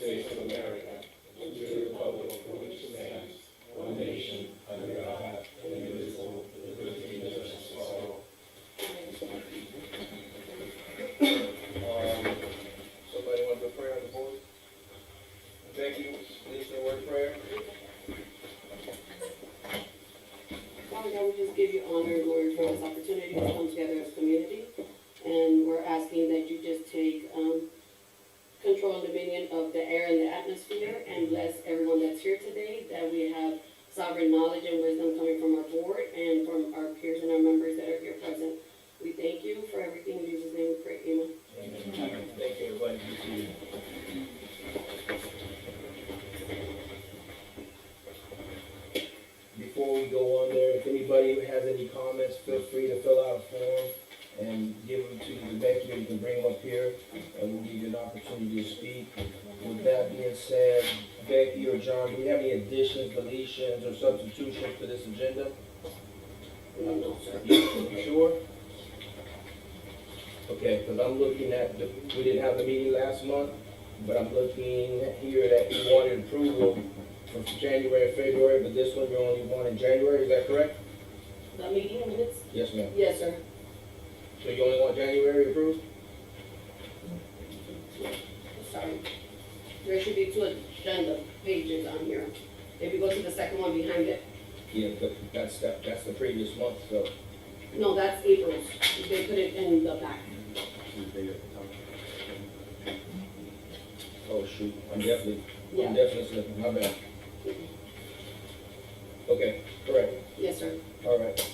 States of America and to the republic for which it stands, one nation, under God, indivisible, with liberty and justice for all. Somebody want to pray on the board? Thank you. Please say a word of prayer. Father God, we just give you honor and glory for this opportunity to come together as a community. And we're asking that you just take control and dominion of the air and the atmosphere and bless everyone that's here today, that we have sovereign knowledge and wisdom coming from our board and from our peers and our members that are here present. We thank you for everything. In Jesus' name we pray. Amen. Amen. Thank you, everybody. Good to see you. Before we go on there, if anybody has any comments, feel free to fill out a form and give them to Becky, or you can bring them up here, and we'll give you an opportunity to speak. With that being said, Becky or John, do we have any additions, deletions, or substitutions to this agenda? No, sir. You sure? Okay, because I'm looking at, we didn't have the meeting last month, but I'm looking here that you wanted approval for January and February, but this one you only want in January, is that correct? The meeting minutes? Yes, ma'am. Yes, sir. So you only want January approved? Sorry. There should be two agenda pages on here. If you go to the second one behind it. Yeah, but that's the previous month, so. No, that's April's. They put it in the back. Oh, shoot, I'm definitely Yeah. slipping, my bad. Okay, correct, Yes, sir. all right.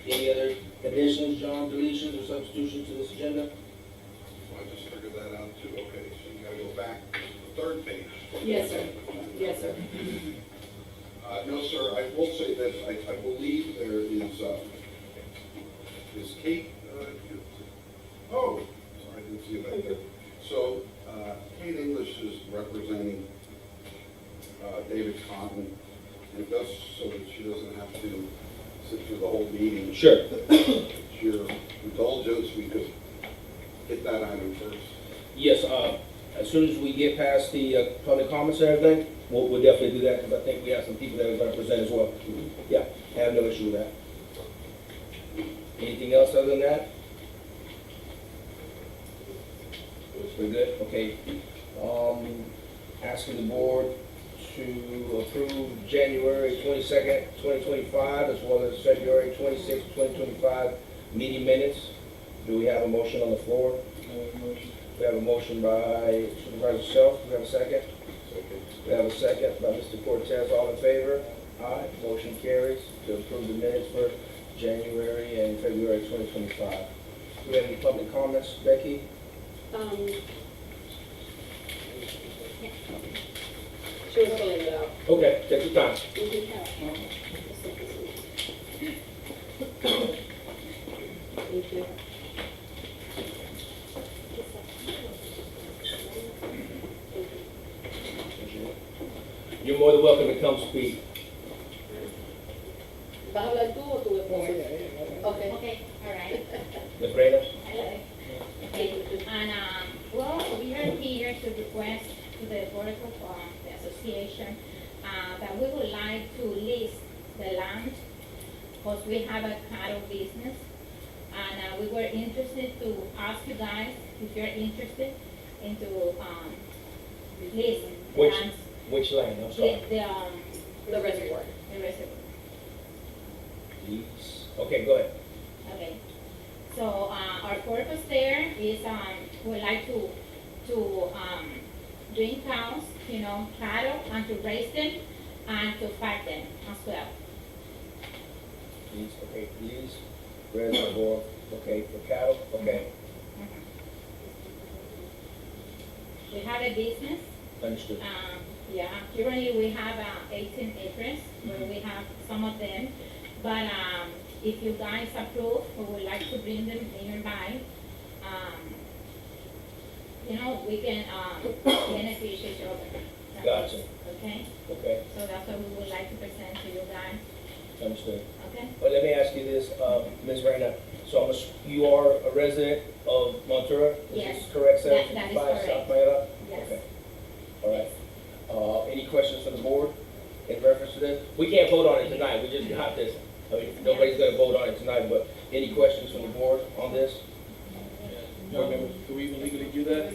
Any other additions, John, deletions, or substitutions to this agenda? I just figured that out too. Okay, so you gotta go back to the third page. Yes, sir. Yes, sir. No, sir, I will say this, I believe there is Kate, oh, sorry, I didn't see that there. So, Kate English is representing David Cotton, and it does so that she doesn't have to sit through the whole meeting. Sure. It's your indulgence, we could hit that item first. Yes, as soon as we get past the public comments and everything, we'll definitely do that, because I think we have some people that are going to present as well. Yeah, I have no issue with that. Anything else other than that? We're good? Okay. Asking the board to approve January 22nd, 2025, as well as February 26th, 2025 meeting minutes. Do we have a motion on the floor? We have a motion by Supervisor Self. Do we have a second? We have a second by Mr. Cortez. All in favor? Aye. Motion carries to approve the minutes for January and February 2025. Do we have any public comments, Becky? She was filling it out. Okay, take your time. Thank you. You're more than welcome to come speak. ¿Vas a hablar tú o tu esposo? Okay. Okay, all right. Ms. Reyna? Okay. And, well, we are here to request to the Board of the Association that we would like to list the land, because we have a cattle business. And we were interested to ask you guys if you're interested into list lands. Which land? I'm sorry. The reservoir. The reservoir. Please. Okay, go ahead. Okay, so our purpose there is we like to bring cows, cattle, and to raise them and to fat them as well. Please, okay, please. Reservoir, okay, for cattle, okay, We have a business. understood. Yeah, currently we have 18 acres where we have some of them, but if you guys approve, we would like to bring them nearby. We can benefit each other. Gotcha. Okay, Okay, so that's what we would like to present to you guys. understood. Okay. But let me ask you this, Ms. Reyna, so you are a resident of Montura? Yes. Is this correct, That is 755 South correct. Mayala? Yes. Okay, all right. Any questions from the board in reference to this? We can't vote on it tonight, we just got this. I mean, nobody's gonna vote on it tonight, but any questions from the board on this? No, do we even legally do that?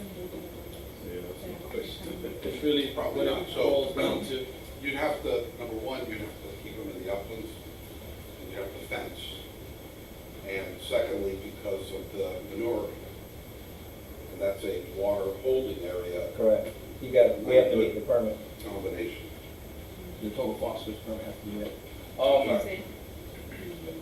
It's really Probably what not. it So- boils down to. You'd have to, number one, you'd have to keep them in the uplands, and you have to fence. And secondly, because of the manure, and that's a water holding area Correct. We have to meet the permit. combination. The total phosphorus permit has to be met.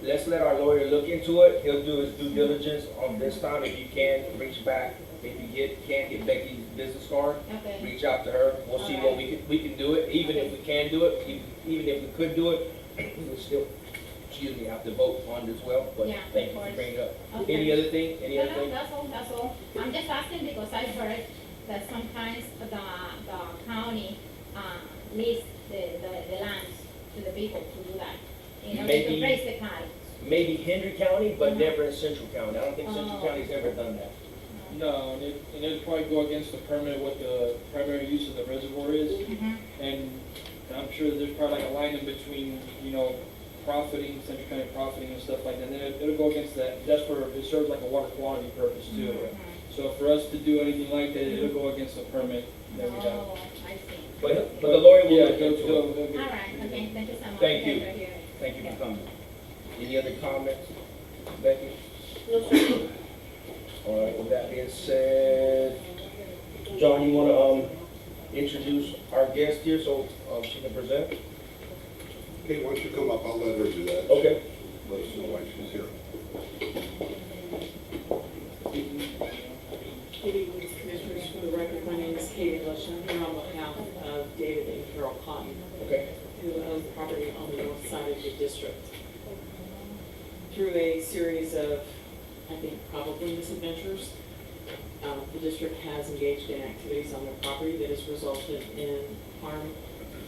Let's let our lawyer look into it. He'll do his due diligence on this time. If you can, reach back. If you can't get Becky's business card, Okay. reach out to her. We'll see what we can do it. Even if we can do it, even if we could do it, we would still, have to vote on it as well. But Yeah, thank of you for course. bringing it up. Okay. Any other thing? Any other No, thing? that's all. I'm just asking because I heard that sometimes the county, lease the lands to the people to do that. In order Maybe- to raise the cattle. Maybe Henry County, but Mhm. never in Central County. I don't think Central Oh. County's ever done that. No, and it'd probably go against the permit, what the primary use of the reservoir is. Mhm. And I'm sure there's probably like a line in between, profiting, Central County profiting and stuff like that. And then it'll go against that. That's for, it serves like a water quality purpose too. Mhm. So for us to do anything like that, it'll go against the permit that we have. Oh, I see. But the lawyer will Yeah, look into it. they'll All get- right, okay, thank you so much. Thank you. for hearing. Thank you for coming. Any other comments, Becky? No, sir. All right, with that being said, John, you wanna, introduce our guest here so, she can present? Kate, why don't you come up, I'll let her do that. Okay. Let us know why she's here. Good evening, Commissioners. For the record, my name is Kate English. I'm here on behalf of David and Carol Cotton, Okay. who own property on the north side of the district. Through a series of, I think, probably misadventures, the district has engaged in activities on their property that has resulted in harm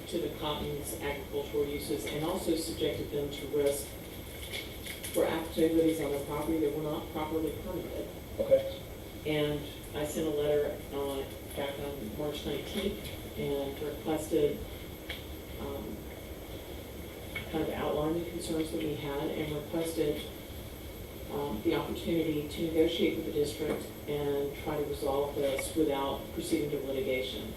to the Cotton's agricultural uses and also subjected them to risk for activities on their property that were not properly permitted. Okay. And I sent a letter back on March 19th and requested, kind of outlined the concerns that we had and requested the opportunity to negotiate with the district and try to resolve this without proceeding to litigation.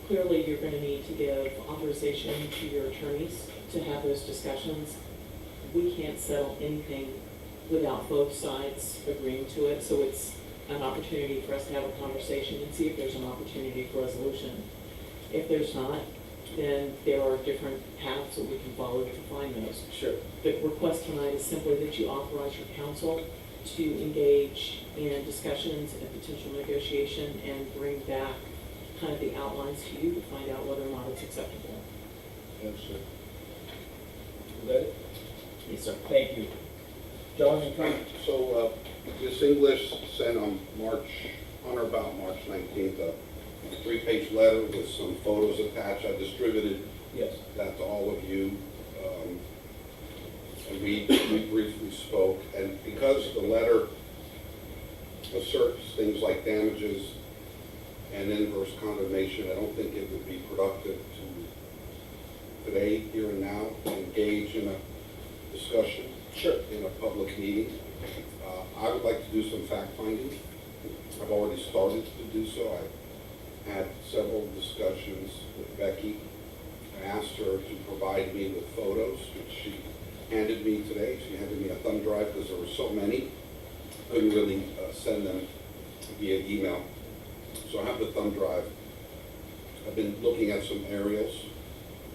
Clearly, you're going to need to give authorization to your attorneys to have those discussions. We can't settle anything without both sides agreeing to it, so it's an opportunity for us to have a conversation and see if there's an opportunity for resolution. If there's not, then there are different paths that we can follow to find those. Sure. The request tonight is simply that you authorize your counsel to engage in discussions and potential negotiation and bring back kind of the outlines to you to find out whether or not it's acceptable. Yes, sir. Is that it? Yes, sir. Thank you. John, you comment? So, Ms. English sent on or about March 19th, a 3-page letter with some photos attached. I distributed Yes. that to all of you. And we briefly spoke, and because the letter asserts things like damages and inverse condemnation, I don't think it would be productive to today, here and now, engage in a discussion Sure. in a public meeting. I would like to do some fact-finding. I've already started to do so. I've had several discussions with Becky. I asked her to provide me with photos, which she handed me today. She handed me a thumb drive because there were so many. I couldn't really send them via email. So I have the thumb drive. I've been looking at some aerials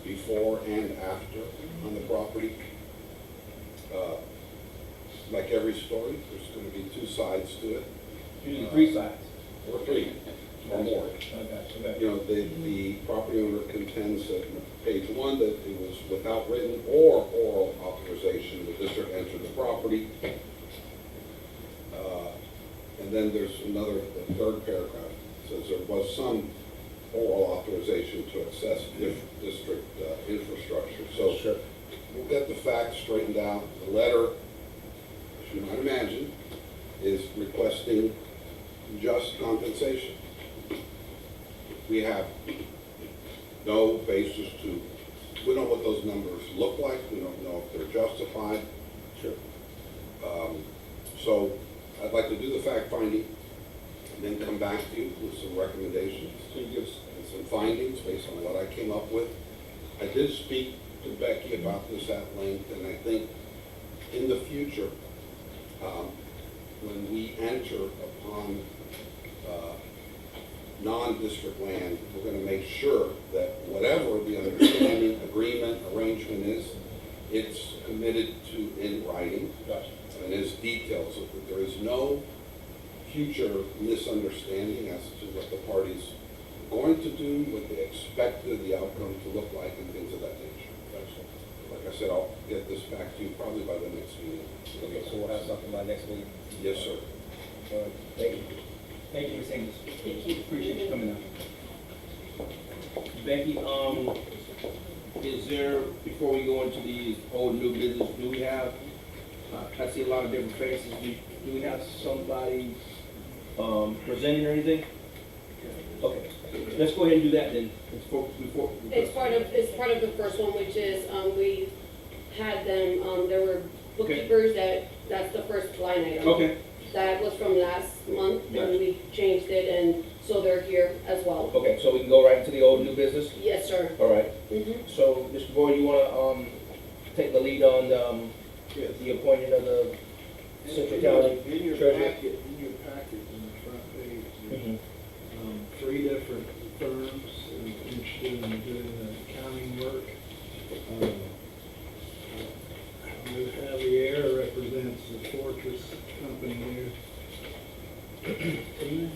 before and after on the property. Like every story, there's going to be 2 sides to it, Usually 3 sides. or 3, or more. I got you. Okay. You know, the property owner contends at page 1 that it was without written or oral authorization, the district entered the property. And then there's another, the 3rd paragraph, says there was some oral authorization to access district infrastructure. So Sure. we'll get the facts straightened out. The letter, as you might imagine, is requesting just compensation. We have no basis to, we don't know what those numbers look like, we don't know if they're justified. Sure. So I'd like to do the fact finding and then come back to you with some recommendations. So you give us some findings based on what I came up with. I did speak to Becky about this at length, and I think in the future, when we enter upon non-district land, we're going to make sure that whatever the understanding, agreement, arrangement is, it's committed to in writing. Gotcha. And there's details of it. There is no future misunderstanding as to what the parties are going to do, what they expected the outcome to look like, and things of that nature. Gotcha. Like I said, I'll get this back to you probably by the next meeting. Okay, so we'll have something by next week. Yes, sir. Thank you. Thank you for saying this. Appreciate you coming out. Becky, is there, before we go into the old new business, do we have, I see a lot of different faces, do we have somebody, presenting or anything? Okay, let's go ahead and do that then, before. It's part of the first one, which is, we had them, there were bookkeepers that's the first line item. Okay, That was from last month, Gotcha. and we changed it, and so they're here as well. Okay, so we can go right into the old new business? Yes, sir. All right. Mm-hmm. So, Mr. Boyd, you wanna, take the lead on, Yes. the appointment of the Central County In your Treasurer? packet, on the front page, there's, Mhm. 3 different firms interested in doing the accounting work. Ms. Javier represents the Fortress Company here. Tina?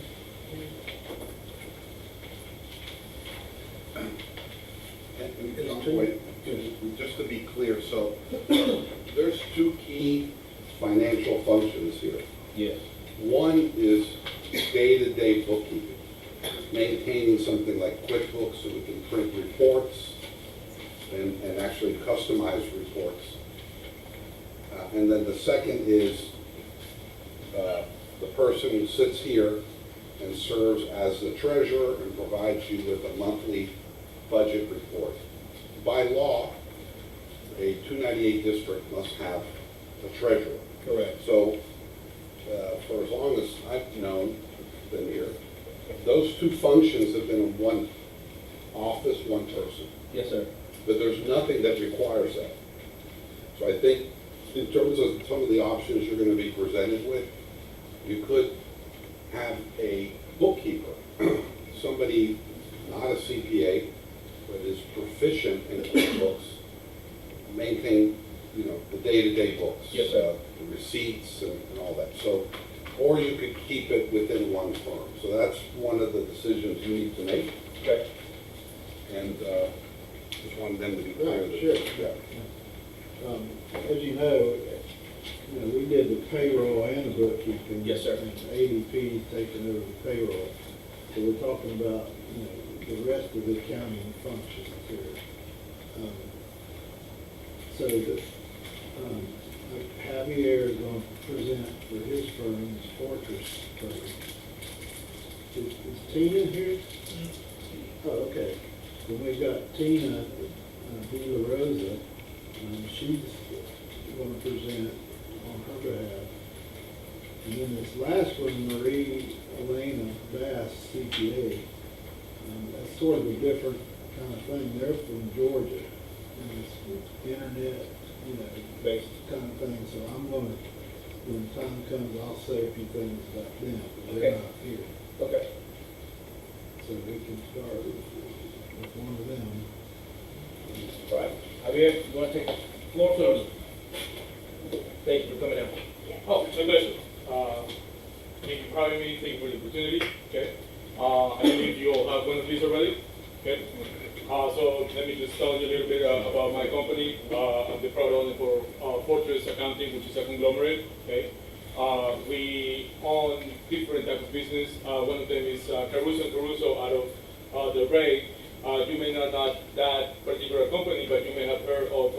Wait, just to be clear, so there's 2 key financial functions here. Yes. One is day-to-day bookkeeping, maintaining something like QuickBooks so we can print reports and actually customize reports. And then the second is the person who sits here and serves as the treasurer and provides you with a monthly budget report. By law, a 298 district must have a treasurer. Correct. So, for as long as I've known, been here, those 2 functions have been in one office, one person. Yes, sir. But there's nothing that requires that. So I think in terms of some of the options you're going to be presented with, you could have a bookkeeper, somebody not a CPA, but is proficient in QuickBooks, maintain, the day-to-day books. Yes, sir. The receipts and all that. So, or you could keep it within one firm. So that's one of the decisions you need to make. Okay. And just wanted them to be clear. Right, that- sure. Yeah. As you know, we did the payroll and the bookkeeping. Yes, sir. And ADP taking over the payroll. So we're talking about, the rest of the accounting functions here. So Javier is going to present for his firm, his Fortress firm. Is Tina here? Oh, okay. Then we've got Tina De La Rosa. She's going to present on her behalf. And then this last one, Marie Elena Bass, CPA. That's sort of a different kind of thing. They're from Georgia. And it's internet, Based. kind of thing. So I'm going to, when time comes, I'll say a few things about them. But Okay. they're not here. Okay. So we can start with one of them. All right. Javier, you want to take the floor, please? Thank you for coming out. Oh, it's my pleasure. Thank you for having me. Thank you for the opportunity. Okay. I believe you all have one of these already. Okay. So let me just tell you a little bit about my company. I'm the proud owner for Fortress Accounting, which is a conglomerate. Okay. We own different types of business. One of them is Caruso & Caruso out of the Ray. You may not know that particular company, but you may have heard of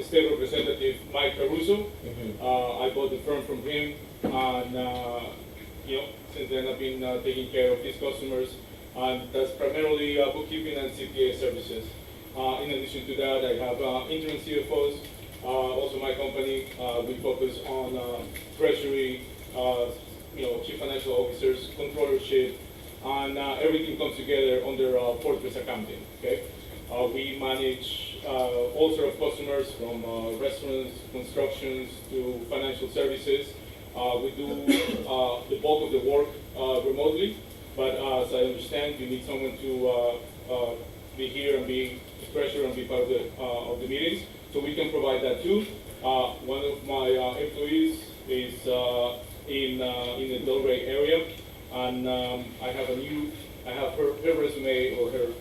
State Representative Mike Caruso. I bought the firm from him, and since then I've been taking care of his customers and that's primarily bookkeeping and CPA services. In addition to that, I have interim CFOs. Also, my company, we focus on treasury, chief financial officers, controllership, and everything comes together under Fortress Accounting. Okay, we manage all sorts of customers from restaurants, constructions to financial services. We do the bulk of the work remotely, but as I understand, you need someone to be here and be treasurer and be part of the meetings, so we can provide that too. One of my employees is in the Delray area, and I have her resume or her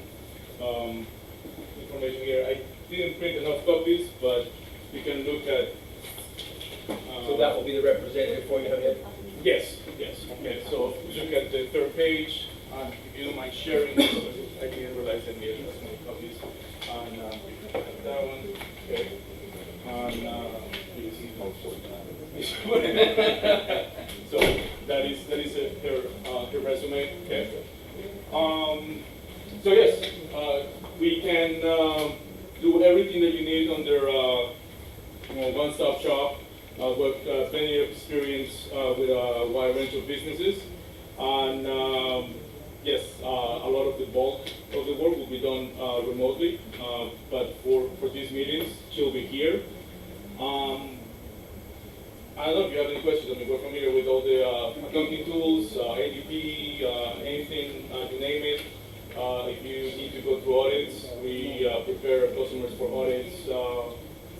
information here. I didn't print enough copies, but you can look at. So that will be the representative for you, Javier? Yes, yes. Okay, so look at the third page, and if you don't mind sharing, I didn't realize I needed as many copies. And that one, okay. And so that is her resume, okay. So yes, we can do everything that you need under one-stop shop. I've got plenty of experience with a wide range of businesses, and yes, a lot of the bulk of the work will be done remotely, but for these meetings, she'll be here. I don't know if you have any questions. I mean, we're familiar with all the accounting tools, ADP, anything, you name it. If you need to go through audits, we prepare customers for audits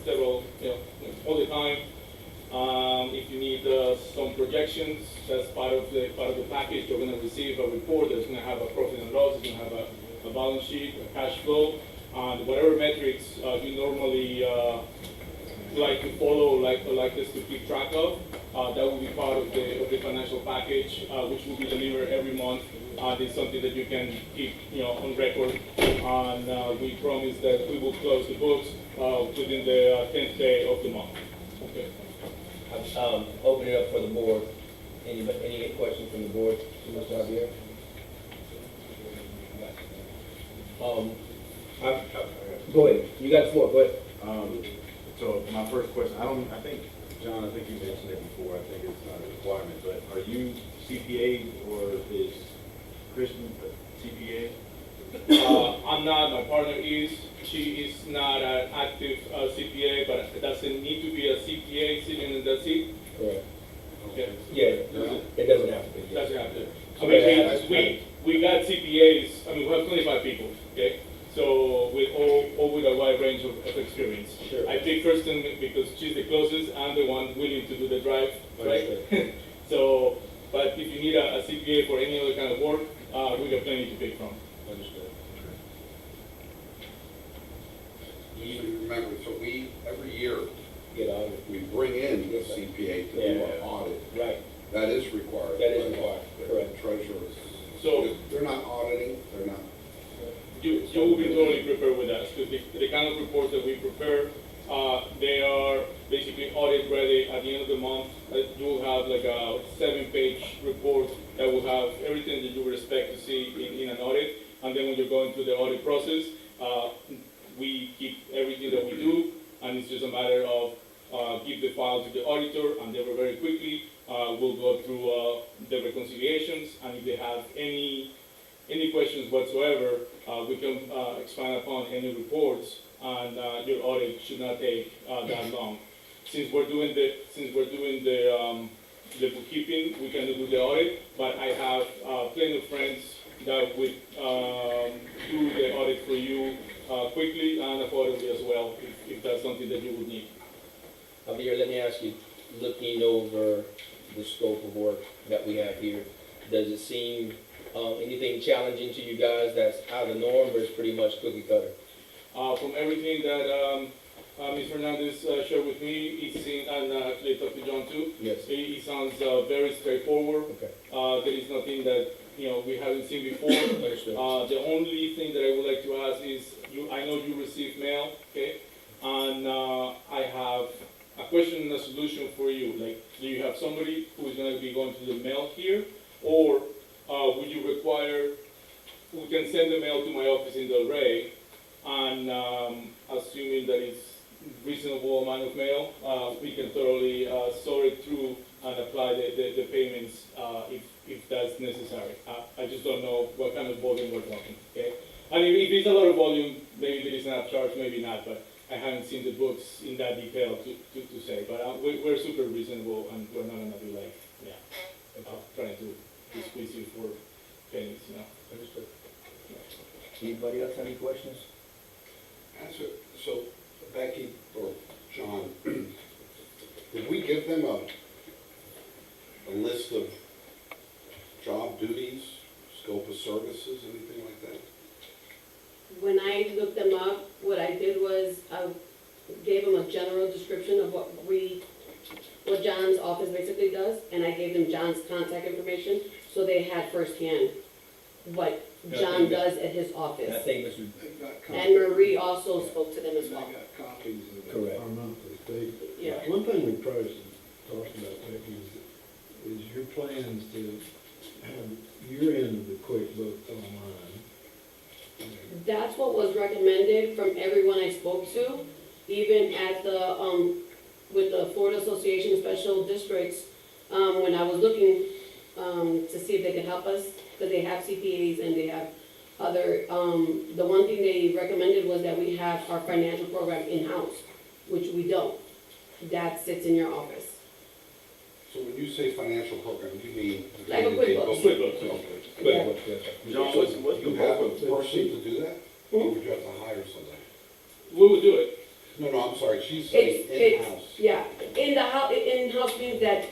several, all the time. If you need some projections, that's part of the package. You're going to receive a report that's going to have a profit and loss. It's going to have a balance sheet, a cash flow, and whatever metrics you normally like to follow, like us to keep track of. That will be part of the financial package, which will be delivered every month. It's something that you can keep, on record, and we promise that we will close the books within the 10th day of the month. Okay. Open it up for the board. Any questions from the board, Mr. Javier? Go ahead. You got the floor. Go ahead. So my first question, I think, John, I think you mentioned it before, I think it's not a requirement, but are you CPA or is Kristen CPA? I'm not, my partner is. She is not an active CPA, but it doesn't need to be a CPA sitting in the seat. Correct. Okay. Yeah, it doesn't have to be. That's what happened. I mean, we got CPAs, I mean, we have 25 people, okay? So with all with a wide range of experience. Sure. I picked Kirsten because she's the closest and the one willing to do the drive, right? So, but if you need a CPA for any other kind of work, we got plenty to pick from. Understood. You remember, so we, every year, Get out of we bring in the CPA to do Yeah. our audit. Right. That is required. That is by required, the correct. Treasurers. So They're not auditing, they're not. you will be totally prepared with us, because the kind of reports that we prepare, they are basically audit ready at the end of the month. You will have like a 7-page report that will have everything that you would expect to see in an audit. And then when you're going through the audit process, we keep everything that we do, and it's just a matter of give the file to the auditor, and they will very quickly we'll go through the reconciliations, and if they have any questions whatsoever, we can expand upon any reports, and your audit should not take that long. Since we're doing the bookkeeping, we can do the audit, but I have plenty of friends that would do the audit for you quickly and affordably as well, if that's something that you would need. Javier, let me ask you, looking over the scope of work that we have here, does it seem anything challenging to you guys that's out of the norm, or is pretty much cookie cutter? From everything that Ms. Hernandez shared with me, it seems, and actually I talked to John too, Yes. it sounds very straightforward. Okay. There is nothing that we haven't seen before. Understood. The only thing that I would like to ask is, I know you received mail, okay? And I have a question and a solution for you. Like, do you have somebody who is going to be going to the mail here, or would you require we can send the mail to my office in Del Rey, and assuming that it's reasonable amount of mail, we can thoroughly sort it through and apply the payments if that's necessary. I just don't know what kind of volume we're talking, okay? And if it's a lot of volume, maybe there is an upcharge, maybe not, but I haven't seen the books in that detail to say. But we're super reasonable, and we're not gonna be like, trying to squeeze you for pennies, you know? Understood. Anybody else have any questions? Answer, so Becky or John, did we give them a list of job duties, scope of services, anything like that? When I looked them up, what I did was I gave them a general description of what John's office basically does, and I gave them John's contact information, so they had firsthand what John does at his And I office. think Mr. They've got copies. And Marie also spoke to them as They well. got copies of Correct. our monthly statement. Yeah. One thing we probably should talk about, Becky, is your plans to have your end of the QuickBooks online. That's what was recommended from everyone I spoke to, even at the, with the Florida Association of Special Districts, when I was looking, to see if they could help us, because they have CPAs and they have other, the one thing they recommended was that we have our financial program in-house, which we don't. That sits in your office. So when you say financial program, you mean? Like a QuickBooks. QuickBooks. Yeah. John, what's You the have a bulk person to do that? Or would you have to hire somebody? We will do it. No, I'm sorry, she's saying It's, in-house. yeah, in-house means that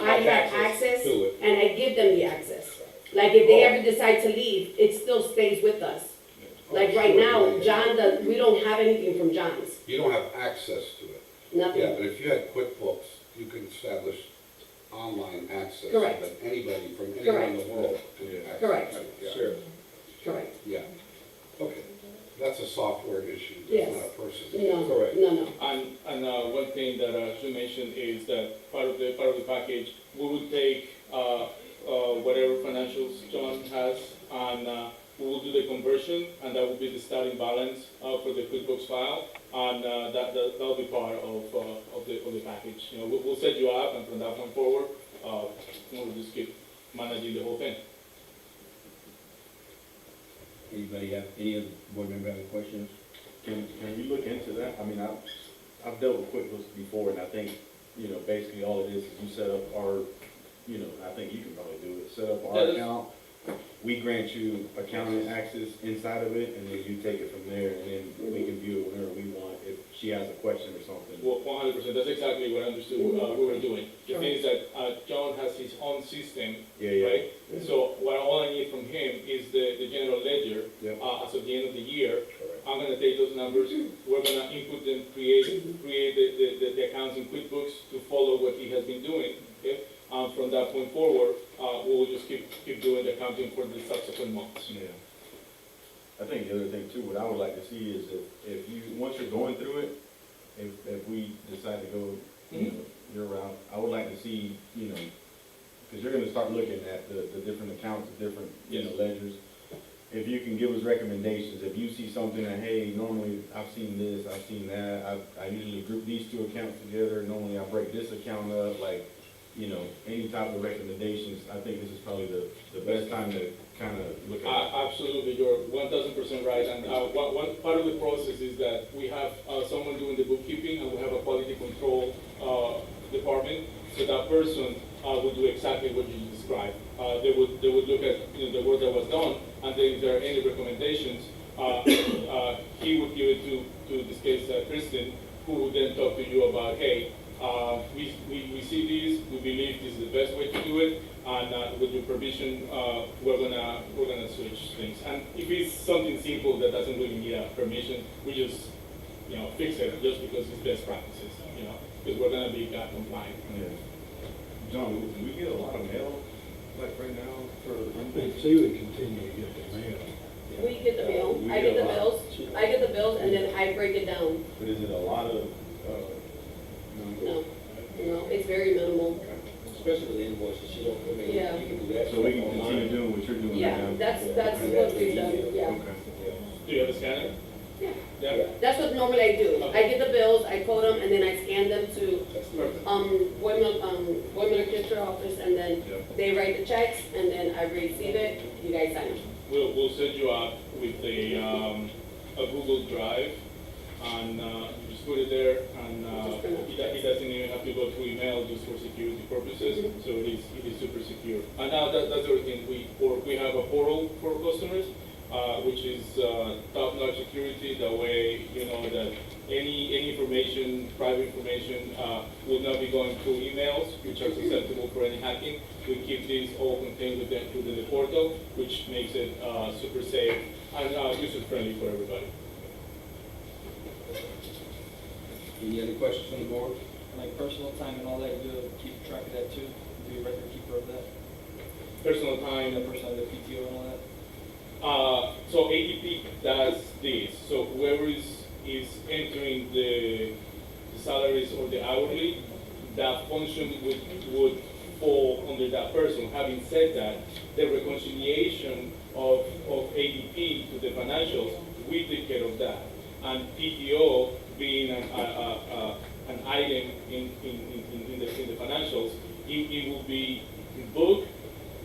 I have access to it. and I give them the access. Like if they ever decide to leave, it still stays with us. Like Oh, right sure, now, yeah, yeah. John does, we don't have anything from John's, You don't have access to it. Yeah, nothing. but if you had QuickBooks, you could establish online access. Correct. So that anybody from anywhere in the Correct. world could access. Correct. it. Yeah. Sure. Correct. Yeah, okay. That's a software issue, Yes. it's not a person. No, Correct. no. And one thing that I should mention is that part of the package, we will take whatever financials John has, and we will do the conversion, and that will be the starting balance for the QuickBooks file, and that'll be part of the package. You know, we'll set you up, and from that point forward, we'll just keep managing the whole thing. Anybody have, any other board member have any questions? Can you look into that? I mean, I've dealt with QuickBooks before, and I think, you know, basically all it is you set up our, you know, I think you can probably do it, set up Yeah, our that's- account. We grant you accounting access inside of it, and then you take it from there, and then we can view it whenever we want, if she has a question or something. Well, 100%, that's exactly what I understood we were doing. The thing is that John has his own system, Yeah. right? So all I need from him is the general ledger Yep. as of the end of the year. I'm gonna take those numbers, we're gonna input them, create the accounts in QuickBooks to follow what he has been doing, okay? From that point forward, we will just keep doing the accounting for the subsequent months. Yeah. I think the other thing too, what I would like to see is if you, once you're going through it, if we decide to go, you know, your route, I would like to see, you know, because you're gonna start looking at the different accounts, the different, you know, ledgers. If you can give us recommendations, if you see something that, hey, normally I've seen this, I've seen that, I usually group these two accounts together, normally I break this account up, like, you know, any type of recommendations, I think this is probably the best time to kind of look at it. Absolutely, you're 1000% right, and one part of the process is that we have someone doing the bookkeeping, and we have a quality control department, so that person will do exactly what you described. They would look at, you know, the work that was done, and then if there are any recommendations, he would give it to this case, Kristen, who would then talk to you about, hey, we see this, we believe this is the best way to do it, and with your permission, we're gonna switch things. And if it's something simple that doesn't really need a permission, we just, you know, fix it just because it's best practices, you know, because we're gonna be GAP compliant. Yeah. John, do we get a lot of mail, like right now, for? I think Sue would continue to get the mail. We get the bill, We I get get a the lot. bills, and then I break it down. But is it a lot of, No, it's very minimal. especially with invoices, you don't, I mean, Yeah. you can do that. So we can stuff continue online. doing what you're doing right Yeah, now? that's Do what that we've done, with yeah. Okay. Do you have a scanner? Yeah. Yeah? Yeah. That's what normally I do. I get the bills, I code them, and then I scan them to, That's perfect. Boimler Picture Office, and then Yeah. they write the checks, and then I receive it, you guys sign them. We'll set you up with a Google Drive, and you just put it there, and he doesn't even have to go through email just for security purposes, so it is super secure. And now that's the other thing, we have a portal for customers, which is top-notch security. That way, you know that any information, private information, will not be going through emails, which are susceptible for any hacking. We keep these all contained within the portal, which makes it super safe and user-friendly for everybody. Any other questions from the board? Like personal time and all that, you do keep track of that too? Be a record keeper of that? Personal And time. the personal, the PTO and all that? So ADP does this. So whoever is entering the salaries or the hourly, that function would fall under that person. Having said that, the reconciliation of ADP to the financials, we take care of that. And PTO being an item in the financials, it will be booked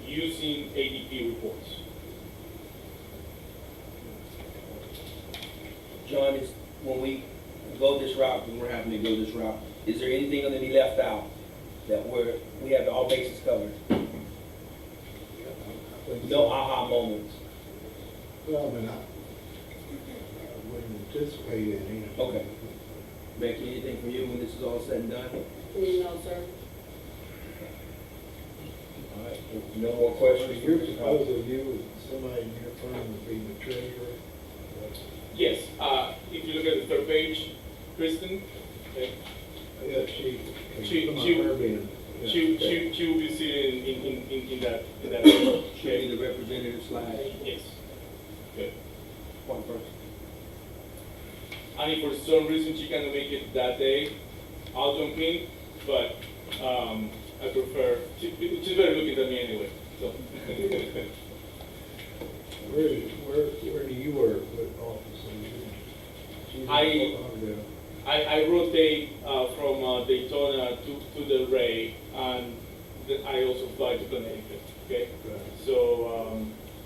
using ADP reports. John, is, when we go this route, when we're having to go this route, is there anything going to be left out that we have all bases covered? No aha moments? Well, I mean, I wouldn't anticipate any. Okay. Becky, anything from you when this is all said and done? No, sir. All right, if no more questions. Your proposal, somebody in your firm would be the treasurer? Yes, if you look at the third page, Kristen, okay, Yeah, she. She- Come on, she- her being- yeah, okay. she will be sitting in that. Should be the representative slash Yes. Okay. one person. And if for some reason she cannot make it that day, I'll jump in, but I prefer, she's better looking than me anyway, so. Where do you work, what office are you in? She's in I- Fort Lauderdale. I rotate from Daytona to Del Rey, and I also fly to Connecticut, okay? Right. So,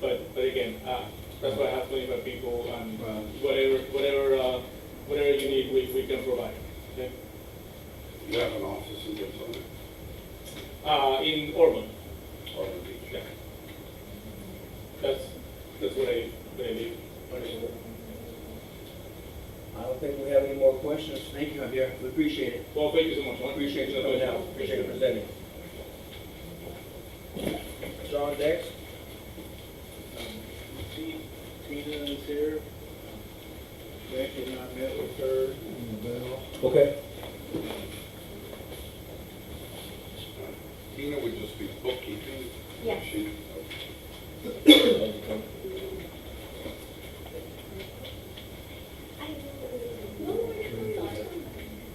but again, that's why I have 25 people, and Right. whatever you need, we can provide, okay? You have an office in Daytona, In Ormond, Ormond Beach. yeah. That's what I do. I don't think we have any more questions. Thank you, Javier. We appreciate it. Well, thank you so much. Juan. Appreciate you coming out. Appreciate you presenting. John, next. Tina is here. Becky and I met with her in the Bell. Okay. Tina would just be bookkeeping. Yes. She,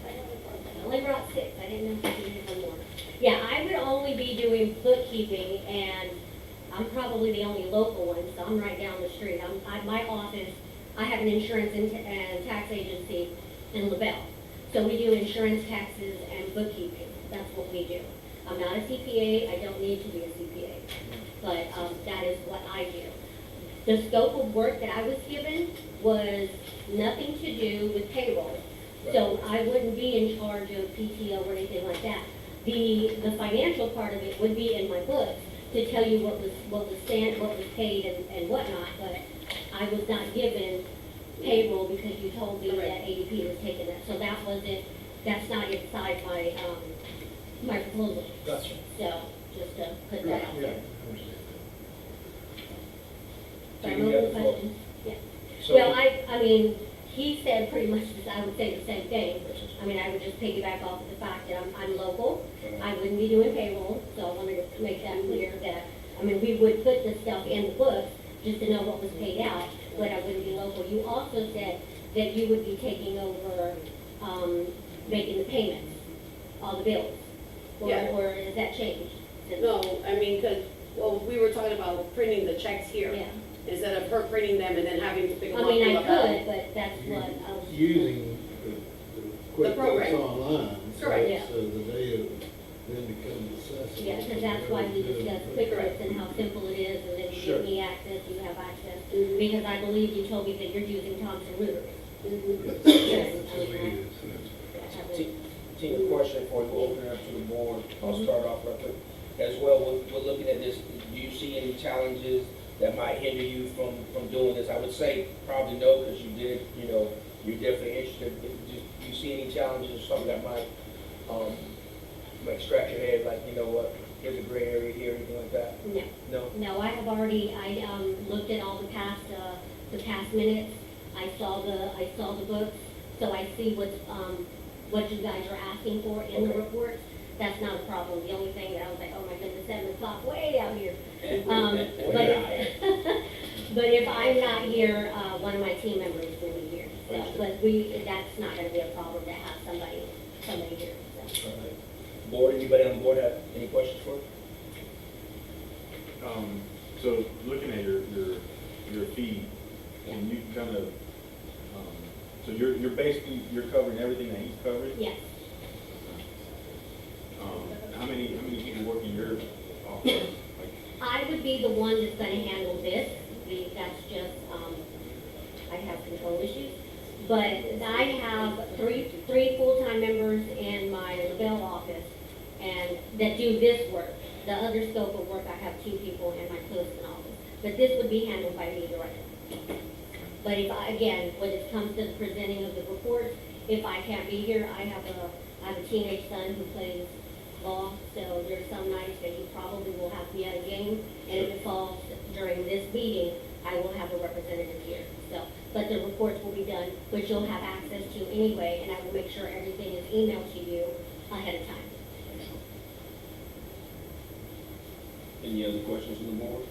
I only brought 6, I didn't know if you needed one more. Yeah, I would only be doing bookkeeping, and I'm probably the only local one, so I'm right down the street. My office, I have an insurance and tax agency in LaBelle. So we do insurance, taxes, and bookkeeping, that's what we do. I'm not a CPA, I don't need to be a CPA, but that is what I do. The scope of work that I was given was nothing to do with payroll. So I wouldn't be in charge of PTO or anything like that. The financial part of it would be in my books to tell you what was paid and whatnot, but I was not given payroll because you told me that ADP was taking that. So that's not inside my proposal. Gotcha. So just to put that out Yeah, there. I understand. So I'm You open got to the floor. questions. Yeah. So- Well, I mean, he said pretty much, I would say the same thing. I mean, I would just piggyback off of the fact that I'm local. I wouldn't be doing payroll, so I wanted to make that clear that, I mean, we would put the stuff in the books just to know what was paid out, but I wouldn't be local. You also said that you would be taking over, making the payments, all the bills. Yeah. or has that changed? No, I mean, cause, well, we were talking about printing the checks here. Yeah, Instead of her printing them and then having to pick them I up. mean, from I the bag. could, but that's what I was. Using the program. QuickBooks Online. Correct. Yeah. So the day it then becomes accessible. Yeah, because that's why we discussed QuickBooks and how simple it is, and then you Sure. give me access, you have access. Mhm. Because I believe you told me that you're using Thomson Reuters. Mhm. Yes. So we use, Tina, question before we open it up to the board, I'll start off real quick. As well, we're looking at this, do you see any challenges that might hinder you from doing this? I would say probably no, because you did, you're definitely interested. But do you see any challenges or something that might scratch your head, like, you know what, here's a gray area here, anything like that? No. No? No, I have already, looked at all the past minutes. I saw the books, so I see what you guys are asking for in the Okay. reports. That's not a problem. The only thing that I was like, oh my goodness, 7 o'clock, way out here. But if I'm not here, one of my team members will be here. So, but that's not gonna be a problem to have somebody here, so. All right. Board, anybody on the board have any questions for us? So looking at your feed, and you kind of, so you're basically, you're covering everything that he's covering? Yes. How many people work in your office? Like, I would be the one that's gonna handle this. That's just, I have control issues. But I have three full-time members in my LaBelle office and that do this work. The other scope of work, I have 2 people in my Clewiston office. But this would be handled by me directly. But again, when it comes to the presenting of the reports, if I can't be here, I have a teenage son who plays ball, so there's some nights that he probably will have to be at a game, and if it falls during this meeting, I will have a representative here, so. But the reports will be done, which you'll have access to anyway, and I will make sure everything is emailed to you ahead of time. Any other questions from the board?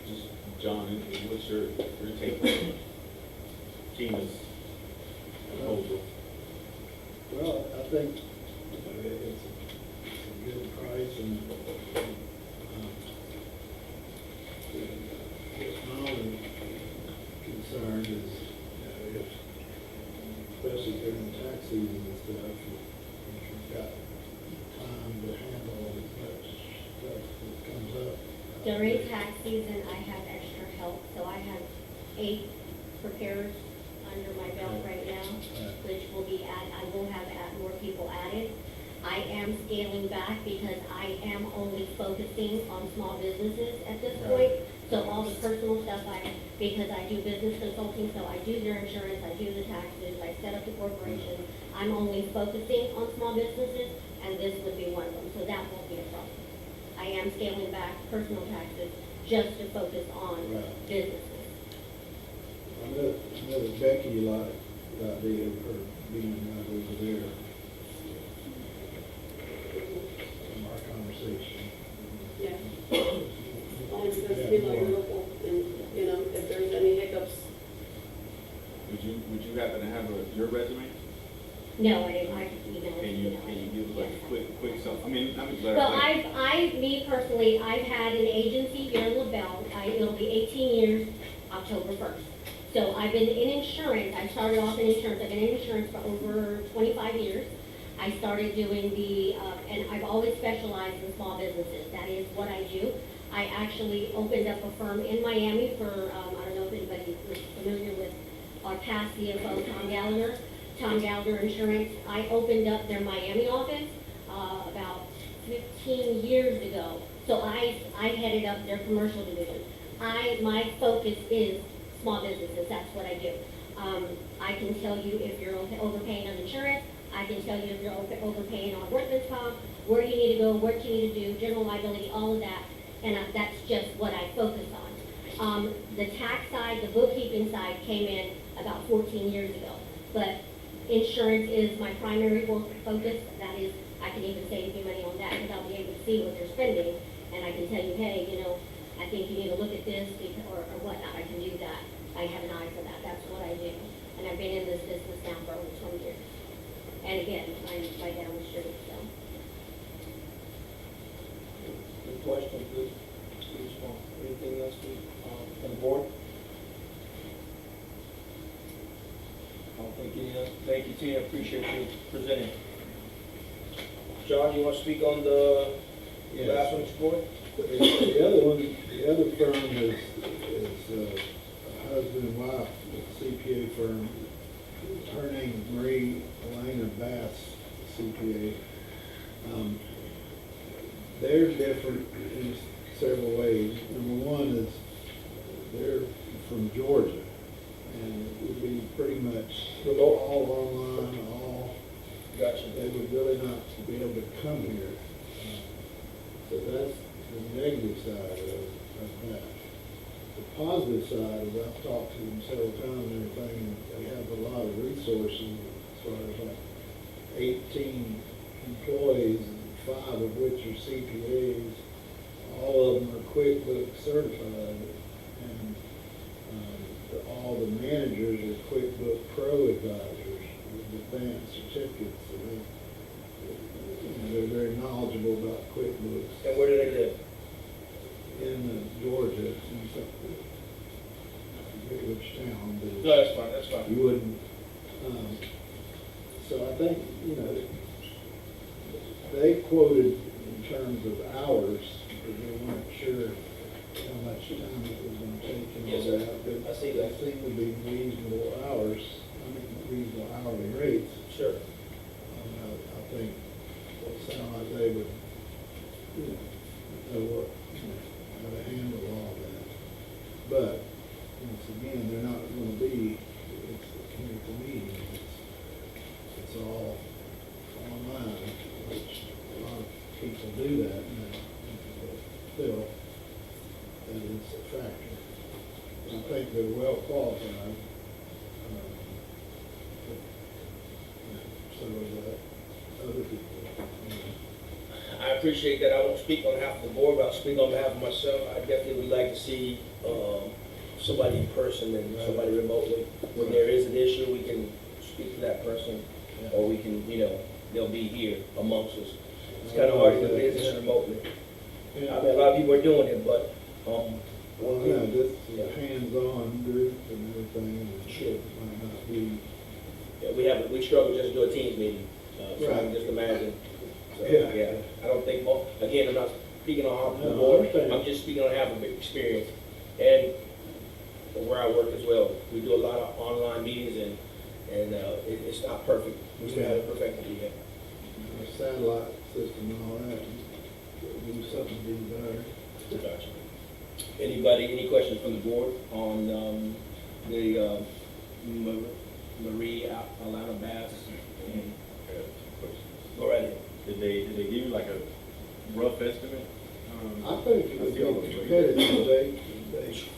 Just, John, what's your take on Tina's proposal? well, I think it's a good price and, my only concern is, if, especially during tax season and stuff, if you've got time to handle as much stuff that comes up. During tax season, I have extra help, so I have 8 preparers under my belt right now, which will be I will have more people added. I am scaling back because I am only focusing on small businesses at this point. So all the personal stuff because I do business consulting, so I do their insurance, I do the taxes, I set up the corporation. I'm only focusing on small businesses, and this would be one of them, so that won't be a problem. I am scaling back personal taxes just to focus on Right. businesses. I know that Becky liked the idea of her being right over there. From our conversation. Yeah. Always best to be local, and, if there's any hiccups. Would you happen to have your resume? No, I didn't, I just emailed Can you give like a quick self, I mean, Well, me personally, I've had an agency here in LaBelle, it'll be 18 years, October 1st. So I've been in insurance, I started off in insurance, I've been in insurance for over 25 years. I started doing and I've always specialized in small businesses, that is what I do. I actually opened up a firm in Miami for, I don't know if anybody is familiar with our past CFO, Tom Gallagher. Tom Gallagher Insurance. I opened up their Miami office about 15 years ago. So I headed up their commercial division. My focus is small businesses. That's what I do. I can tell you if you're overpaying on insurance. I can tell you if you're overpaying on workman's comp, where you need to go, what you need to do, general liability, all of that. And that's just what I focus on. The tax side, the bookkeeping side came in about 14 years ago. But insurance is my primary focus. That is, I can even save you money on that because I'll be able to see what they're spending. And I can tell you, hey, I think you need to look at this or whatnot. I can do that. I have an eye for that. That's what I do. And I've been in this business now for over 20 years. And again, I'm right down the street, so. Any questions, please? Anything else, from the board? I don't think any else. Thank you, Tina, appreciate you presenting. John, you want to speak on the last one, Troy? The other firm is a husband and wife, a CPA firm. Her name is Marie Elena Bass, CPA. They're different in several ways. Number one is they're from Georgia, and it would be pretty much all online, all, Gotcha. they would really not be able to come here. So that's the negative side of that. The positive side is I've talked to them several times and everything, and they have a lot of resources as far as like 18 employees, 5 of which are CPAs. All of them are QuickBooks certified, and all the managers are QuickBooks Pro advisors with advanced certificates. So they're very knowledgeable about QuickBooks. And where do they live? In Georgia, in some, I forget which town, but No, that's fine, that's fine. you wouldn't. So I think, they quoted in terms of hours, because they weren't sure how much time it was going to take and Yes, all sir. that. But I see that. They seem to be reasonable hours, reasonable hourly rates. Sure. I think it sounded like they would, know what, how to handle all that. But, once again, they're not going to be, it's a meeting, it's all online, which a lot of people do that now. But still, that is a factor. I think they're well qualified. So are other people. I appreciate that. I won't speak on behalf of the board, but I'll speak on behalf of myself. I definitely would like to see somebody in person and somebody remotely. When there is an issue, we can speak to that person, or we can, they'll be here amongst us. It's kind of hard to do business remotely. I mean, a lot of people are doing it, but, Well, yeah, just hands-on group and everything. Sure. Might not be. yeah, we struggle just to do a Teams meeting, so I Right. can just imagine. So, Yeah. I don't think, again, I'm not speaking on behalf of the No, I board, understand. I'm just speaking on behalf of experience. And where I work as well, we do a lot of online meetings, and it's not perfect. We still haven't perfected it yet. A satellite system and all that, do something to be better. Gotcha. Anybody, any questions from the board on the Marie Alana Bass? Go right ahead. Did they give you like a rough estimate? I think it would be competitive,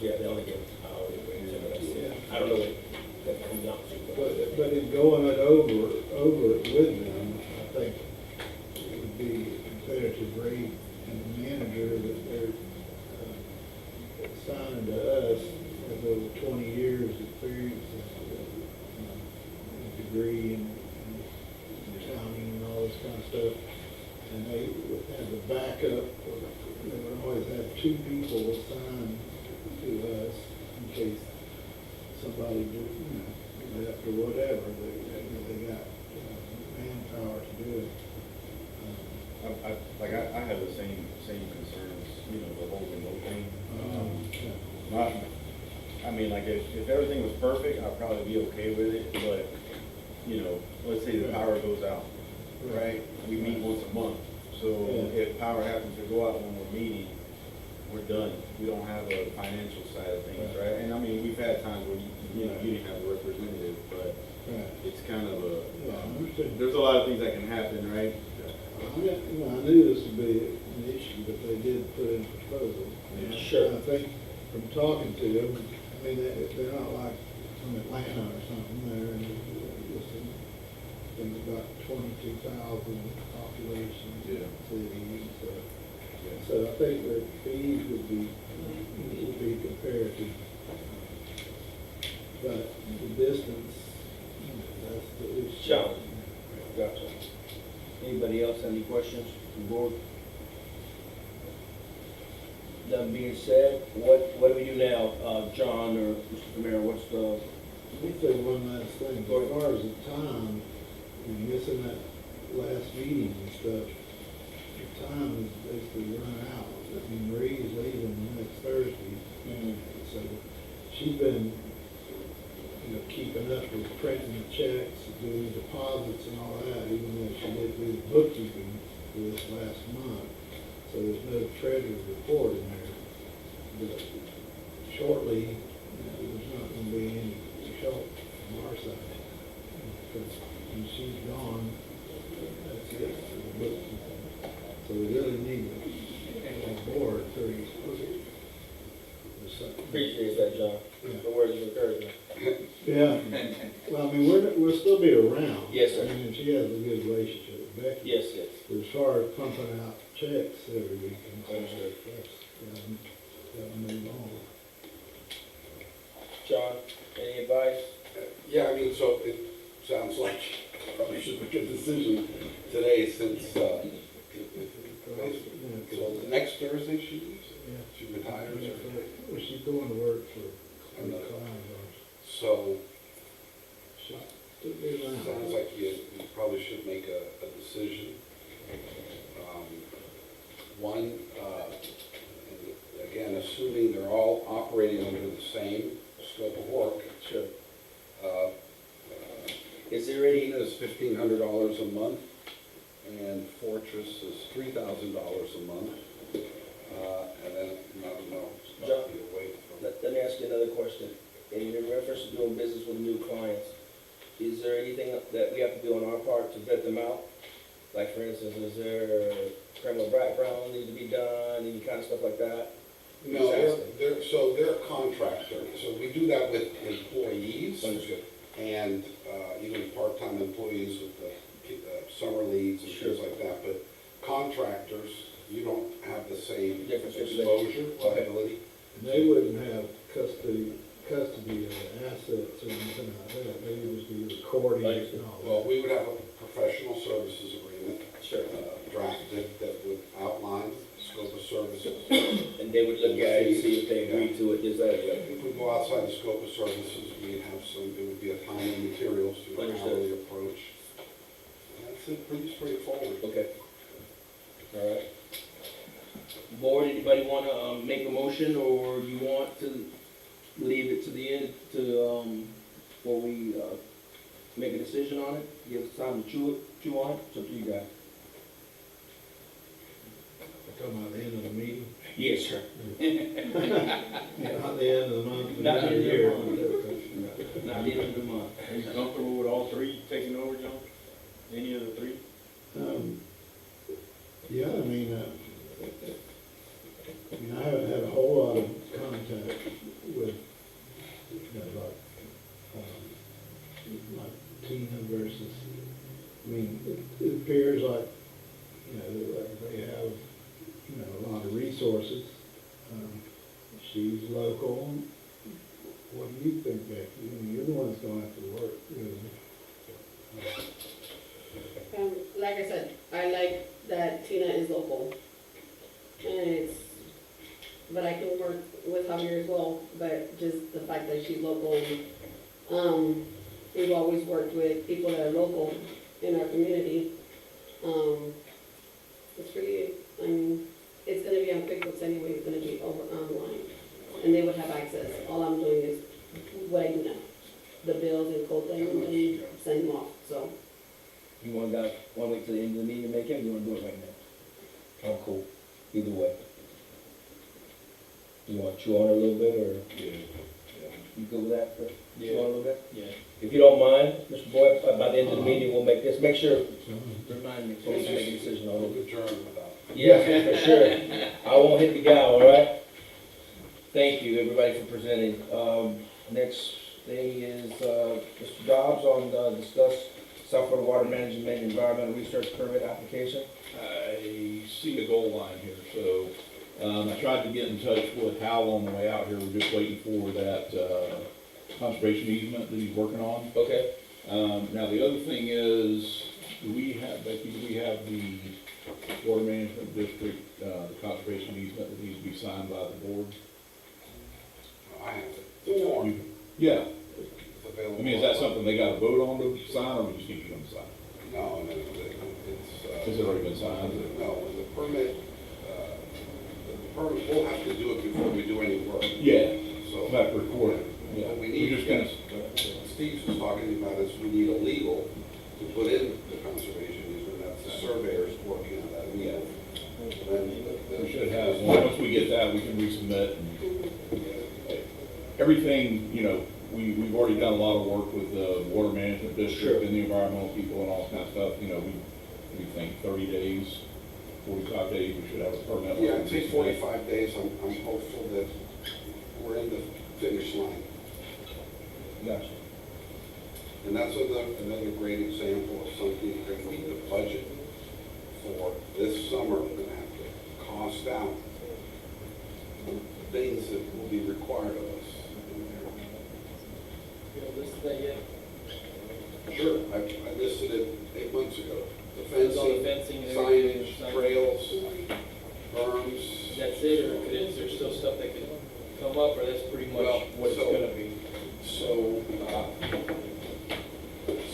Yeah, they only get hourly rate. I don't know what that comes out to. but in going it over it with them, I think it would be a competitive rate, and the manager that they're assigning to us has over 20 years experience, a degree in accounting and all this kind of stuff. And they would have a backup, they would always have 2 people assigned to us in case somebody left or whatever, they got manpower to do it. I have the same concerns, the whole remote thing. I mean, like, if everything was perfect, I'd probably be okay with it, but, let's say the power goes out, right? We meet once a month, so if power happens to go out when we're meeting, we're done. We don't have a financial side of things, right? And I mean, we've had times where, you didn't have a representative, but it's kind of there's a lot of things that can happen, right? I knew this would be an issue, but they did put in a proposal. Sure. I think from talking to them, I mean, they're not like from Atlanta or something, they're just in, I think about 22,000 population city, so I think their fees would be comparative. But the distance, that's the issue. Challenge. questions from the board? That being said, what do we do now, John or Mr. Camaro, what's the, Let me say one last thing, as far as the time, you're missing that last meeting and stuff, the time is basically run out. I mean, Marie's leaving next Thursday, so she's been, you know, keeping up with printing the checks, doing deposits and all that, even though she did do the bookkeeping for this last month. So there's no treasurer's report in there. But shortly, you know, there's not gonna be any help from our side. Because when she's gone, that's it for the bookkeeping. So we really need a board to appreciate that, John, Yeah. the words of encouragement. Yeah, well, I mean, we'll still be around. Yes, sir. I mean, she has a good relationship with Becky. Yes, yes. But as far as pumping out checks every week and stuff, Understood. gotta move on. John, any advice? Yeah, I mean, so it sounds like probably should make a decision today since, so next Thursday she leaves? Yeah. She retires or? Well, she's going to work for Another. Klein, So, she'll be around. sounds like you probably should make a decision. One, and again, assuming they're all operating under the same scope of work. Sure. Uh, Is there any, Tina is $1,500 a month, and Fortress is $3,000 a month. And then, I don't know, it's probably away from. let me ask you another question. In reference to doing business with new clients, is there anything that we have to do on our part to vet them out? Like, for instance, is there criminal background need to be done, any kind of stuff like that? No, they're a contractor, so we do that with employees. Understood. And even part-time employees with the summer leads and things like that, but contractors, you don't have the same Different exposure, liability. They wouldn't have custody of the assets or anything like that, they would just be recording it and all Well, that. we would have a professional services agreement Sure. drafted that would outline the scope of services. And they would look at it and see if they agree to it, is that it? If we go outside the scope of services, we'd have some, it would be a time and materials to an Understood. hourly approach. That's it, pretty straightforward. Okay. All right. Board, anybody wanna, make a motion, or you want to leave it to the end, before we, make a decision on it? Give us time to chew on it, it's up to you guys. We're talking about the end of the meeting, Yes, sir. not the end of the month, but Not the the end of the year. month. Not the end of the month. Are you comfortable with all three taking over, John? Any of the three? Yeah, I mean, I haven't had a whole lot of contact with, you know, like Tina versus, I mean, it appears like, you know, like they have, you know, a lot of resources. She's local. What do you think, Becky? I mean, you're the one that's gonna have to work with her. Like I said, I like that Tina is local. And but I can work with Javier as well, but just the fact that she's local. We've always worked with people that are local in our community. It's pretty, I mean, it's gonna be on QuickBooks anyway, it's gonna be over online. And they would have access. All I'm doing is what I do now. The bills and code them and send them off, so. You want to wait till the end of the meeting to make it, or you want to do it right now? I'm cool, either way. You want to chew on it a little bit, or you go with that, Chris? Chew on it a little bit? Yeah. If you don't mind, Mr. Boyd, by the end of the meeting, we'll make this, make sure, remind me, so we can make a decision on We'll it. adjourn without. Yeah, for sure. I won't hit the gavel, all right? Thank you, everybody, for presenting. Next thing is, Mr. Dobbs on, discuss South Florida Water Management Environmental Research Permit application. I see a goal line here, so, I tried to get in touch with Hal on the way out here, we're just waiting for that, conservation easement that he's working on. Okay. Now, the other thing is, Becky, do we have the water management district, the conservation easement that needs to be signed by the board? I have it. The form. You- Yeah, It's available. I mean, is that something they gotta vote on to sign, or we just need them to sign? No, it's, Has it already been signed? no, the permit, we'll have to do it before we do any work. Yeah, So. we'll have to record it, yeah. What we We're need, just gonna, yes, Steve was talking about is we need a legal to put in the conservation easement, that's the surveyors working on that legal. we should have, once we get that, we can resubmit. And everything, you know, we've already done a lot of work with the water management district and the environmental people and all that kind of stuff, you know, we think 30 days, 45 days, we should have a permit. Yeah, I'd say 45 days, I'm hopeful that we're in the finish line. Gotcha. And that's another great example of something that we, the budget for this summer, we're gonna have to cost out things that will be required of us in there. You know, listed that yet? Sure, I listed it 8 months ago. The It's all the fencing, fencing and everything. signage, trails, berms. That's it, or is there still stuff that could come up, or that's pretty much Well, what it's so- gonna be? So,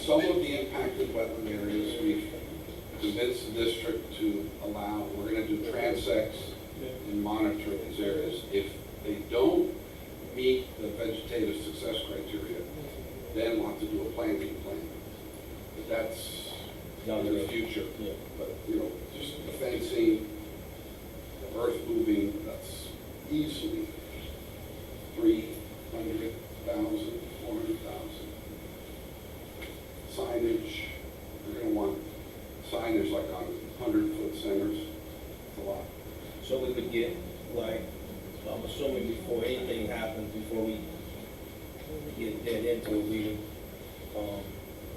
some of the impacted wetland areas, we've convinced the district to allow, we're gonna do transects and monitor these areas. If they don't meet the vegetative success criteria, then we'll have to do a planting plan. But that's Down the in the road. future. Yeah. But, you know, just the fencing, the earth moving, that's easily 300,000, 400,000. Signage, you're gonna want signage like on 100-foot centers, it's a lot. So we would get, like, I'm assuming before anything happens, before we get dead into it, we would,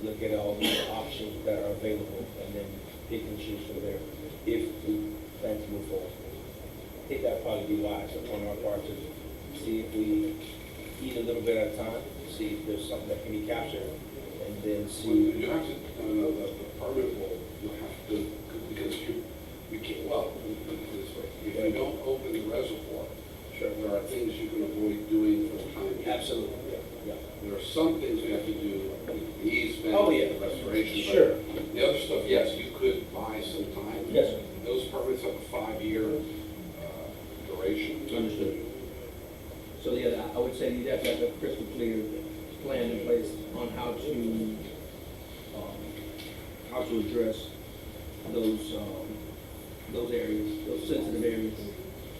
look at all the options that are available and then pick and choose from there if we plan to move forward. I think that'd probably be wise on our part to see if we eat a little bit at a time, see if there's something that can be captured, and then So see. you have to, the permit will, you have to, because you can't, well, let me put it this way. If you don't open the reservoir, Sure. there are things you can avoid doing for the time being. Absolutely, yeah. There are some things we have to do, the easement, Oh, yeah. the restoration. but Sure. The other stuff, yes, you could buy some time. Yes, sir. Those permits have a 5-year duration. Understood. So, yeah, I would say you'd have to have a crystal clear plan in place on how to address those areas, those sensitive areas,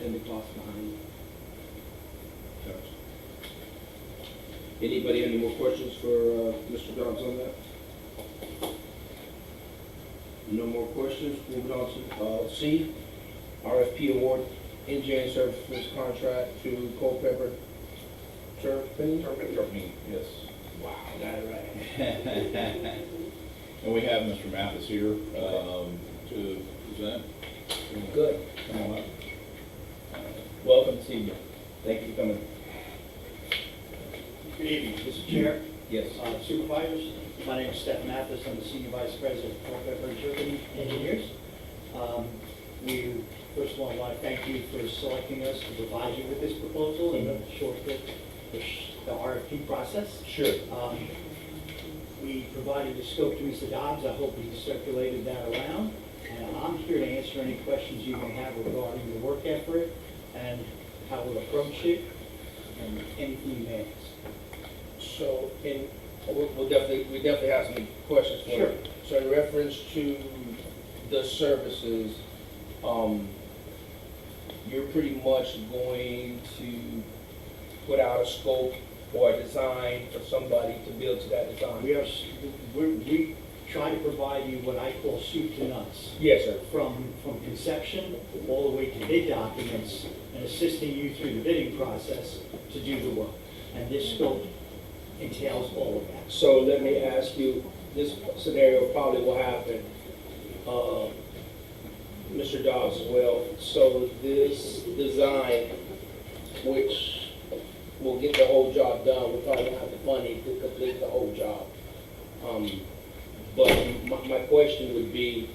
and the cost behind it. Anybody have any more questions for Mr. Dobbs on that? No more questions, moving on to C, RFP award, engineering services contract to Culpeper Turpin. yes. Wow, got it right. And we have Mr. Mathis here, to present. Good. Come on up. Welcome to you. Thank you for coming. Good evening, Mr. Chair, Yes. Supervisors. My name is Steph Mathis. I'm the Senior Vice President of Culpeper and Turpin Engineers. We, first of all, want to thank you for selecting us to provide you with this proposal and shortcut the RFP process. Sure. We provided the scope to Mr. Dobbs. I hope he circulated that around. And I'm here to answer any questions you may have regarding the work effort and how we'll approach it and anything you may ask. So, we definitely have some questions for you. Sure. So in reference to the services, you're pretty much going to put out a scope or a design for somebody to build to that design? We try to provide you what I call soup to nuts. Yes, sir. From conception all the way to bid documents and assisting you through the bidding process to do the work. And this scope entails all of that. So let me ask you, this scenario probably will happen, Mr. Dobbs as well. So this design, which will get the whole job done, we probably don't have the money to complete the whole job. But my question would be,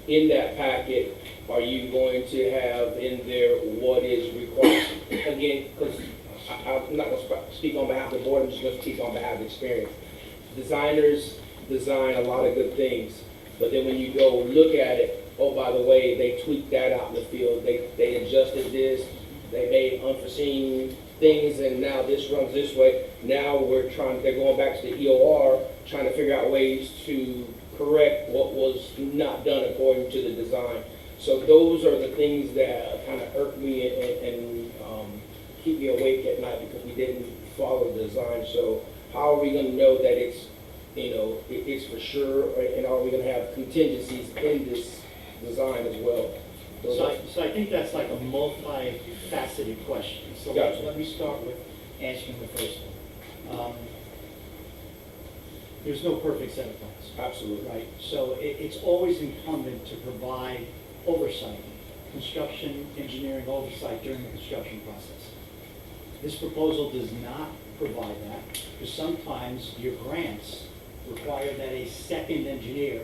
in that packet, are you going to have in there what is required? Again, because I'm not going to speak on behalf of the board, I'm just going to speak on behalf of experience. Designers design a lot of good things, but then when you go look at it, oh, by the way, they tweaked that out in the field, they adjusted this, they made unforeseen things, and now this runs this way. Now they're going back to the EOR, trying to figure out ways to correct what was not done according to the design. So those are the things that kind of irk me and keep me awake at night because we didn't follow the design. So how are we going to know that it's, it's for sure, and are we going to have contingencies in this design as well? So I think that's like a multi-faceted question. So Gotcha. let me start with answering the first one. There's no perfect set of plans. Absolutely. Right, so it's always incumbent to provide oversight, construction, engineering oversight during the construction process. This proposal does not provide that, because sometimes your grants require that a second engineer,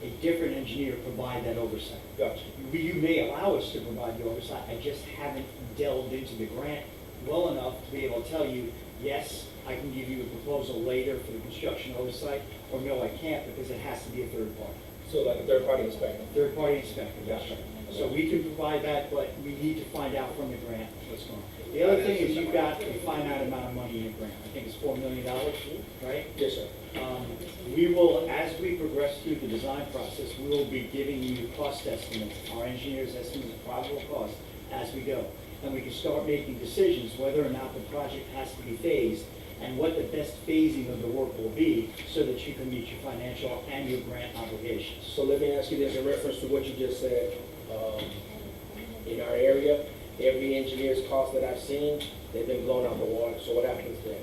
a different engineer, provide that oversight. Gotcha. You may allow us to provide the oversight, I just haven't delved into the grant well enough to be able to tell you, yes, I can give you a proposal later for the construction oversight, or no, I can't, because it has to be a third party. So like a third-party inspector. Third party inspector, that's right. So we can provide that, but we need to find out from the grant what's going on. The other thing is you've got a finite amount of money in the grant. I think it's $4 million, right? Yes, sir. We will, as we progress through the design process, we will be giving you cost estimates, our engineers' estimates of probable cost as we go. And we can start making decisions whether or not the project has to be phased and what the best phasing of the work will be so that you can meet your financial and your grant obligations. So let me ask you this in reference to what you just said. In our area, every engineer's cost that I've seen, they've been blown out the water. So what happens then?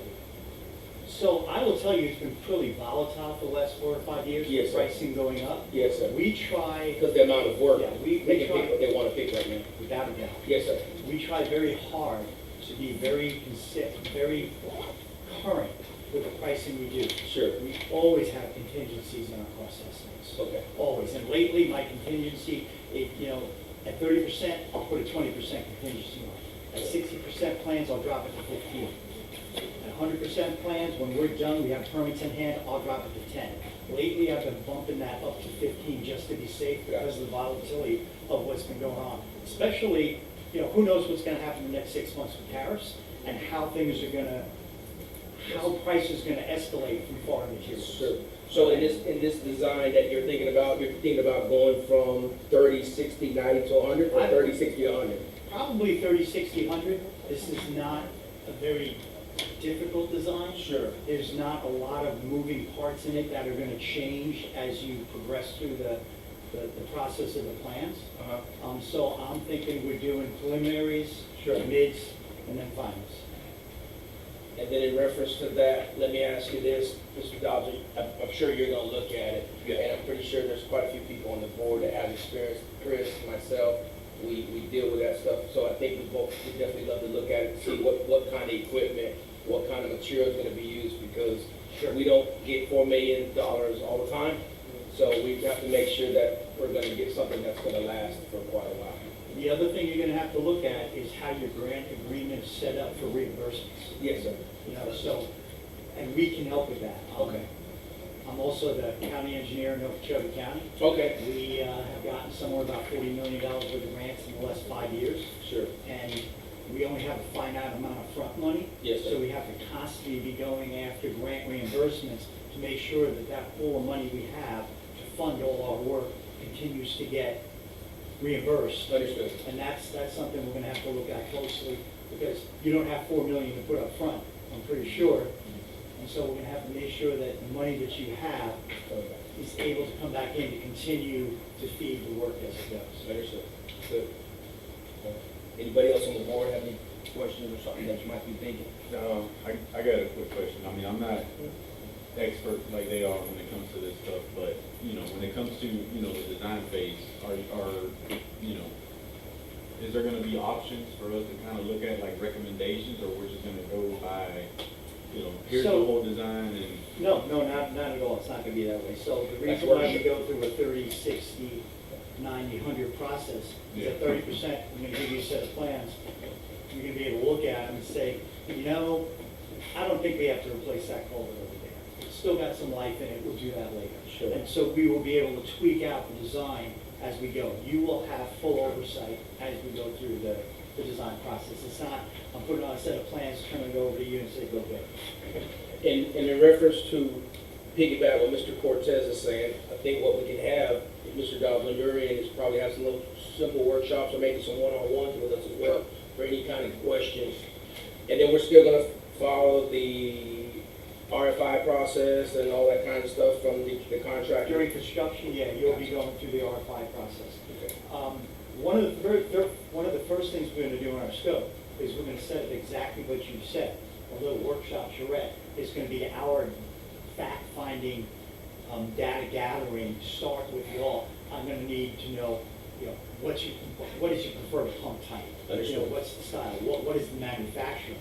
So I will tell you, it's been pretty volatile for the last 4 or 5 years. Yes, sir. Pricing going up. Yes, sir. We try, Because the amount of work, Yeah, they we can try- pick what they want to pick right now. without a doubt, Yes, sir. we try very hard to be very very current with the pricing we do. Sure. We always have contingencies in our cost estimates. Okay. Always. And lately, my contingency, at 30%, I'll put a 20% contingency on. At 60% plans, I'll drop it to 15. At 100% plans, when we're done, we have permits in hand, I'll drop it to 10. Lately, I've been bumping that up to 15 just to be safe because of the volatility of what's been going on. Especially, who knows what's gonna happen in the next 6 months with tariffs and how prices are gonna escalate from foreign materials. Sure. So in this design that you're thinking about going from 30, 60, 90 to 100, or 30, 60, 100? Probably 30, 60, 100. This is not a very difficult design. Sure. There's not a lot of moving parts in it that are gonna change as you progress through the process of the plans. Uh-huh. So I'm thinking we're doing preliminaries, Sure. mids, and then finals. And then in reference to that, let me ask you this, Mr. Dobbs, I'm sure you're gonna look at it, and I'm pretty sure there's quite a few people on the board that have experience, Chris, myself, we deal with that stuff, so I think we definitely love to look at it, see what kind of equipment, what kind of material is gonna be used, because we don't get $4 million all the time, so we have to make sure that we're gonna get something that's gonna last for quite a while. The other thing you're gonna have to look at is how your grant agreement is set up for reimbursements. Yes, sir. And we can help with that. Okay. I'm also the county engineer in Okeechobee County. Okay. We have gotten somewhere about $40 million worth of grants in the last 5 years. Sure. And we only have a finite amount of front money. Yes, sir. So we have to constantly be going after grant reimbursements to make sure that that pool of money we have to fund all our work continues to get reimbursed. Understood. And that's something we're gonna have to look at closely, because you don't have $4 million to put up front, I'm pretty sure. And so we're gonna have to make sure that the money that you have is able to come back in to continue to feed the work as it goes. Understood. Good. Anybody else on the board have any questions or something that you might be thinking? I got a quick question. I mean, I'm not expert like they are when it comes to this stuff, but, when it comes to, the design phase, is there gonna be options for us to kind of look at, like recommendations, or we're just gonna go by, here's the So- whole design and? No, not at all, it's not gonna be that way. So the reason why we go through a 30, 60, 90, 100 process. It's at 30%, I'm gonna give you a set of plans. You're gonna be able to look at them and say, you know, I don't think we have to replace that culvert over there. It's still got some life in it, we'll do that later. Sure. And so we will be able to tweak out the design as we go. You will have full oversight as we go through the design process. It's not, I'm putting on a set of plans, turning it over to you and say, go get it. And in reference to piggyback what Mr. Cortez is saying, I think what we can have, Mr. Dobbs, on your end, is probably have some little simple workshops or maybe some one-on-ones with us as well for any kind of questions. And then we're still gonna follow the RFI process and all that kind of stuff from the contractor. During construction, yeah, you'll be going through the RFI process. Okay. One of the first things we're gonna do in our scope is we're gonna set up exactly what you said, a little workshop charrette. It's gonna be our fact-finding, data gathering, start with y'all. I'm gonna need to know, what is your preferred pump type? Understood. What's the style? What is the manufacturer?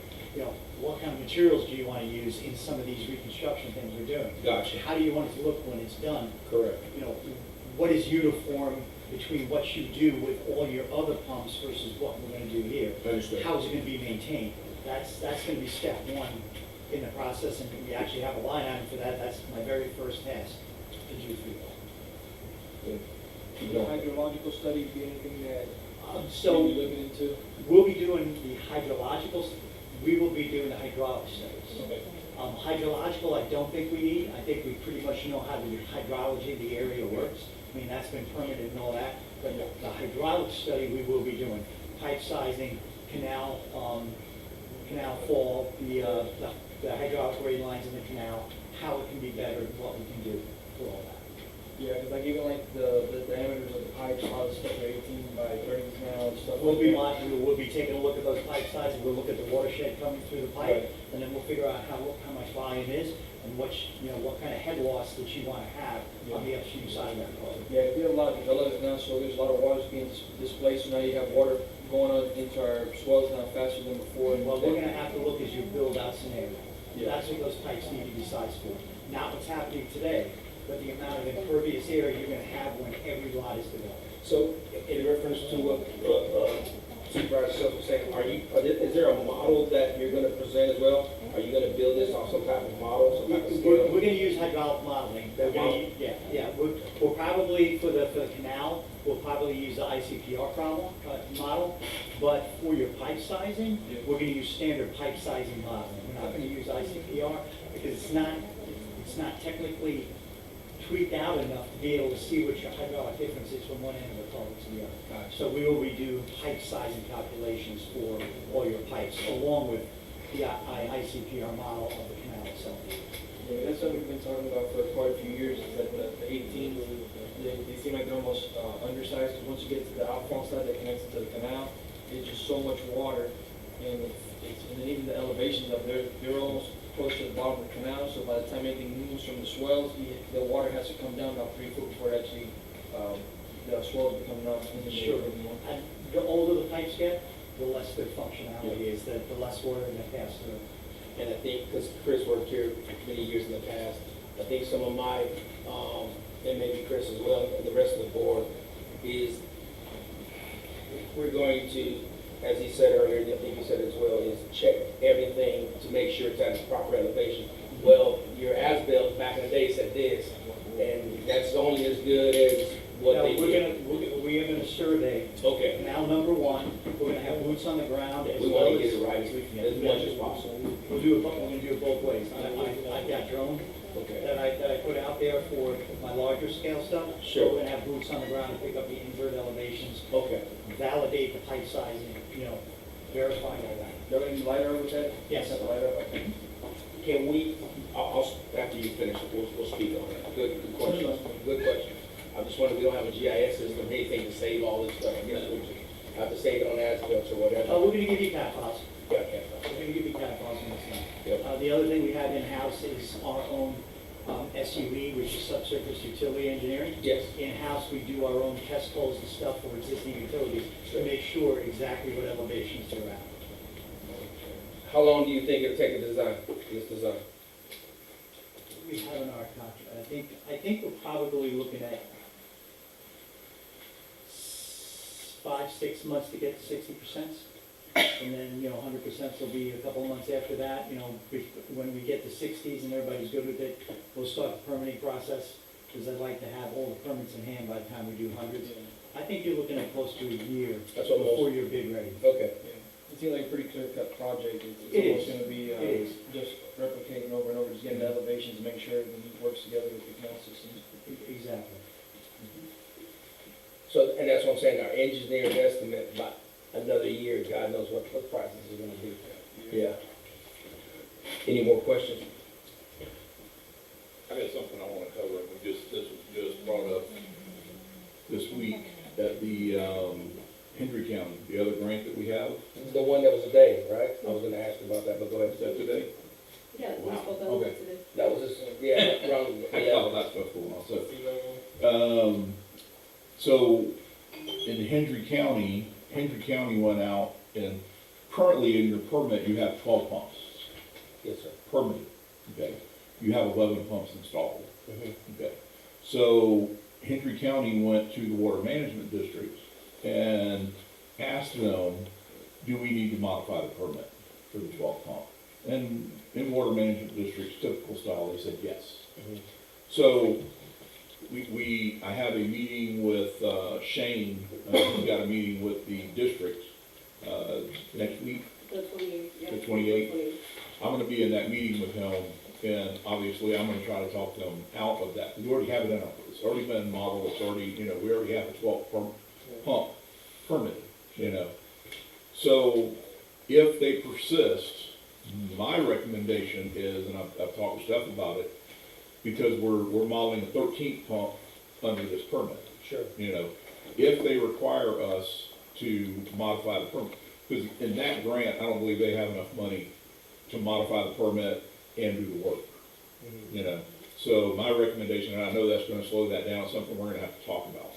What kind of materials do you wanna use in some of these reconstruction things we're doing? Gotcha. How do you want it to look when it's done? Correct. What is uniform between what you do with all your other pumps versus what we're gonna do here? Understood. How is it gonna be maintained? That's gonna be step one in the process, and we actually have a line item for that. That's my very first task to do for you. Would the hydrological study be anything that So you're looking into? we'll be doing the hydrological, we will be doing the hydraulic studies. Okay. Hydrological, I don't think we need. I think we pretty much know how the hydrology of the area works. I mean, that's been permitted and all that. But the hydraulic study we will be doing, pipe sizing, canal fall, the hydraulic grade lines in the canal, how it can be better, and what we can do for all that. Yeah, because like even like the diameters of the pipes, a lot of stuff are 18 by 30 now and stuff. We'll like be that. monitoring, we'll be taking a look at those pipe sizes, we'll look at the watershed coming through the pipe, Right. and then we'll figure out how much volume is, and what kind of head loss that you want to have on the upstream side of that culvert. Yeah, we have a lot of development now, so there's a lot of water being displaced, so now you have water going on into our swells now faster than before. Well, we're gonna have to look as you build out scenarios. Yeah. That's what those pipes need to be sized for. Not what's happening today, but the amount of impervious area you're gonna have when every lot is developed. So in reference to what Supervisor Self was saying, is there a model that you're gonna present as well? Are you gonna build this off some type of model, some type of We're scale? gonna use hydraulic modeling. We're gonna, yeah, we'll probably, for the canal, we'll probably use the ICPR model, but for your pipe sizing, we're gonna use standard pipe sizing modeling. We're not gonna use ICPR because it's not technically tweaked out enough to be able to see what your hydraulic difference is from one end of the culvert to the other. So we will redo pipe sizing calculations for all your pipes, along with the ICPR model of the canal itself. Yeah, that's something we've been talking about for quite a few years, is that the 18s, they seem like they're almost undersized, because once you get to the outfall side that connects to the canal, it's just so much water, and and even the elevations up there, they're almost close to the bottom of the canal, so by the time anything moves from the swells, the water has to come down about 3 foot before it actually, the swells become not Sure. inundated anymore. And the older the pipes get, the less their functionality is, the less water they pass through. And I think, because Chris worked here for many years in the past, I think some of my, and maybe Chris as well, and the rest of the board, is we're going to, as he said earlier, and I think you said as well, is check everything to make sure it's at the proper elevation. Well, your as-built back in the day said this, and that's only as good as what Now, they did. we are gonna survey Okay, canal number one, we're gonna have boots on the ground as we well want to as. get it right as much as possible. We're gonna do it both ways. I've got drone Okay. that I put out there for my larger scale stuff. Sure. So we're gonna have boots on the ground to pick up the invert elevations, Okay. validate the pipe sizing, verify all that. Y'all gonna use LiDAR with that? Yes. Have the LiDAR, okay. Can we, after you finish, we'll speak on that. Good question, good question. I just wonder, we don't have a GIS system, anything to save all this stuff. I guess we just have to save it on as-built or whatever. We're gonna give you cat files. Yeah, okay. We're gonna give you cat files on this thing. Yep. The other thing we have in-house is our own SUE, which is subsurface utility engineering. Yes. In-house, we do our own test holes and stuff for existing utilities to make sure exactly what elevations they're at. How long do you think it'll take to design, this design? We have in our contract, I think we're probably looking at 5, 6 months to get to 60%. And then, 100% will be a couple of months after that, when we get to 60s and everybody's good with it, we'll start the permitting process, because I'd like to have all the permits in hand by the time we do hundreds. I think you're looking at close to a year That's almost, before your bid ready. okay. It seems like a pretty clear-cut project. It's It almost is. gonna be, It is. just replicating over and over, just getting the elevations, make sure everything works together with the canal system. Exactly. So, and that's what I'm saying, our engineer's estimate, about another year, God knows what prices is gonna be. Yeah. Any more questions? I got something I wanna cover, this was just brought up this week at the, Hendry County, the other grant that we have. The one that was today, right? I was gonna ask about that, but go ahead. Is that today? Yeah, we Wow. spoke about Okay. it today. That was just, yeah, around, I yeah. saw that stuff going on, so in Hendry County went out and currently in your permit, you have 12 pumps Yes, sir. permitted, okay? You have 11 pumps installed, Mhm. okay? So Hendry County went to the Water Management District and asked them, do we need to modify the permit for the 12 pump? And in Water Management District's typical style, they said yes. Mhm. So I have a meeting with Shane, we got a meeting with the district next week. The 28th, yeah. The 28th. I'm gonna be in that meeting with him, and obviously I'm gonna try to talk them out of that. We already have it in our, it's already been modeled, it's already, we already have a 12 pump permit, So if they persist, my recommendation is, and I've talked with Steph about it, because we're modeling a 13th pump under this permit. Sure. If they require us to modify the permit, because in that grant, I don't believe they have enough money to modify the permit and do the work, So my recommendation, and I know that's gonna slow that down, something we're gonna have to talk about,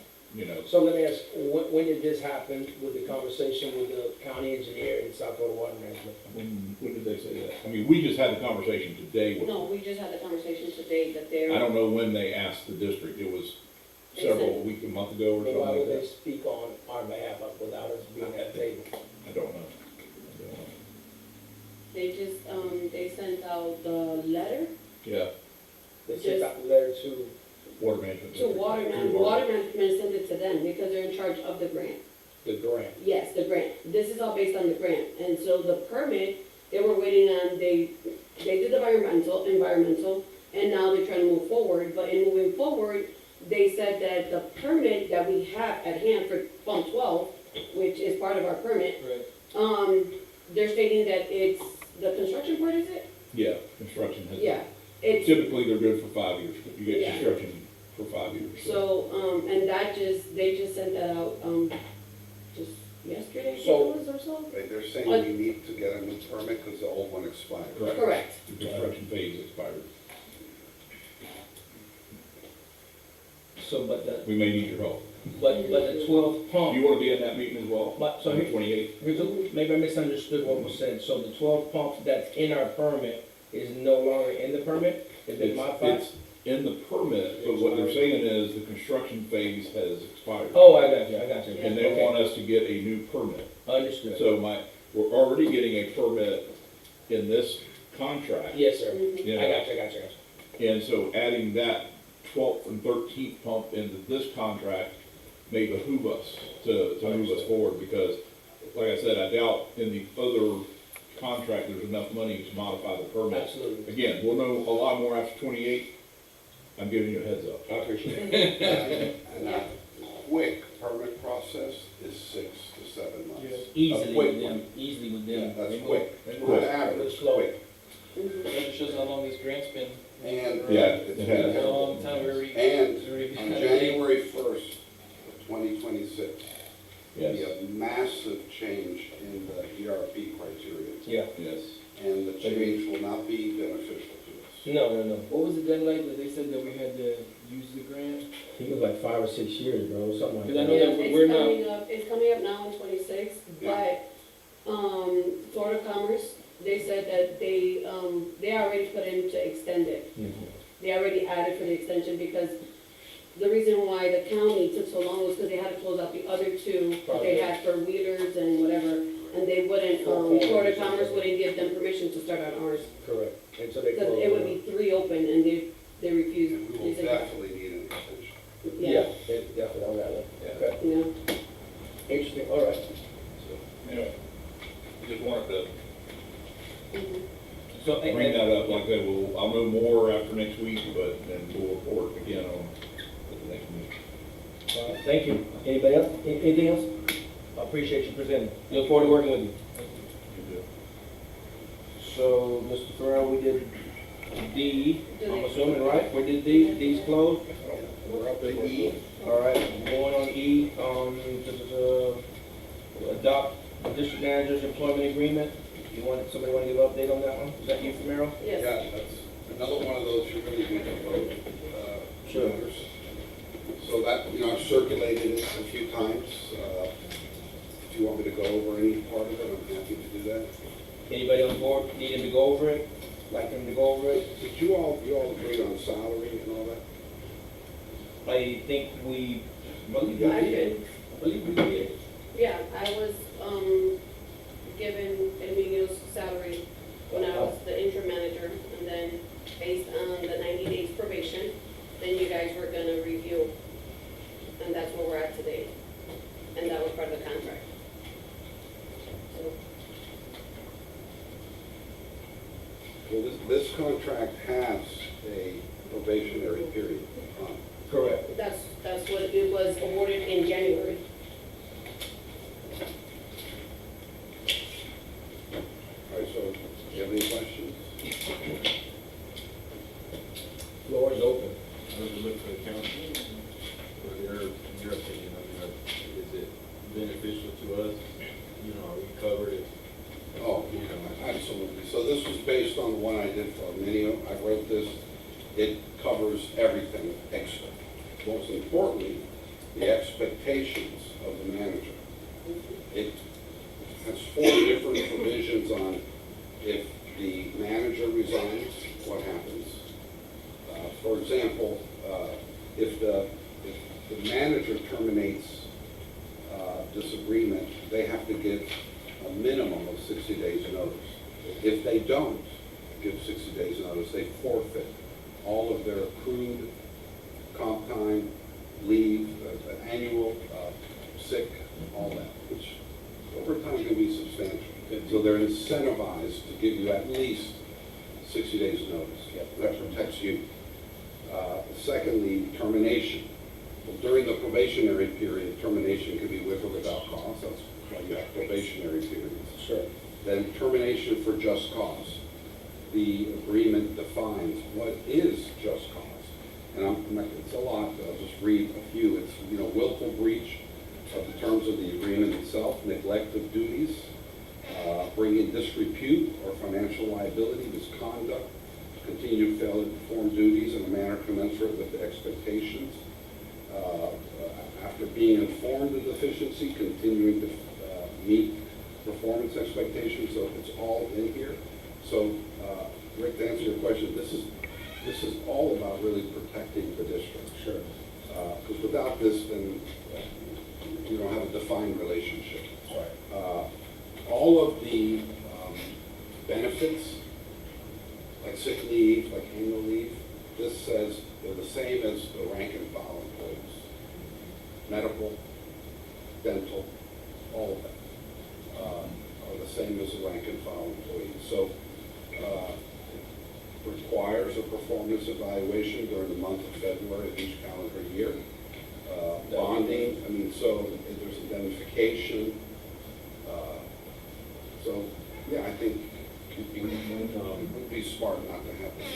So let me ask, when did this happen with the conversation with the county engineer and South Dakota Water Management? When did they say that? I mean, we just had the conversation today with No, we just had the conversation today that they're. I don't know when they asked the district, it was several, a month ago or But something why like would they that. speak on our behalf without us being at the table? I don't know. They just, they sent out the letter Yeah, They sent out the letter to, Water Management. to District. Water Management. Water Management sent it to them because they're in charge of the grant. the grant. Yes, the grant. This is all based on the grant. And so the permit, they were waiting on, they did the environmental, and now they're trying to move forward. But in moving forward, they said that the permit that we have at hand for Pump 12, which is part of our permit, Right. they're stating that it's, the construction part, is it? Yeah, construction has. Yeah. It's, Typically, they're good for 5 years, but you get Yeah. construction for 5 years. so, and that just, they just sent that out, just yesterday, I think So- it was, or so? They're saying we need to get a new permit because the old one expired. Correct. The construction phase expired. So, but We may need your help. the 12th Do pump, you want to be in that meeting as well? But- so On the here- 28th? maybe I misunderstood what was said. So the 12 pumps that's in our permit is no longer in the permit? Is it modified? It's in the permit, but what they're saying is the construction phase has expired. Oh, I got you. And they Okay. want us to get a new permit. Understood. So we're already getting a permit in this contract. Yes, sir. you know, I got you. And so adding that 12th and 13th pump into this contract may behoove us to move us forward, because, like I said, I doubt in the other contract there's enough money to modify the permit. Absolutely. Again, we'll know a lot more after 28. I'm giving you a heads up. I appreciate it. And a quick permit process is 6 to 7 months. Easily quick with them, easily with them. That's They move- quick. they On move average, slow. quick. That just shows how long this grant's been. And. Yeah, it's it been has. A long time, we already. And it's already- on January 1st of 2026, there'll be Yes, a massive change in the ERP criteria. Yeah. yes. And the change will not be beneficial to us. No. What was the deadline that they said that we had to use the grant? I think it was like 5 or 6 years, bro, something like Because I that. know Yeah, that we're not. it's coming up now in 26, but, Florida Commerce, they said that they already put in to extend it. Mhm. They already added for the extension because the reason why the county took so long was because they had to close out the other two that they had for wheelers and whatever, and they wouldn't, Florida Commerce wouldn't give them permission to start on ours. Correct. And so they Because closed it would down. be 3 open, and they refused. And we They will said, definitely need an extension. Yeah, definitely on that one. Okay, You know, interesting, all right. Anyway, just wanted to mhm. So, bring that up, like I said, I'll know more after next week, but then we'll report again on the next meeting. Thank you. Anybody else? Anything else? I appreciate you presenting. Look forward to working with you. So, Mr. Farrell, we did D, I'm assuming, right? We did D, D's closed? We're up to E. All right, going on E, adopt the district manager's employment agreement. Somebody want to give an update on that one? Is that you, Famero? Yes. Yeah, that's another one of those you really need to vote. Sure. members. So that, you know, I've circulated it a few times. If you want me to go over any part of it, I'm happy to do that. Anybody on board need him to go over it? Like him to go over it? Did you all agree on salary and all that? I think we, believe we I did. did. I believe we did. Yeah, I was, given Emilio's salary when I was the interim manager, and then based on the 90 days probation, then you guys were gonna review, and that's where we're at today, and that was part of the contract. So, Well, this contract has a probationary period on it. Correct. that's what it was awarded in January. All right, so, do you have any questions? Floor is open. I would look for the council, for your opinion, I mean, is it beneficial to us? You know, are we covered if, Oh, you know, absolutely. So this was based on the one I did for Arminio. I wrote this. It covers everything extra. Most importantly, the expectations of the manager. It has 4 different provisions on if the manager resigns, what happens. For example, if the manager terminates this agreement, they have to give a minimum of 60 days notice. If they don't give 60 days notice, they forfeit all of their accrued comp time, leave, annual, sick, all that, which over time can be substantial. So they're incentivized to give you at least 60 days notice. That protects you. Secondly, termination. Well, during the probationary period, termination can be with or without cause. That's why you have probationary periods. Sure. Then termination for just cause. The agreement defines what is just cause. And it's a lot, but I'll just read a few. It's, you know, willful breach of the terms of the agreement itself, neglect of duties, bringing disrepute or financial liability, misconduct, continued failure to perform duties in a manner commensurate with the expectations. After being informed of deficiency, continuing to meet performance expectations, so it's all in here. So, Rick, to answer your question, this is all about really protecting the district. Sure. Because without this, then you don't have a defined relationship. Right. All of the benefits, like sick leave, like annual leave, this says they're the same as the rank and file employees. Medical, dental, all of that are the same as the rank and file employees. So it requires a performance evaluation during the month of February of each calendar year. Bonding, I mean, so there's indemnification. So, yeah, I think it would be smart not to have this.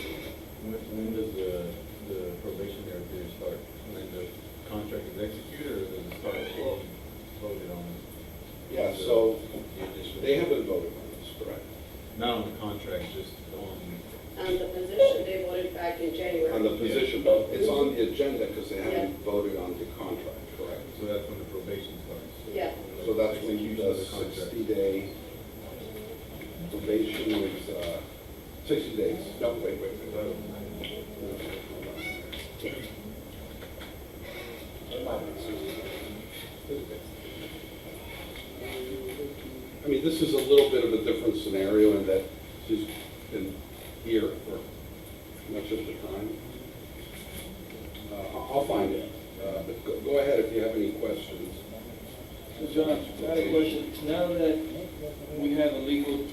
when does the probationary period start? When the contract is executed, or does it start being voted on? Yeah, so The initial- they haven't voted on this, correct? Not on the contract, just on, And the position, they voted back in January. On the position, but it's on the agenda because they haven't voted on the contract, correct? so that's when the probation starts. Yeah. So that's when you Execution do of the contract. 60-day probation is 60 days. No, wait. I mean, this is a little bit of a different scenario in that she's been here for much of the time. I'll find it, but go ahead if you have any questions. So John, I had a question. Now that we have a legal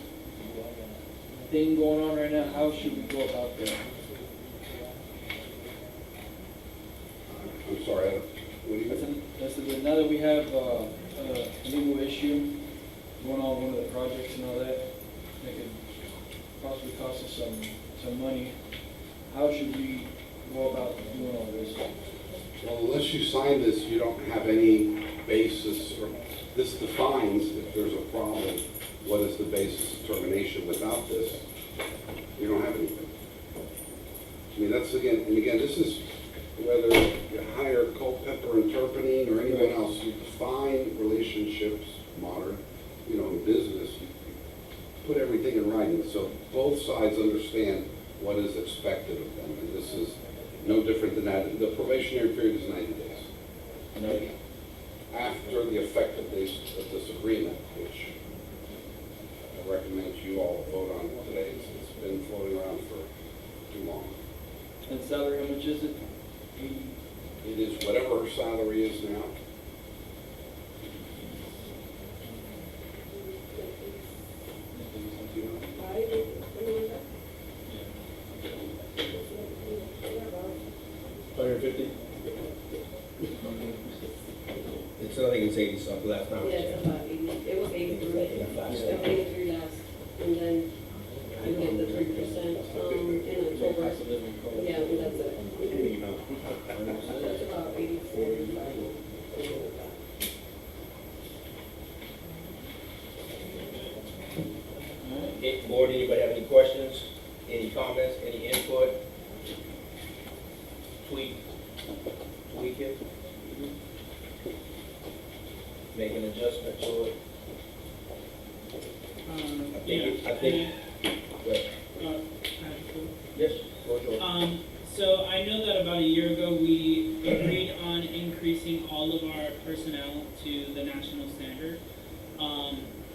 thing going on right now, how should we go about that? I'm sorry, what do you mean? I said, now that we have a legal issue going on with one of the projects and all that, that could possibly cost us some money, how should we go about doing all this? Well, unless you sign this, you don't have any basis, or this defines if there's a problem, what is the basis of termination. Without this, you don't have anything. I mean, that's again, and again, this is whether you hire Culpeper and Turpinning or anyone else, you define relationships, modern, in business, you put everything in writing, so both sides understand what is expected of them, and this is no different than that. The probationary period is 90 days. No. After the effective date of this agreement, which I recommend you all vote on today. It's been floating around for too long. And salary, how much is it? It is whatever her salary is now. It's, I think it's 80 something last time. Yeah, it's about 80, it was 83. It was 83 last, and then we get the 3%, in October. Yeah, and that's it. That's about 84. Board, anybody have any questions, any comments, any input? Tweak it? Make an adjustment to it? I think, yes, go ahead. So I know that about a year ago, we agreed on increasing all of our personnel to the national standard.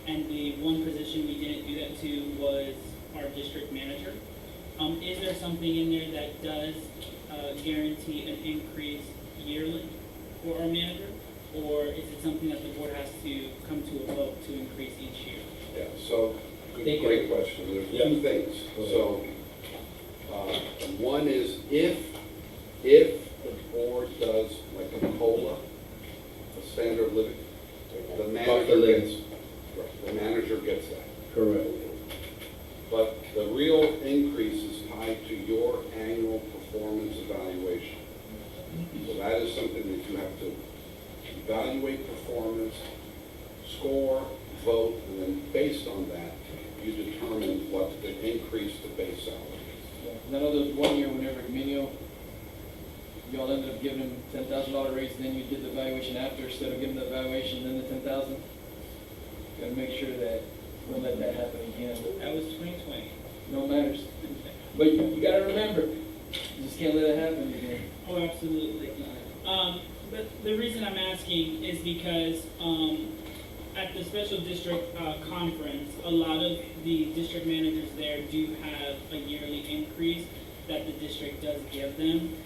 And the one position we didn't do that to was our district manager. Is there something in there that does guarantee an increase yearly for our manager? Or is it something that the board has to come to a vote to increase each year? Yeah, so, great question. There's two things. So, one is if the board does like a COLA, a standard living, the manager gets that. Correct. But the real increase is tied to your annual performance evaluation. So that is something that you have to evaluate performance, score, vote, and then based on that, you determine what the increase to base salary is. I know there was one year whenever Minio, y'all ended up giving him $10,000 raise, and then you did the evaluation after, instead of giving the evaluation, then the 10,000. Gotta make sure that we don't let that happen again. That was 2020. No matters. But you gotta remember, you just can't let it happen again. Oh, absolutely. But the reason I'm asking is because at the special district conference, a lot of the district managers there do have a yearly increase that the district does give them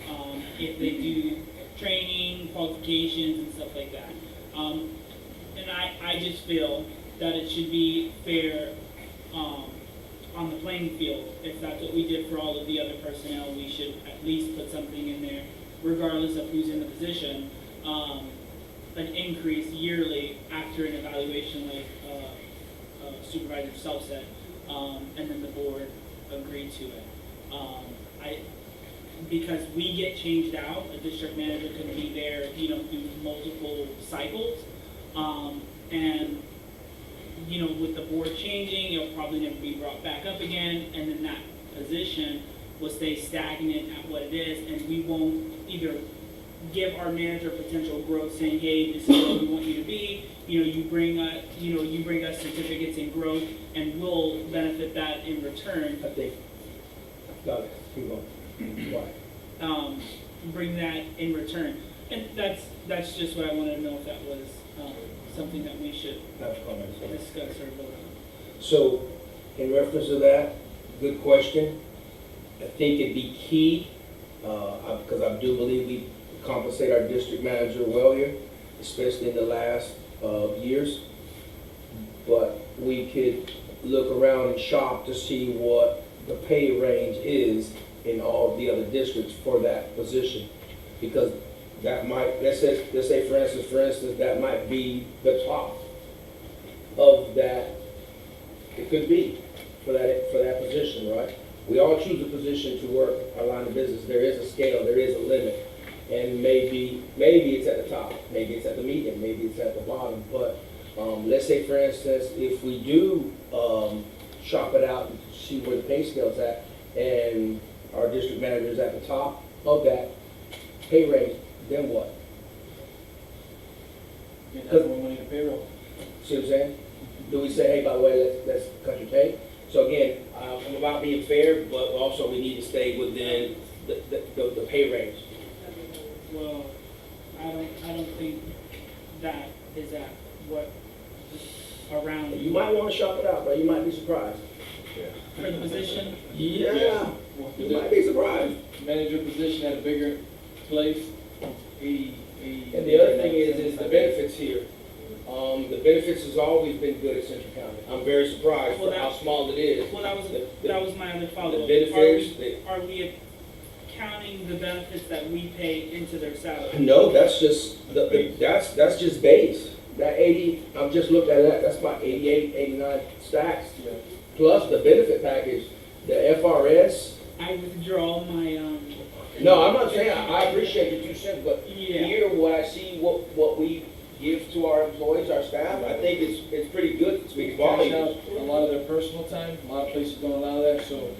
if they do training, qualifications, and stuff like that. And I just feel that it should be fair on the playing field. If that's what we did for all of the other personnel, we should at least put something in there, regardless of who's in the position, an increase yearly after an evaluation like Supervisor Self said, and then the board agreed to it. Because we get changed out, a district manager can be there, through multiple cycles, and with the board changing, it'll probably never be brought back up again, and then that position will stay stagnant at what it is, and we won't either give our manager potential growth, saying, hey, this is what we want you to be, you bring us certificates in growth, and we'll benefit that in return. I think, got it, keep going. Why? Bring that in return. And that's just what I wanted to know, if that was, something that we should Have comments. discuss or vote on. So, in reference to that, good question. I think it'd be key, because I do believe we compensate our district manager well here, especially in the last years. But we could look around and shop to see what the pay range is in all the other districts for that position. Because that might, let's say for instance, that might be the top of that. It could be for that position, right? We all choose a position to work our line of business. There is a scale, there is a limit. And maybe it's at the top, maybe it's at the medium, maybe it's at the bottom. But let's say, for instance, if we do shop it out and see where the pay scale's at, and our district manager is at the top of that pay range, then what? Get that more money to payroll. See what I'm saying? Do we say, hey, by the way, let's cut your pay? So again, I'm about being fair, but also we need to stay within the pay range. Well, I don't think that is at what, around, You might want to shop it out, but you might be surprised. for the position. Yeah, you might be surprised. Manager position at a bigger place, And the other thing is the benefits here. The benefits has always been good at Central County. I'm very surprised for how small it is. Well, that was my other The follow-up. benefits, Are we counting the benefits that we pay into their salary? no, that's just, that's just base. That 80, I'm just looking at that, that's about 88, 89 stacks. Plus the benefit package, the FRS. I withdraw my, No, I'm not saying, I appreciate your 2 cents, but yeah. here, what I see, what we give to our employees, our staff, I think it's pretty good, it speaks cash out volumes. a lot of their personal time, a lot of places don't allow that, so,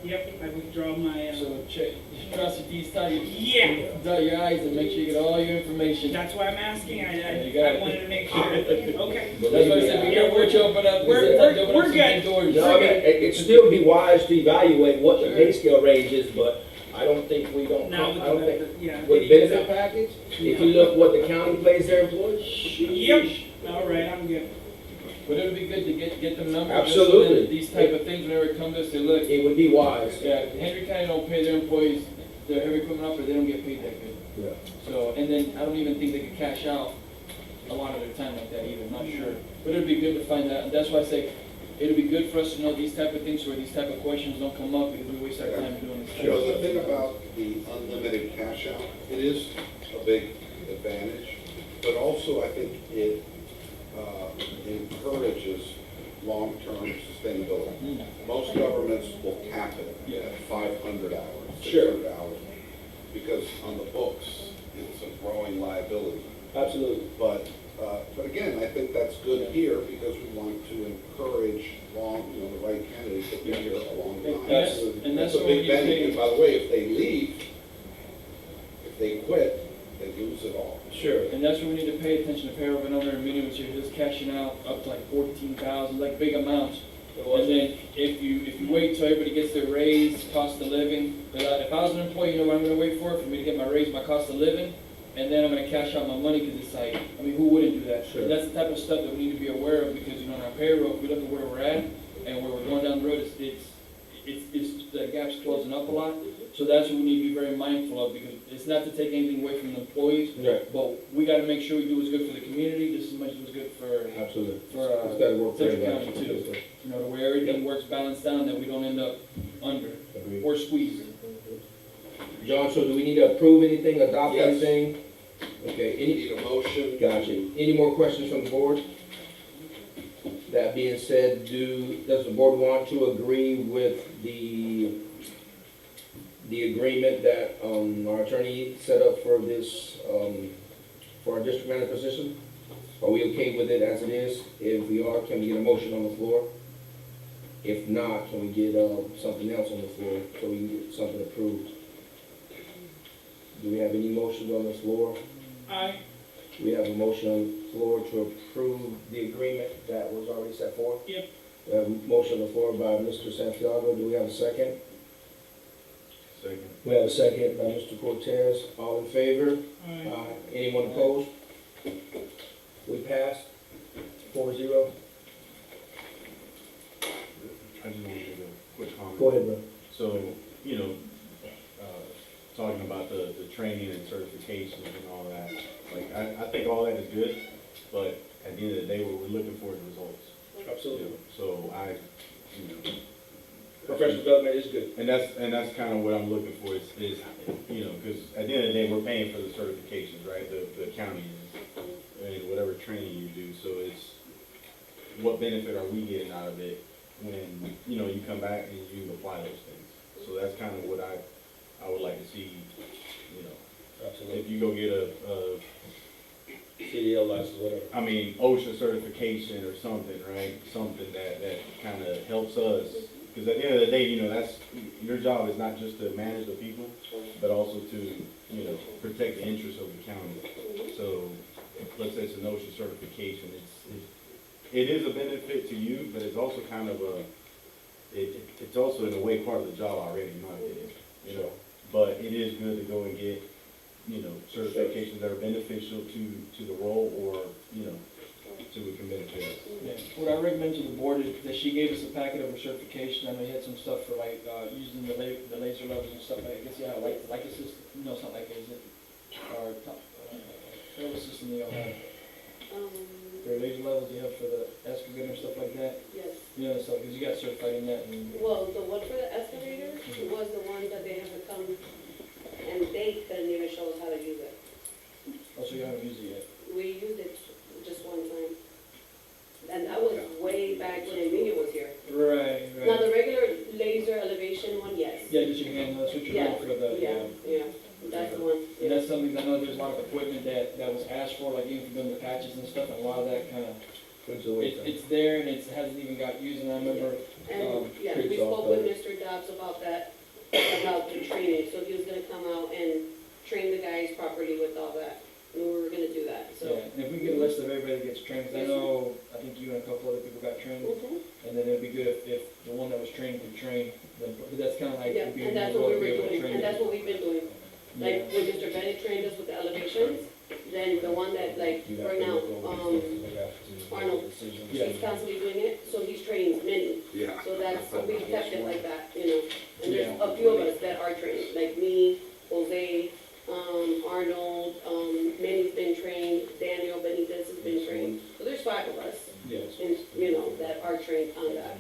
Yep, I withdraw my, so check, cross your T's, dot yeah. your I's, and make sure you get all your information. That's why I'm asking. You got I it. wanted to make sure. Okay. That's why I said, be careful what you open up, because sometimes you open up some big doors. No, I mean, it'd still be wise to evaluate what the pay scale range is, but I don't think we don't, Now I with don't the think, benefit, yeah. with the benefit package, if you look what the county pays their employees, Yep. All right, I'm good. But it would be good to get them numbers. just so Absolutely. that these type of things, whenever it comes to us, say, look, it would be wise. yeah, Henry County don't pay their employees their heavy equipment operator, they don't get paid that good. Yeah. So, and then I don't even think they could cash out a lot of their time like that either, I'm not sure. But it'd be good to find out, and that's why I say, it'd be good for us to know these type of things where these type of questions don't come up because we waste our time doing this. You know, the thing about the unlimited cash out, it is a big advantage, but also I think it encourages long-term sustainability. Most governments will cap it at 500 hours, 600 hours, because on the books, it's a growing liability. Absolutely. But again, I think that's good here because we want to encourage the right candidates to be here a long time. And that's a what big we benefit. pay. And by the way, if they leave, if they quit, they lose it all. Sure. And that's where we need to pay attention to payroll and other minimums, you're just cashing out up to like 14,000, like big amounts. And then if you wait till everybody gets their raise, cost of living, if I was an employee, you know what I'm gonna wait for me to get my raise, my cost of living, and then I'm gonna cash out my money, because it's like, I mean, who wouldn't do that? Sure. And that's the type of stuff that we need to be aware of, because, you know, on our payroll, if we look at where we're at, and where we're going down the road, it's the gap's closing up a lot. So that's what we need to be very mindful of, because it's not to take anything away from the employees, Right. but we gotta make sure we do what's good for the community, just as much as what's good for, Absolutely. for, It's gotta work for Central everybody. County too. You know, the way everything works balanced down, that we don't end up under Agreed. or squeezed. John, so do we need to approve anything, adopt Yes. anything? Okay, Need a motion? gotcha. Any more questions from the board? That being said, does the board want to agree with the agreement that, our attorney set up for this, for our district manager position? Are we okay with it as it is? If we are, can we get a motion on the floor? If not, can we get, something else on the floor so we can get something approved? Do we have any motions on the floor? Aye. We have a motion on the floor to approve the agreement that was already set forth. Yep. We have a motion on the floor by Mr. Santiago. Do we have a second? Second. We have a second by Mr. Cortez. All in favor? Aye. Anyone opposed? We passed 4-0. I just want to give a quick comment. Go ahead, bro. So, you know, talking about the training and certifications and all that, like, I think all that is good, but at the end of the day, what we're looking for is results. Absolutely. So you know. Professional development is good. And that's kind of what I'm looking for is, you know, because at the end of the day, we're paying for the certifications, right? The county is, and whatever training you do, so it's, what benefit are we getting out of it when, you know, you come back and you apply those things? So that's kind of what I would like to see, you know. Absolutely. If you go get a CDL license, whatever. I mean, OSHA certification or something, right? Something that kind of helps us. Because at the end of the day, you know, that's, your job is not just to manage the people, but also to, you know, protect the interests of the county. So, let's say it's an OSHA certification, it is a benefit to you, but it's also kind of it's also in a way part of the job already, in my opinion, you know. But it is good to go and get, you know, certifications that are beneficial to the role, or, you know, so we can benefit us. Yeah. What I recommend to the board is that she gave us a packet of her certification. I know you had some stuff for like using the laser levels and stuff. I guess you have like a system. No, it's not like it, is it? Or what system do you all have? For laser levels you have for the excavator and stuff like that. Yes. You know, so because you got certified in that. And, Well, the one for the excavator was the one that they had to come, and they couldn't even show us how to use it. oh, so you haven't used it yet. We used it just one time. And that was way back when Emilia was here. Right. Now, the regular laser elevation one, yes. Yeah, just your hand. That's what you're Yeah, doing for the. yeah, that's the one. And that's something, I know there's a lot of equipment that was asked for, like even for doing the patches and stuff, and a lot of that kind of, it's there and it hasn't even got used, and I remember, And, yeah, we trades off spoke with Mr. Dobbs about that, about the training, so he was gonna come out and train the guys properly with all that. And we were gonna do that, so. yeah, and if we can get a list of everybody that gets trained, 'cause I know, I think you and a couple other people got trained, Mhm. and then it'd be good if the one that was trained could train, then, but that's kind of like. Yeah, it'd be and that's a what we role to be were able to doing, train and that's them. what we've been doing. Like, when Mr. Bennett trained us with the elevations, then the one that, like, right now, Arnold, he's constantly doing it, so he's trained many. Yeah. So that's, we kept it like that, you know. And there's Yeah. a few of us that are trained, like me, Jose, Arnold, Manny's been trained, Daniel Benitez has been trained. So there's 5 of us, Yes. and, you know, that are trained on that.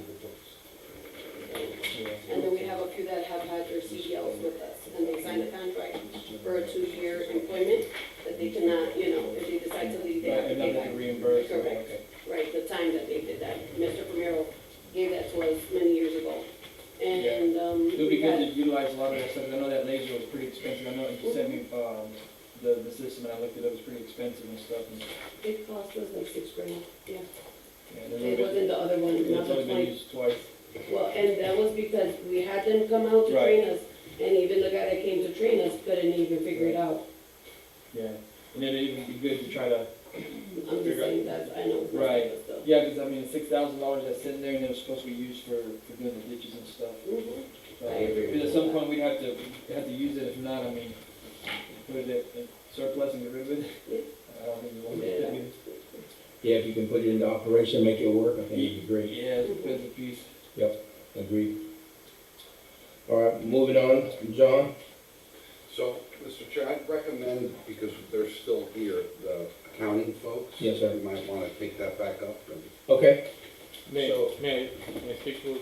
And then we have a few that have had their CDLs with us, and they signed a contract for a 2-year employment, that they cannot, you know, if they decide to leave, they have to And pay not back. get reimbursed. Correct. Okay. Right, the time that they did that. Mr. Primero gave that to us many years ago. And, It would be we good to had, utilize a lot of that stuff. I know that laser was pretty expensive. I know you sent me, the system, and I looked at it, it was pretty expensive and stuff. And, it cost us like $6,000, yeah. and then It wasn't the other one, not it's the only been 20. used twice. Well, and that was because we had them come out to Right. train us, and even the guy that came to train us couldn't even figure it out. Yeah, and then it'd even be good to try to, I'm just saying that, I know. Right. but still. yeah, because I mean, $6,000 that's sitting there, and it was supposed to be used for doing the ditches and stuff. Mhm. So, I agree because with at some that. point we'd have to use it. If not, I mean, put it in surplus and get rid of it. Yeah. I don't think we want to Yeah. do that. Yeah, if you can put it into operation, make it work, I think it'd be great. Yeah, it's a good piece. Agreed. All right, moving on, John. So, Mr. Chair, I'd recommend, because they're still here, the accounting folks. Yes, sir. You might want to take that back up. And Okay. May So- I speak to?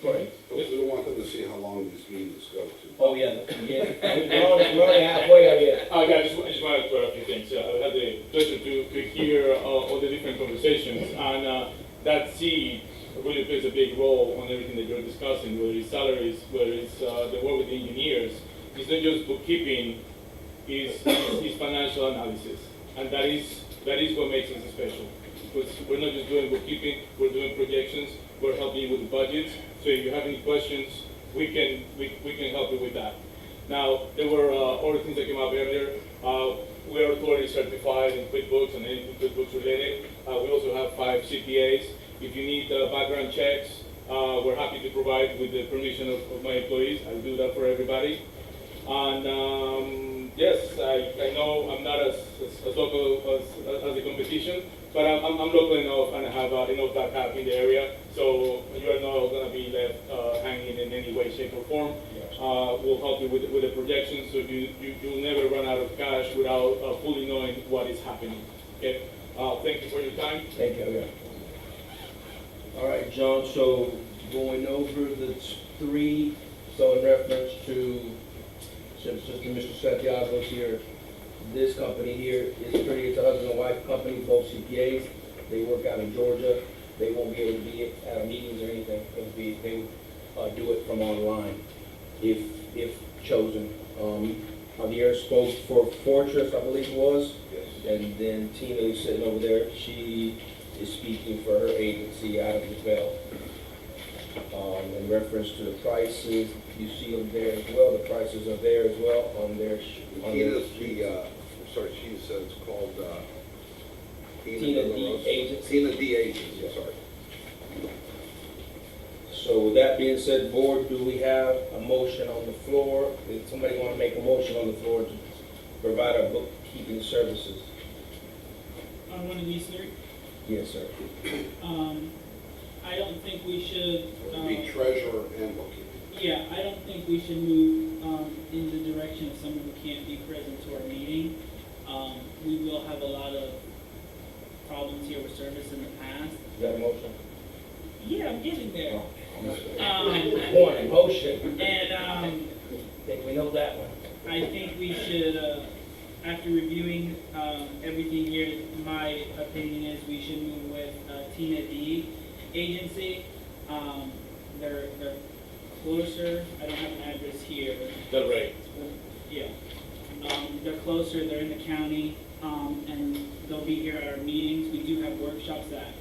Go ahead. we don't want them to see how long these meetings go to. Oh, yeah. We're only halfway there yet. Yeah, I just wanted to add a few things. I had the pleasure to hear all the different conversations, and that seed really plays a big role on everything that you're discussing, whether it's salaries, whether it's the work with the engineers. It's not just bookkeeping, it's financial analysis, and that is what makes us special. Because we're not just doing bookkeeping, we're doing projections, we're helping you with the budgets. So if you have any questions, we can help you with that. Now, there were other things that came up earlier. We are authority certified in QuickBooks and anything QuickBooks related. We also have 5 CPAs. If you need background checks, we're happy to provide with the permission of my employees. I do that for everybody. And yes, I know I'm not as local as the competition, but I'm local enough and I have enough backup in the area, so you are not going to be left hanging in any way, shape, or form. We'll help you with the projections, so you'll never run out of cash without fully knowing what is happening. Okay. Thank you for your time. Thank you, yeah. All right, John, so going over the three, so in reference to, since Mr. Santiago's here, this company here is pretty, it's a husband and wife company, both CPAs. They work out in Georgia. They won't be able to be at meetings or anything. They would do it from online if chosen. Javier spoke for Fortress, I believe it was. Yes. And then Tina, who's sitting over there, she is speaking for her agency out of LaBelle. In reference to the prices, you see them there as well. The prices are there as well on their. Tina's I'm sorry, she said it's called, Tina De La D. Rosa. Agency. Tina D. Agency, sorry. So with that being said, board, do we have a motion on the floor? Does somebody want to make a motion on the floor to provide our bookkeeping services? On one of these three, Yes, sir. I don't think we should, The treasurer and bookkeeper. yeah, I don't think we should move, in the direction of someone who can't be present to our meeting. We will have a lot of problems here with service in the past. Is that a motion? Yeah, I'm getting there. Morning, motion. And, I think we know that one. I think we should, after reviewing everything here, my opinion is we should move with Tina D. Agency. They're closer. I don't have an address here. That's right. Yeah. They're closer. They're in the county, and they'll be here at our meetings. We do have workshops that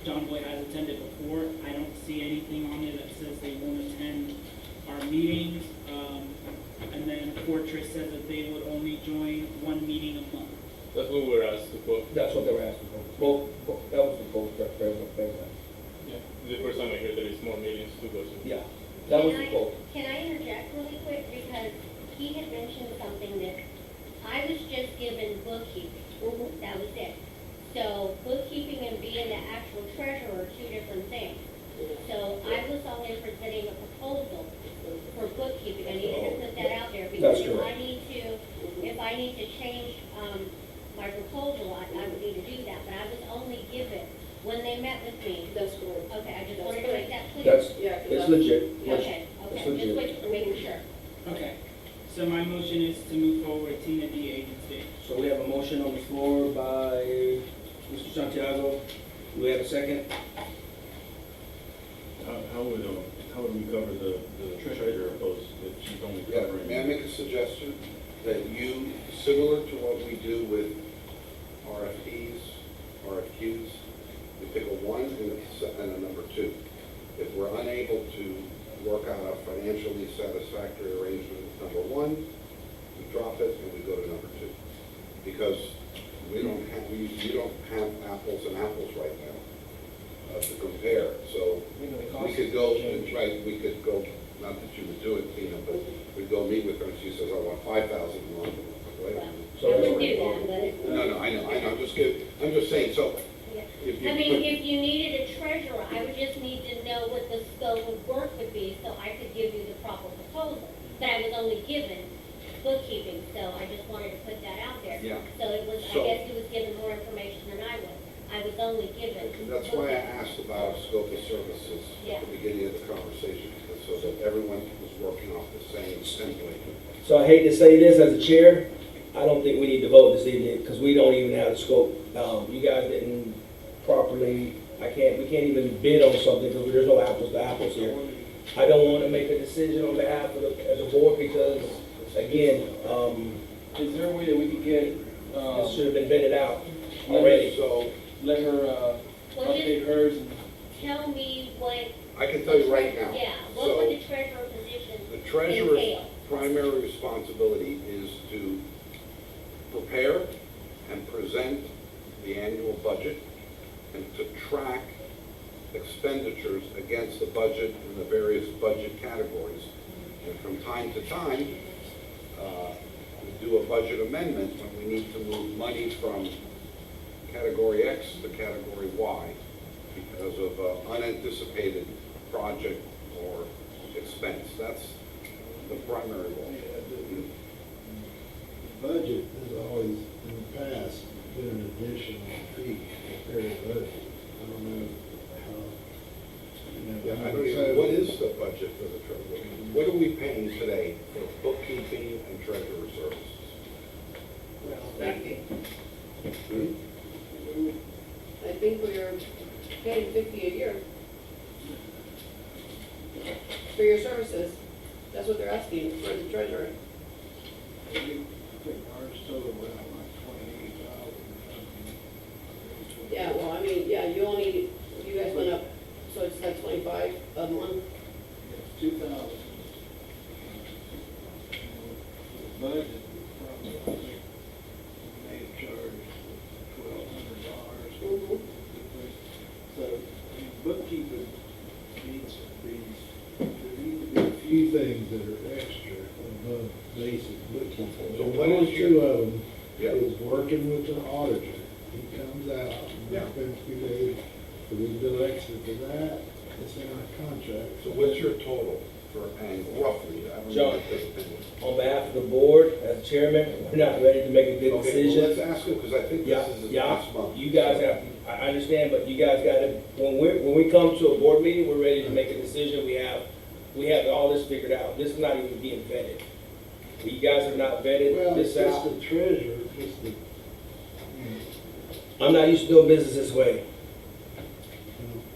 John Boy has attended before. I don't see anything on it that says they won't attend our meetings. And then Fortress says that they would only join one meeting a month. That's what we're asked to put. That's what they were asking for. That was the quote, President. Yeah. The first time I hear there is more meetings to go to. Yeah, that was the quote. Can I interject really quick, because he had mentioned something that I was just given bookkeeping, that was it. So bookkeeping and being the actual treasurer are two different things. So I was only presenting a proposal for bookkeeping, I needed to put that out there, because That's correct. if I need to change, my proposal, I would need to do that, but I was only given, when they met with me. That's correct. Okay, I just wanted to make that clear. That's, Yeah, 'cause it's I- legit. Okay, It's okay, just legit. making sure. Okay. So my motion is to move forward with Tina D. Agency. So we have a motion on the floor by Mr. Santiago. Do we have a second? How would we cover the treasurer post if she's only Yeah, covering? may I make a suggestion? That you, similar to what we do with RFPs, RFQs, you pick a 1 and a number 2. If we're unable to work out a financially satisfactory arrangement with number 1, we drop it and we go to number 2. Because we don't have apples and apples right now to compare. So we could go, we could go, not that you would do it, Tina, but we'd go meet with her and she says, I want 5,000 a month. Wait a minute. I wouldn't do that, but. No, I know, I'm just saying, so if you. I mean, if you needed a treasurer, I would just need to know what the scope of work would be, so I could give you the proper proposal. But I was only given bookkeeping, so I just wanted to put that out there. Yeah. So it was, I So- guess he was given more information than I was. I was only given. That's why I asked about scope of services Yeah. at the beginning of the conversation, so that everyone was working off the same template. So I hate to say this as a chair, I don't think we need to vote this evening because we don't even have the scope. You guys didn't properly, we can't even bid on something because there's no apples to apples here. I don't want to make a decision on behalf of the board because, again, Is there a way that we could get, this should have been vetted out already. So, let her, Well, update hers and Tell me what. I can tell you right now. Yeah, what So, would the treasurer position the treasurer's entail? primary responsibility is to prepare and present the annual budget and to track expenditures against the budget in the various budget categories. And from time to time, do a budget amendment when we need to move money from category X to category Y because of unanticipated project or expense. That's the primary one. The budget has always, in the past, been an additional fee for the budget. I don't know how, Yeah, I don't even, what is the budget for the treasurer? What are we paying today for bookkeeping and treasurer services? Well, that, Hmm? I think we're paying 50 a year for your services. That's what they're asking for the treasurer. I think ours total around like 28,000 or Yeah, well, I mean, yeah, you guys went up, so it's like 25 a month. 2,000. The budget, probably, I think, may have charged $1,200. Mhm. So, I mean, bookkeeping needs to be, there need to be a few things that are extra above basic bookkeeping. So what One or is your- two of them Yeah. is working with an auditor. He comes out, Yeah. and spends a few days, so we bill extra for that, it's in our contract. So what's your total for annual, roughly? I don't know John. what this thing is. On behalf of the board, as chairman, we're not ready to make a good Okay, well, decision. let's ask him, because I think Yeah, this is his yeah, last month. you guys have, I understand, but you guys gotta, when we come to a board meeting, we're ready to make a decision, we have all this figured out, this is not even being vetted. You guys have not vetted Well, it's this just out, the treasurer, just the, I'm not used to doing business this way.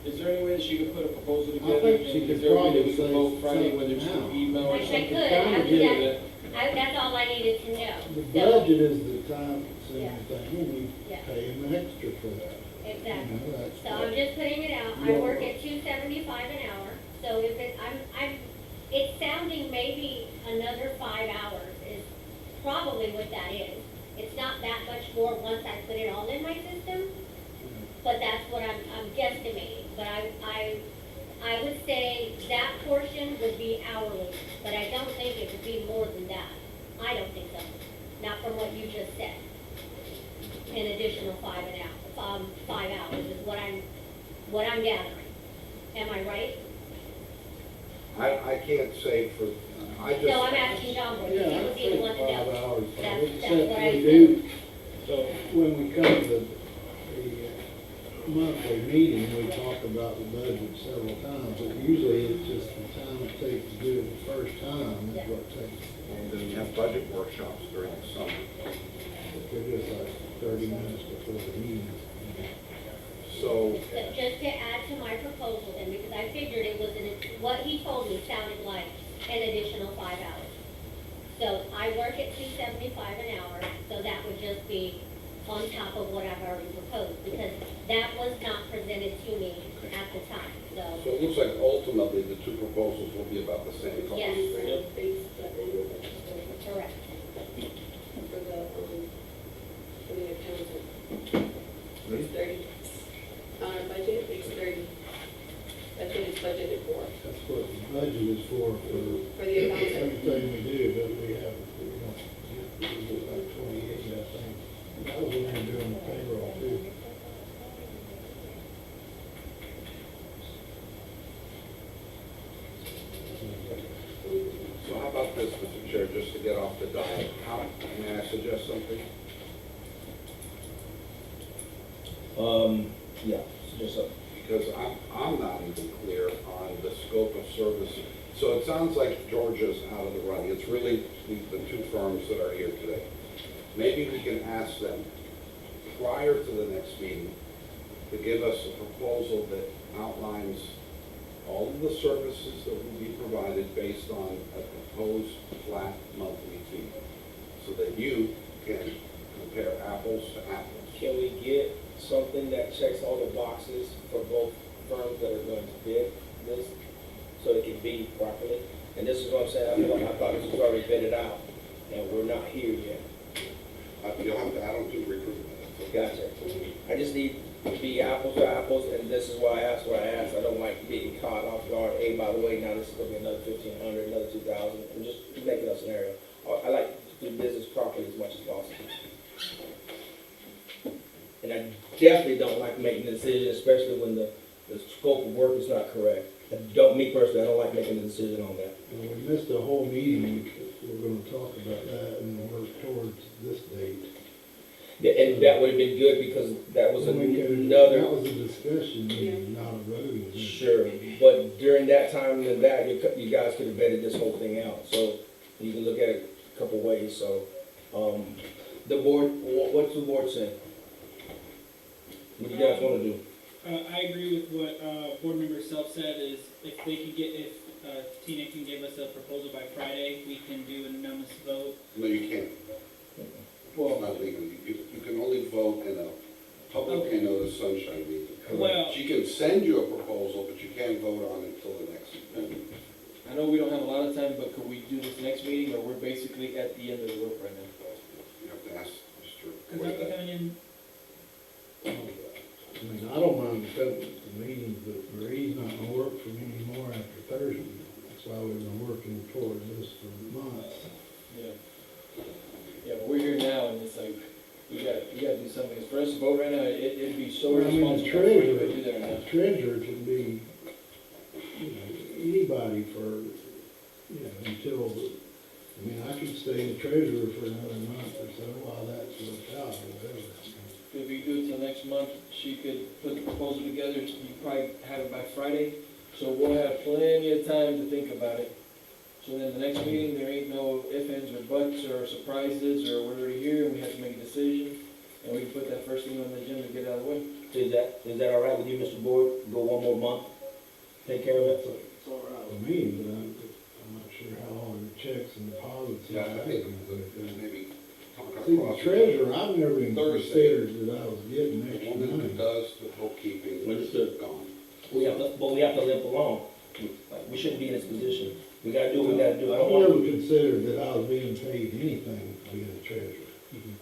Is there any way that she could put a proposal I together? think she And could is there a way that probably we could say vote Friday, something whether it's through now. email or I something? could, Kind of I get would, it. that's all I needed to know. The So, budget is the time, Yeah. thing, and we Yeah. pay him extra for that. exactly. You know, that's So I'm just putting it out, I work at $2.75 an hour, so if it, it's sounding maybe another 5 hours is probably what that is. It's not that much more once I put it all in my system, but that's what I'm guesstimating. But I would say that portion would be hourly, but I don't think it would be more than that. I don't think so, not from what you just said. An additional 5 an hour, 5 hours is what I'm gathering. Am I right? I can't say for, I just. No, I'm asking John, because he Yeah, I was the think one to 5 know. hours, That's except what I we said. do, so when we come to the monthly meeting, we talk about the budget several times, but usually it's just the time it takes to do it the first time is what takes. And then we have budget workshops during the summer. They're just like 30 minutes before the meeting. So, But just to add to my proposal then, because I figured it was, what he told me sounded like an additional 5 hours. So I work at $2.75 an hour, so that would just be on top of what I've already proposed, because that was not presented to me at the time, so so, it looks like ultimately the two proposals will be about the same cost. yes, correct. For the accountant. It's 30. On our budget, it's 30. That's what it's budgeted for. That's what the budget is for For the accountant. everything we do, but we don't get like 28, I think. That was when we were doing the payroll too. So how about this, Mr. Chair, just to get off the dial, may I suggest something? Yeah, just a, Because I'm not even clear on the scope of service. So it sounds like Georgia's out of the running. It's really the two firms that are here today. Maybe we can ask them prior to the next meeting to give us a proposal that outlines all of the services that will be provided based on a proposed flat monthly fee, so that you can compare apples to apples. can we get something that checks all the boxes for both firms that are going to bid this, so it can be properly? And this is what I'm saying, I thought this was already vetted out, and we're not here yet. You'll have to, I don't do recruitment. Gotcha. I just need to be apples to apples, and this is why I asked what I asked. I don't like being caught off guard. Hey, by the way, now this is gonna be another 1,500, another 2,000. I'm just making a scenario. I like business properly as much as possible. And I definitely don't like making decisions, especially when the scope of work is not correct. Me personally, I don't like making a decision on that. Well, we missed a whole meeting, we're gonna talk about that and work towards this date. And that would have been good because that was That another, was a discussion, meeting, not a vote. sure. But during that time and that, you guys could have vetted this whole thing out. So you can look at it a couple ways, so. The board, what's the board say? What do you guys wanna do? I agree with what board member Self said, is if they could get, if Tina can give us a proposal by Friday, we can do an unanimous vote. No, you can't. It's not legal. You can only vote in a publicly noticed sunshine meeting. Well- She can send you a proposal, but you can't vote on it until the next meeting. I know we don't have a lot of time, but could we do this next meeting, or we're basically at the end of the rope right now? You have to ask Mr. Cause Boyd I'll be that. coming in, I mean, I don't mind coming to the meetings, but Marie's not gonna work for me anymore after Thursday. That's why we've been working towards this for months. Yeah. Yeah, but we're here now, and it's like, we gotta do something. For us to vote right now, it'd be so Well, I mean, the irresponsible for you treasurer, to do that right now. the treasurer can be, anybody for, until, I mean, I could stay the treasurer for another month or so while that's worked out or whatever. If we do it till next month, she could put the proposal together, you probably have it by Friday, so we'll have plenty of time to think about it. So then the next meeting, there ain't no ifs, ands, or buts, or surprises, or we're already here, and we have to make a decision, and we can put that first thing on the agenda to get it out of the way. Is that all right with you, Mr. Boyd? Go one more month? Take care of it? It's all right with me, but I'm not sure how long the checks and deposits. Yeah, I think maybe talking See, the across. treasurer, I've never even Thursday. considered that I was getting The extra woman who money. does the bookkeeping is Understood. gone. We have to limp along. We shouldn't be in this position. We gotta do what we gotta do. I I've don't never want, considered that I was being paid anything for being a treasurer.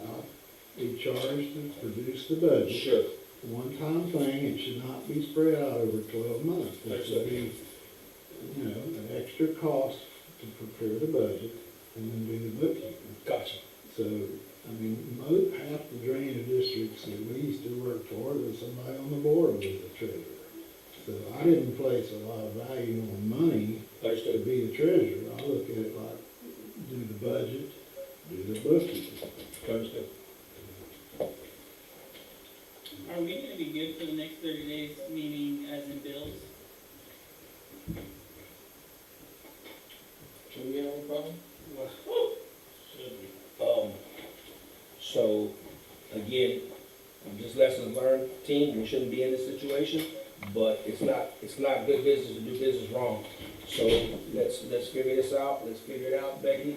I'd be charged to produce the budget. sure. One-time thing, it should not be spread out over 12 months. It should be, an extra cost to prepare the budget and then do the bookkeeping. Gotcha. So, I mean, half the drainage districts that we used to work for, there's somebody on the board was the treasurer. So I didn't place a lot of value on money to Understood. be the treasurer. I look at it like, do the budget, do the bookkeeping. Understood. are we gonna be good for the next 30 days, meaning as in bills? Should we have any problem? So, again, just lessons learned, team, we shouldn't be in this situation, but it's not good business to do business wrong. So, let's figure this out, let's figure it out, Becky.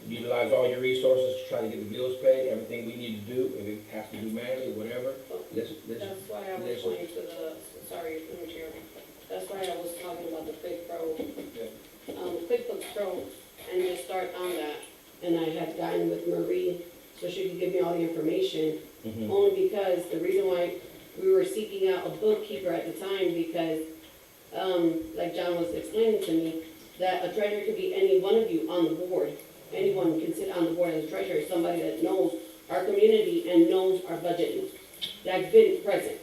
Utilize all your resources to try to get the bills paid, everything we need to do, if it has to do manually, whatever, let's. That's why I was going to the, sorry, Madam Chair, that's why I was talking about the Quick Pro. QuickBooks Pro, and just start on that. And I had gotten with Marie, so she could give me all the information, Mhm. only because the reason why we were seeking out a bookkeeper at the time, because, like John was explaining to me, that a treasurer could be any one of you on the board. Anyone can sit on the board as a treasurer, somebody that knows our community and knows our budget, that's been present.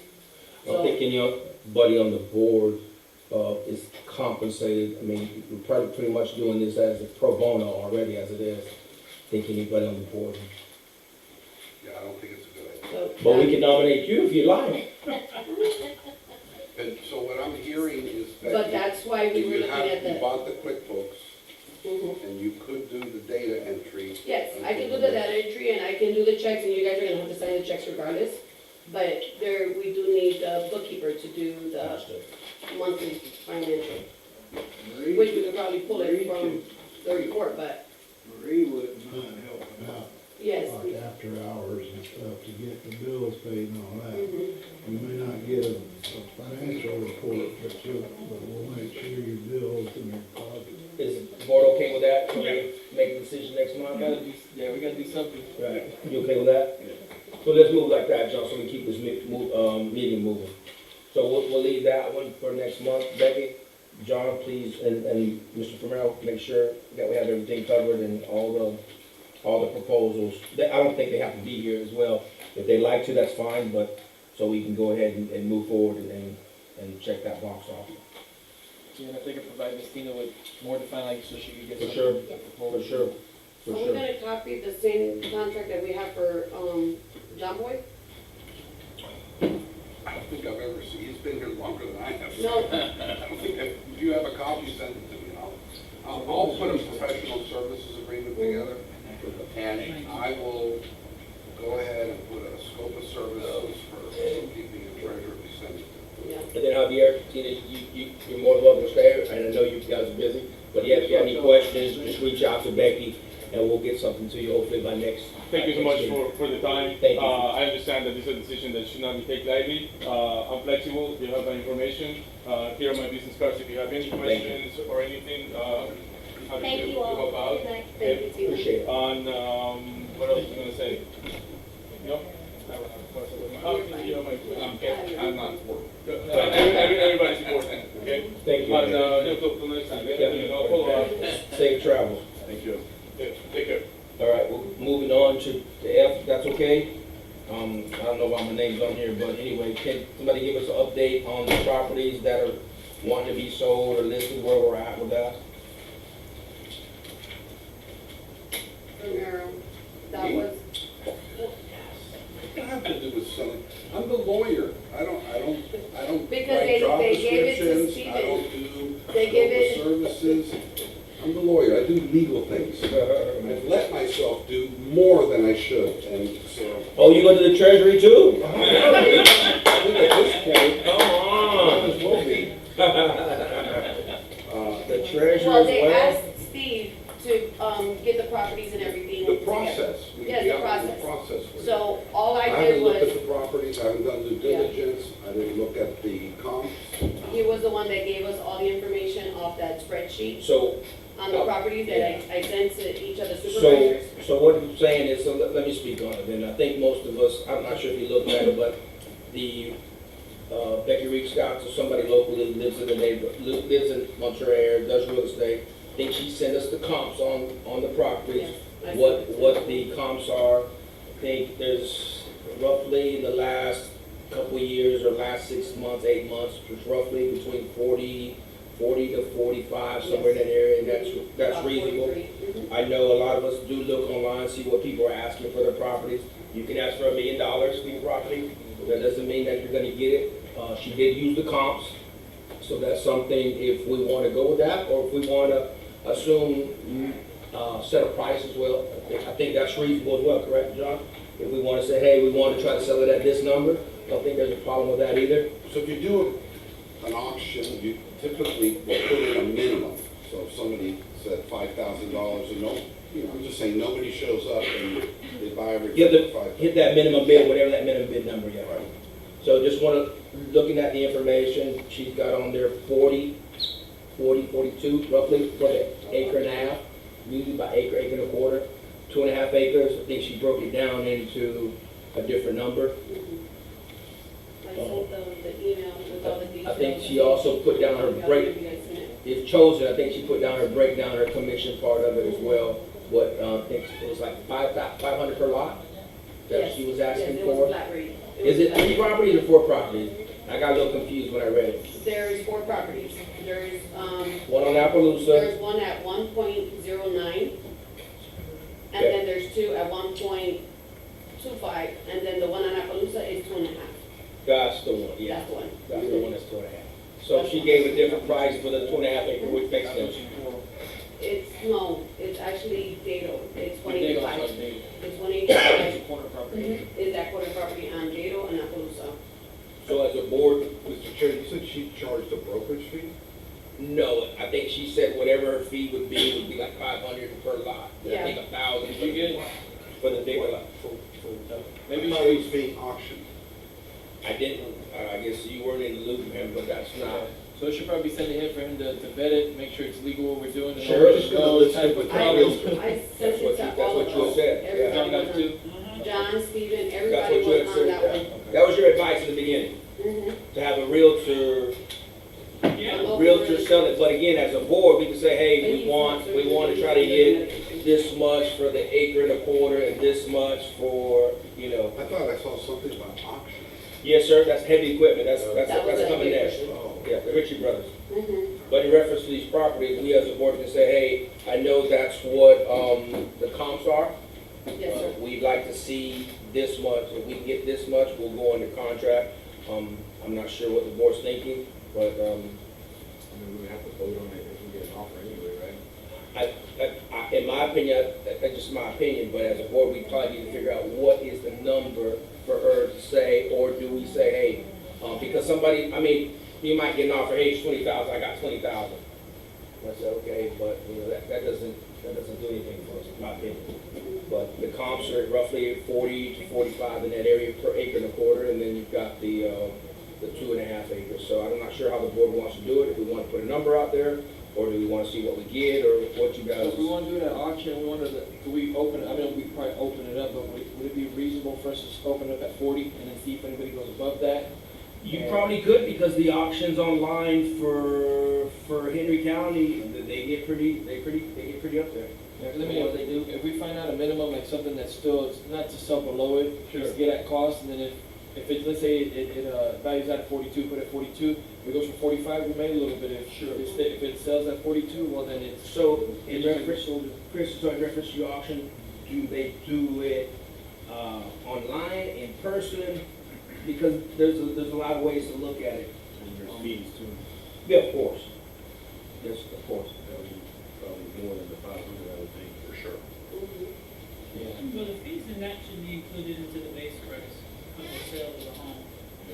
I'm thinking your buddy on the board, is compensated, I mean, we're probably pretty much doing this as a pro bono already as it is. Thinking anybody on the board. Yeah, I don't think it's a good idea. So But we can nominate you if you like. And so what I'm hearing is that. But that's why we were looking at You the, bought the QuickBooks, Mhm. and you could do the data entry. Yes, I can do the data entry and I can do the checks, and you guys are gonna have to sign the checks regardless. But there, we do need a bookkeeper to do the Understood. monthly financial, Marie, which we could probably pull it from the report, but Marie wouldn't mind helping out, yes. like after hours and stuff, to get the bills paid and all that. Mhm. You may not get a financial report, but we'll make sure your bills and your deposits. Is the board okay with that? Can we make a decision next month? We gotta do something. Right, you okay with that? So let's move like that, John, so we keep this meeting moving. So we'll leave that one for next month. Becky, John, please, and Mr. Ferrell, make sure that we have everything covered and all all the proposals. I don't think they have to be here as well. If they like to, that's fine, but, so we can go ahead and move forward and check that box off. Yeah, and if they could provide Ms. Tina with more defined language so she could get For some. sure, proposals. for sure, for Are we sure. gonna copy the same contract that we have for, John Boy? I don't think I've ever seen, he's been here longer than I have. No. I don't think, if you have a copy, send it to me, and I'll put a professional services agreement together, and I will go ahead and put a scope of services for bookkeeping and treasurer to send it to. Yeah. And then Javier, you're more than welcome to stay, and I know you guys are busy, but if you have any questions, just reach out to Becky, and we'll get something to you hopefully by next. Thank you so much for the time. Thank you. I understand that this is a decision that should not be taken lightly. I'm flexible, you have my information. Here are my business cards if you have any questions or anything. Happy Thank to you all. help out. Good night. Thank you, Tina. Appreciate it. On, what else was I gonna say? No? You know my, I'm not for everybody's important, okay? Thank you. On, he'll go to the next time, I'll follow up. Safe travels. Thank you. Okay, take care. All right, well, moving on to F, if that's okay. I don't know why my name's on here, but anyway, can somebody give us an update on the properties that are wanting to be sold or listed, where we're at with that? Romero, that was, What does that have to do with selling? I'm the lawyer. I don't Because write they- job they gave it to descriptions. Steven. I don't do They give it- scope of services. I'm the lawyer. I do legal things. I've let myself do more than I should, and so. Oh, you go to the treasury too? I think at this point, Come might on. as well be. The treasurer well, as they well? asked Steve to, get the properties and everything. The together. process. We Yes, the got process. process for you. So all I haven't did looked at was, the properties, I haven't done due Yeah. diligence, I didn't look at the comps. he was the one that gave us all the information off that spreadsheet So, on the properties that I sent to each of the so, supervisors. so what I'm saying is, so let me speak on it, and I think most of us, I'm not sure if you looked at it, but the, Becky Reed Scott, so somebody locally lives in the neighborhood, lives in Montreal, does real estate. I think she sent us the comps on the properties, Yes, I what the comps are. I think there's roughly in the last couple of years or last 6 months, 8 months, there's roughly between 40 to 45, somewhere in that area, and that's About reasonable. 43. Mhm. I know a lot of us do look online, see what people are asking for their properties. You can ask for $1 million for your property. That doesn't mean that you're gonna get it. She did use the comps, so that's something if we wanna go with that, or if we wanna assume, set a price as well. I think that's reasonable as well, correct, John? If we wanna say, hey, we wanna try to sell it at this number, I don't think there's a problem with that either. So if you do an auction, you typically will put in a minimum. So if somebody said $5,000 and I'm just saying, nobody shows up and they buy everything You have for to $5,000. hit that minimum bid, whatever that minimum bid number is. Right. So just looking at the information, she's got on there 42 roughly for the acre and a half, usually by acre, acre and a quarter, 2.5 acres. I think she broke it down into a different number. I sent the email with all the details. I think she also put down her break, if chosen, I think she put down her breakdown, her commission part of it as well. What, I think it was like 500 per lot that she was asking Yes, it was for. flat rate. Is it 3 properties or 4 properties? I got a little confused when I read it. There's 4 properties. There's, One on Appaloosa, there's one at 1.09, and Okay. then there's 2 at 1.25, and then the one on Appaloosa is 2.5. that's the one, yeah. That's the one. That's the one that's 2.5. So she gave a different price for the 2.5 acre, which makes sense. It's actually Dado. It's But they don't 185. have data. It's It's 185. a corner property. Is that quarter property on Dado and Appaloosa? So as a board, Mr. Chair, you said she charged a brokerage fee? no, I think she said whatever her fee would be like 500 per lot. I Yeah. think 1,000 Did you get it? for the bigger lot. Maybe How it's being auctioned. I didn't, I guess you weren't in the loop, man, but that's not. So it should probably be sent ahead for him to vet it, make sure it's legal what we're doing. and Sure. all the type of problems. I sent That's what it you- to that's all what of you us. said, yeah. Everybody John got was it too? on. John, Steven, That's everybody what you had was on said. that one. That was your advice in the beginning, Mhm. to have a realtor Yeah. realtor sell it, but again, as a board, we can say, hey, we want to try to get get this much for the acre and a quarter and this much for, you know. I thought I saw something about auction. Yes, sir, that's heavy equipment, that's That was coming a next. Oh. Yeah, the Ritchie Brothers. Mhm. But in reference to these properties, we as a board can say, hey, I know that's what, the comps are. Yes, sir. We'd like to see this much, if we can get this much, we'll go under contract. I'm not sure what the board's thinking, but, I mean, we would have to vote on it if we get an offer anyway, right? in my opinion, that's just my opinion, but as a board, we probably need to figure out what is the number for her to say, or do we say, hey, because somebody, I mean, you might get an offer, hey, it's 20,000, I got 20,000. I said, okay, but, you know, that doesn't do anything for us, in my opinion. But the comps are roughly 40 to 45 in that area per acre and a quarter, and then you've got the 2.5 acres. So I'm not sure how the board wants to do it, if we want to put a number out there, or do we want to see what we get, or what you guys. If we want to do it at auction, we want to, could we open, I mean, we could probably open it up, but would it be reasonable for us to just open it up at 40 and then see if anybody goes above that? You probably could, because the auctions online for Henry County, they get pretty up there. Yeah, 'cause I mean, if we find out a minimum, like something that's still, it's not to sell below it, just get at cost, and then if it, let's say it values out at 42, put it at 42, if it goes for 45, we made a little bit. If it sells at 42, well then it's. So, in it's reference, sold. Chris, so in reference to your auction, do they do it, online, in person? Because there's a lot of ways to look at it. And there's fees too. Yeah, of course. Yes, of course. That'll be probably more than the 500, I would think, for sure. Yeah. Well, the fees in that should be included into the base price of the sale of the home.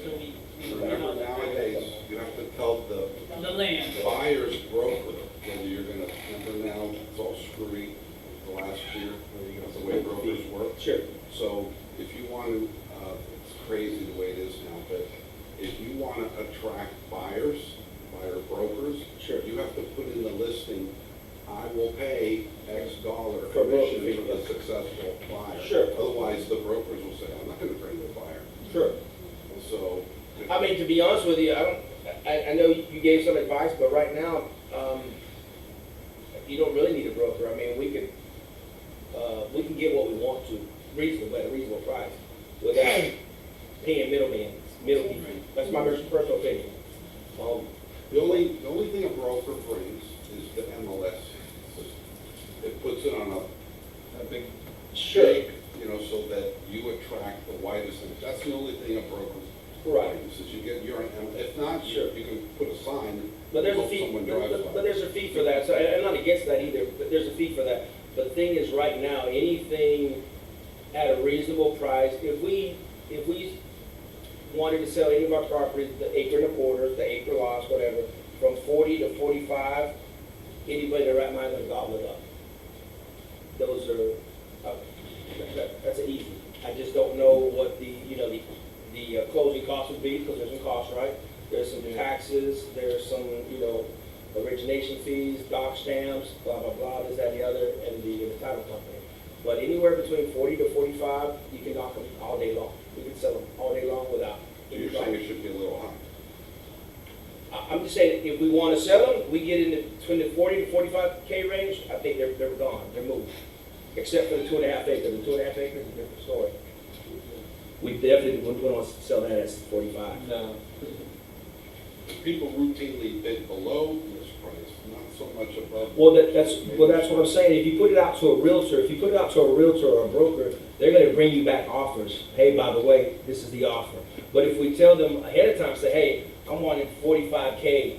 So we Remember, nowadays, you have to tell the the land. buyer's broker whether you're gonna, remember now, it's all screwy the last year, that's the way brokers work. Sure. So if you want to, it's crazy the way it is now, but if you want to attract buyers, buyer brokers, Sure. you have to put in the listing, I will pay X dollar For broker commission fee, for the yeah. successful buyer. Sure. Otherwise, the brokers will say, I'm not going to bring the buyer. Sure. So. I mean, to be honest with you, I know you gave some advice, but right now, you don't really need a broker. I mean, we can get what we want to, at a reasonable price, without paying middle people. That's my personal opinion. The only thing a broker brings is the MLS. It puts it on a big shake, you know, so that you attract the widest. That's the only thing a broker Right. brings, is you get your, if not, Sure. you can put a sign. But there's a hope fee, someone drives by. but there's a fee for that, so I'm not against that either, but there's a fee for that. But the thing is, right now, anything at a reasonable price, if we wanted to sell any of our properties, the acre and a quarter, the acre lots, whatever, from 40 to 45, anybody in their right mind would gobble it up. Those are, that's easy. I just don't know what the closing costs would be, because there's some costs, right? There's some taxes, there's some, origination fees, dock stamps, blah, blah, blah, this, that, and the other, and the title company. But anywhere between 40 to 45, you can knock them all day long. You can sell them all day long without So any you're saying problem. it should be a little high. I'm just saying, if we want to sell them, we get in between the 40 to 45K range, I think they're gone, they're moved. Except for the 2.5 acres. The 2.5 acres is a different story. We definitely wouldn't want to sell that at 45. No. People routinely bid below this price, not so much above. Well, that's what I'm saying. If you put it out to a realtor, or a broker, they're going to bring you back offers. Hey, by the way, this is the offer. But if we tell them ahead of time, say, hey, I'm wanting 45K.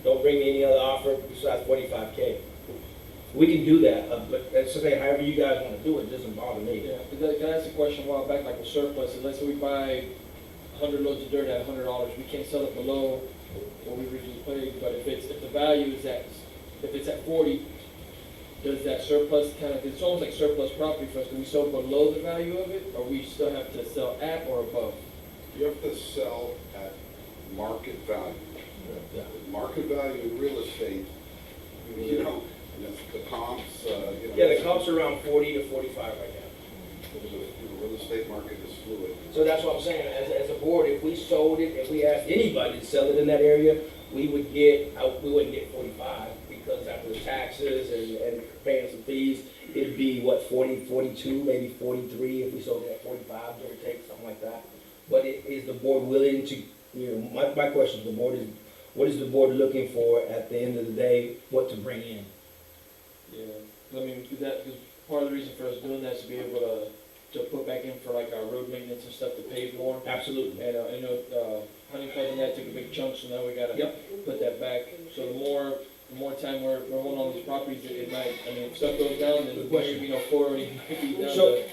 Don't bring me any other offer besides 45K. We can do that, but that's something, however you guys want to do it, doesn't bother me. Yeah, because I asked a question a while back, like with surplus, let's say we buy 100 loads of dirt at $100, we can't sell it below what we originally paid, but if the value is if it's at 40, does that surplus it's almost like surplus property for us, do we sell below the value of it, or we still have to sell at or above? You have to sell at market value. Yeah. Market value in real estate, and that's the comps, Yeah, the comps are around 40 to 45 right now. The real estate market is fluid. So that's what I'm saying, as a board, if we sold it, if we asked anybody to sell it in that area, we wouldn't get 45, because after the taxes and paying some fees, it'd be what, 40, 42, maybe 43 if we sold it at 45, give or take, something like that. But is the board willing to, you know, my question to the board is, what is the board looking for at the end of the day, what to bring in? Yeah, I mean, because part of the reason for us doing that is to be able to put back in for like our road maintenance and stuff to pave more. Absolutely. And, you know, Honey Club and that took a big chunk, so now we gotta put that back. So the more time we're holding on these properties, it might, I mean, if stuff goes down, then Good question. maybe, 40 might be down So- to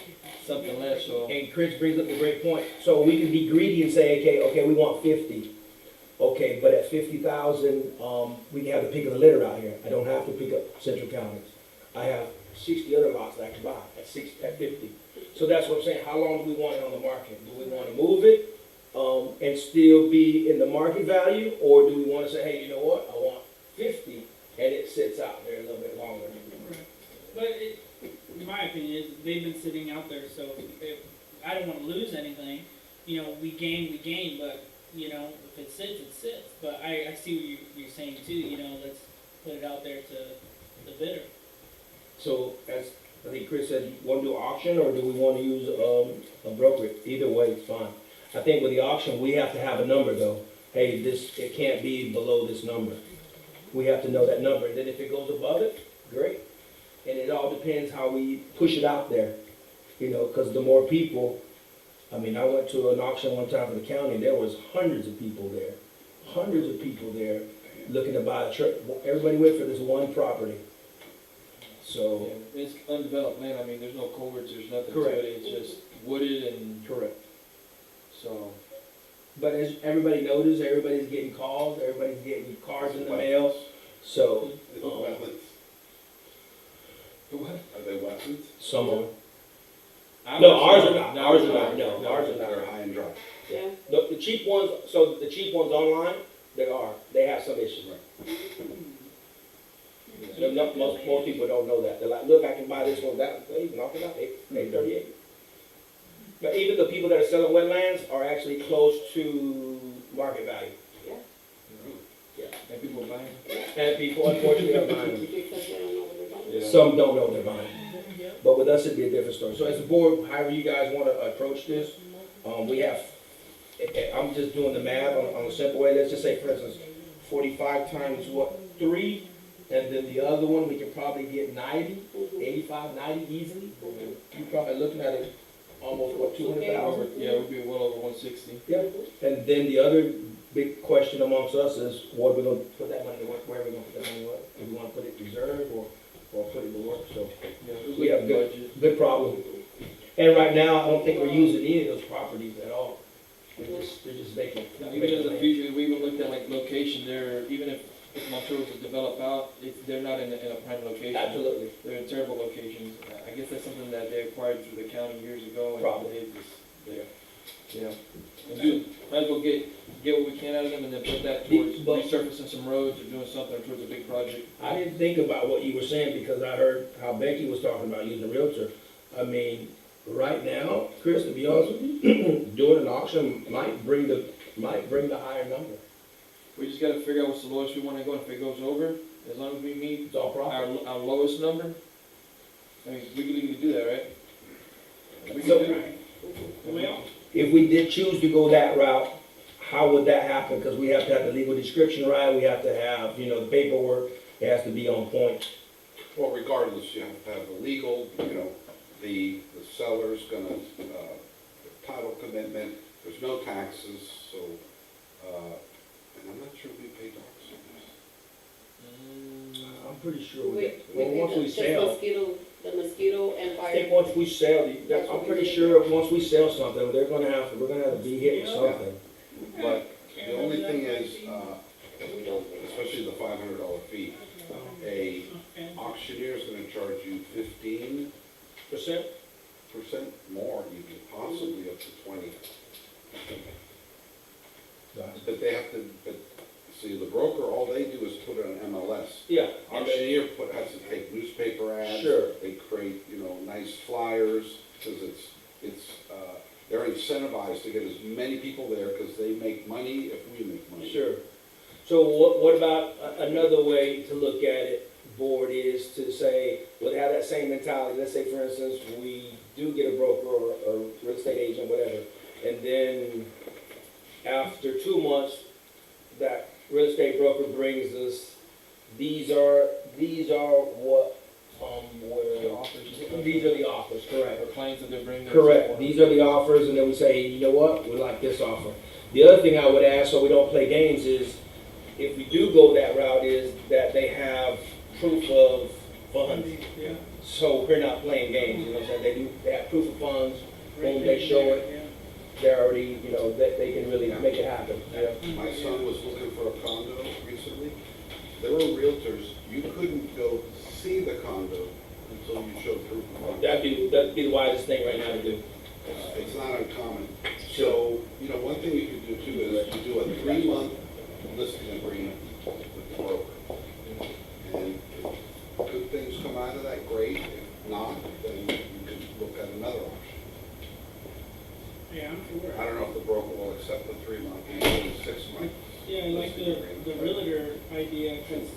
something less, so. And Chris brings up a great point. So we can be greedy and say, okay, we want 50. Okay, but at 50,000, we can have the pick of the litter out here. I don't have to pick up Central Counties. I have 60 other lots that I can buy at 50. So that's what I'm saying. How long do we want it on the market? Do we want to move it and still be in the market value, or do we want to say, hey, you know what? I want 50, and it sits out there a little bit longer. But in my opinion, they've been sitting out there, so I don't want to lose anything. You know, we gain, but, you know, if it sits, it sits. But I see what you're saying too, you know, let's put it out there to the bidder. So, as I think Chris said, you want to do auction, or do we want to use a broker? Either way, it's fine. I think with the auction, we have to have a number though. Hey, it can't be below this number. We have to know that number, and then if it goes above it, great. And it all depends how we push it out there, you know, because the more people, I mean, I went to an auction one time for the county, and there was hundreds of people there looking to buy a truck. Everybody went for this one property. So, Yeah, it's undeveloped land, I mean, there's no culverts, there's nothing to Correct. it, it's just wooded and correct. so. But as everybody noticed, everybody's getting calls, everybody's getting cards in the mail, so, Is it wetlands? What? Are they wetlands? some of them. I No, would ours say are not, no, ours are not, no, ours are They're not. high and dry. Yeah. The cheap ones, so the cheap ones online, they have some issues. Most people don't know that. They're like, look, I can buy this one, that, hey, knock it out, $838. But even the people that are selling wetlands are actually close to market value. And people buying. And people unfortunately are buying them. Because they don't know what they're buying. Some don't know they're buying. But with us, it'd be a different story. So as a board, however you guys want to approach this, we have, I'm just doing the math on a simple way. Let's just say, for instance, 45 times what, 3? And then the other one, we can probably get 90, 85, 90 easily. You're probably looking at it almost, what, 200,000? Yeah, it would be well over 160. Yeah. And then the other big question amongst us is, what are we gonna put that money to work, where are we gonna put that money to work? Do we wanna put it reserved or put it to work? So Yeah, we have good, budget. good problem. And right now, I don't think we're using any of those properties at all. They're just vacant. Even in the future, we even looked at like location there, even if Montrose is developed out, they're not in a prime location. Absolutely. They're in terrible locations. I guess that's something that they acquired through the county years ago. And Probably. they just, you know, and might as well get what we can out of them and then put that towards But- resurfacing some roads or doing something towards a big project. I didn't think about what you were saying because I heard how Becky was talking about using a realtor. I mean, right now, Chris, to be honest with you, doing an auction might bring the higher number. We just gotta figure out what's the lowest we wanna go, and if it goes over, as long as we meet It's all profit. our lowest number, I mean, we can legally do that, right? We So- can do it. Well, If we did choose to go that route, how would that happen? Because we have to have the legal description right, we have to have, the paperwork, it has to be on point. Well, regardless, you have to have the legal, the seller's gonna, title commitment, there's no taxes, so, and I'm not sure we pay taxes on this. I'm pretty sure we With, get, well, once we just sell, the mosquito and I fire. think once we sell, I'm pretty sure once we sell something, we're gonna have to be hit with something. But the only thing is, We don't. especially the $500 fee, a auctioneer's gonna charge you 15% more, you could possibly up to 20. But they have to, see, the broker, all they do is put it on MLS. Yeah. Auctioneer has to take newspaper ads. Sure. They create, nice flyers, because they're incentivized to get as many people there, because they make money if we make money. Sure. So what about another way to look at it, board, is to say, we'll have that same mentality. Let's say, for instance, we do get a broker or a real estate agent, whatever, and then after 2 months, that real estate broker brings us, these are what, these are the offers, correct? Or clients that they're bringing. Correct, these are the offers, and then we say, you know what, we like this offer. The other thing I would ask, so we don't play games, is if we do go that route, is that they have proof of funds. Yeah. So we're not playing games, you know what I'm saying? They have proof of funds, boom, they show it, they're already, you know, they can really make it happen. Yeah. My son was looking for a condo recently. There were realtors, you couldn't go see the condo until you showed proof of funds. That'd be the wisest thing right now to do. It's not uncommon. So, you know, one thing you could do too is you do a 3-month listing agreement with the broker. And if good things come out of that, great. If not, then you could look at another option. Yeah, I'm sure. I don't know if the broker will accept the 3-month, even 6-month. Yeah, I like the realtor idea, because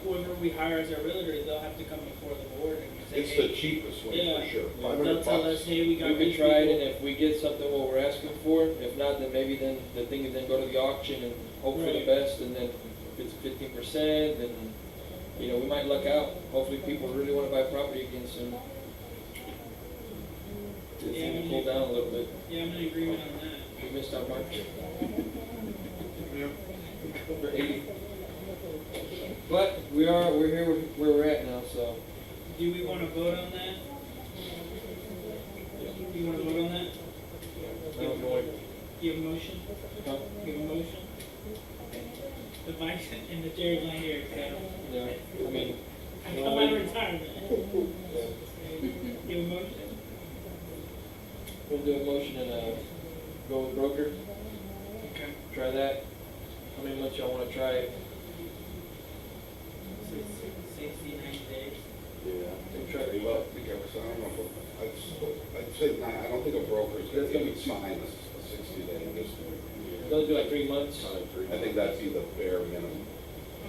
whoever we hire as our realtor, they'll have to come before the board and say, It's the hey, cheapest way yeah, for sure. they'll tell us, hey, we got We these could try it, people. and if we get something what we're asking for, if not, then maybe then the thing is then go to the auction and hope for the Right. best, and then if it's 15%, then, you know, we might luck out. Hopefully people really wanna buy property again soon. It's Yeah, gonna cool down a little bit. Yeah, I'm in agreement on that. We missed our market. We're 80. But we're here where we're at now, so. Do we want to vote on that? Do you want to vote on that? I don't know what, You have a motion? huh? You have a motion? The vice and the chair's not here, so Yeah, I mean, I you come know, out of we- retirement. You have a motion? we'll do a motion and, go with broker, Okay. try that. How many months y'all wanna try it? 60, 90 days. Yeah. We'll try it. Well, because I don't know, I'd say, I don't think a broker's That's gonna gonna be sign a 60-day listing. They'll do like 3 months. I think that'd be the bare minimum.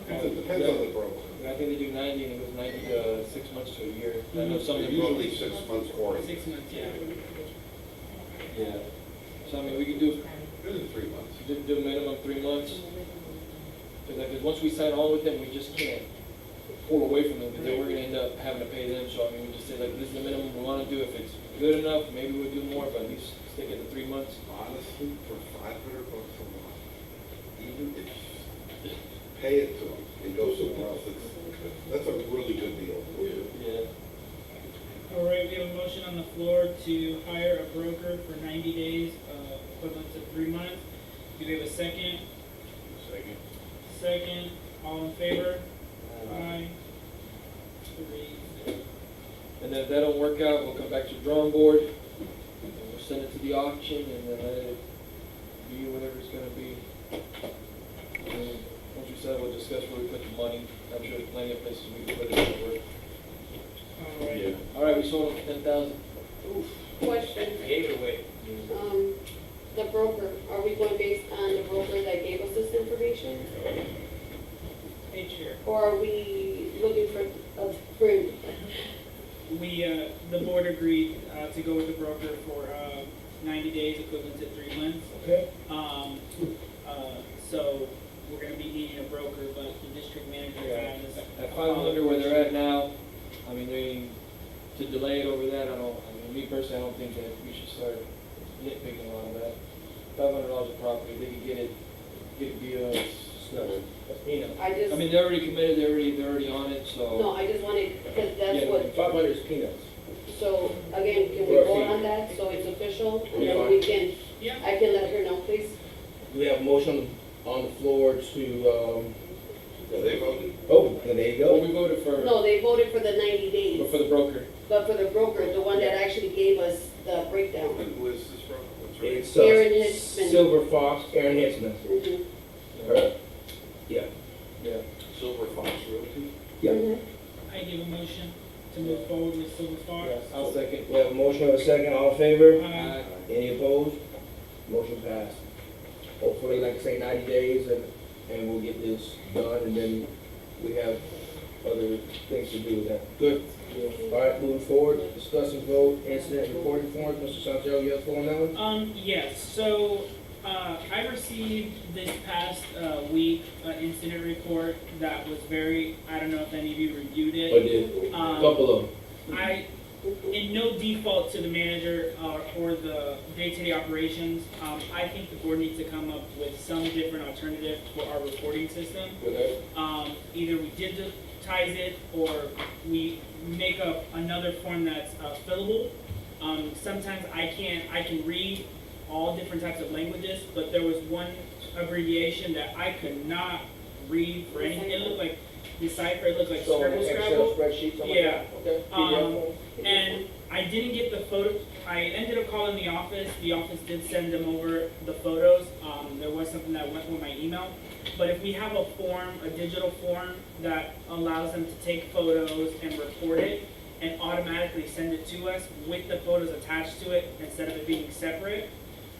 Okay. It depends on the broker. I think they do 90 and it goes 90 to 6 months to a year. I know some of the Usually brokers. 6 months or 6 months, yeah. Yeah. So I mean, we could do, usually 3 months. do minimum 3 months. Because once we sign on with them, we just can't pull away from them, because then we're gonna end up having to pay them. So I mean, we just say like, this is the minimum we wanna do. If it's good enough, maybe we'll do more, but at least stick at the 3 months. Honestly, for $500 a month, even if you pay it to them and go somewhere else, that's a really good deal. Yeah. All right, we have a motion on the floor to hire a broker for 90 days, equivalent to 3 months. Do we have a second? Second. Second, all in favor? Aye. 3-0. And then if that don't work out, we'll come back to the drawing board, and we'll send it to the auction, and then let it be whatever it's gonna be. And then, once we settle, we'll discuss where we put the money. I'm sure there's plenty of places we can put it to work. All right. All right, we sold them for 10,000. Question, Gave it away. the broker, are we going based on the broker that gave us this information? Hey, Chair. Or are we looking for a friend? We, the board agreed to go with the broker for 90 days, equivalent to 3 months. Okay. So we're gonna be needing a broker, but the district manager has. At 500 where they're at now, I mean, to delay it over that, I mean, me personally, I don't think that we should start nitpicking on that. $500 a property, they can get it via, That's peanuts. I I mean, they're already committed, they're already on it, so. no, I just wanted, because that's Yeah, what, 500 is peanuts. so, again, can we For a vote fee. on that, so it's official? And Yeah. then we can, Yeah. I can let her know, please? Do we have a motion on the floor to, Yeah, they voted. oh, then there you Well, go. we voted for, No, they voted for the 90 but days, for the broker. but for the broker, the one that actually gave us the breakdown. And who is this broker? What's her name? It's Aaron Hitzman. Silver Fox, Aaron Hitzman. Mhm. Yeah. Yeah. Silver Fox Realty? Yeah. Mhm. I give a motion to move forward with Silver Fox. I'll second. We have a motion and a second, all in favor? Aye. Any opposed? Motion passed. Hopefully, like I say, 90 days, and and we'll get this done, and then we have other things to do with that. Good. All right, moving forward, discuss and vote incident reporting forms. Mr. Santiago, you have the floor on that one? Yes, so, I received this past, week, an incident report that was very, I don't know if any of you reviewed I it. did. Um, Couple of them. In no default to the manager, or the day-to-day operations, I think the board needs to come up with some different alternative for our reporting system. Okay. Either we digitize it, or we make up another form that's fillable. Sometimes I can read all different types of languages, but there was one abbreviation that I could not read for anything. It looked like decipher, it looked like So, scribble Excel scrabble. spreadsheet, something like Yeah. that? Okay. PDF form? And I didn't get the photo, I ended up calling the office did send them over the photos, there was something that went with my email. But if we have a form, a digital form that allows them to take photos and report it, and automatically send it to us with the photos attached to it, instead of it being separate,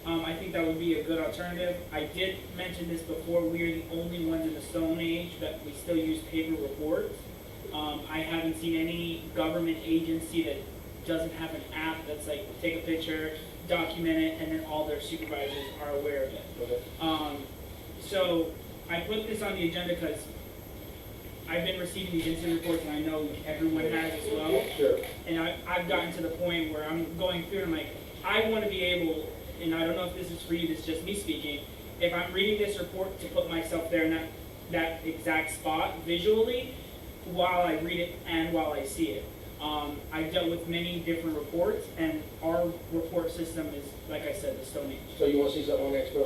I think that would be a good alternative. I did mention this before, we are the only ones in the Stone Age that we still use paper reports. I haven't seen any government agency that doesn't have an app that's like, take a picture, document it, and then all their supervisors are aware of it. Okay. So I put this on the agenda because I've been receiving these incident reports, and I know everyone has as well. Sure. And I've gotten to the point where I'm going through and I'm like, I want to be able, and I don't know if this is for you, this is just me speaking, if I'm reading this report, to put myself there in that exact spot visually while I read it and while I see it. I've dealt with many different reports, and our report system is, like I said, the Stone Age. So you wanna see something on the Excel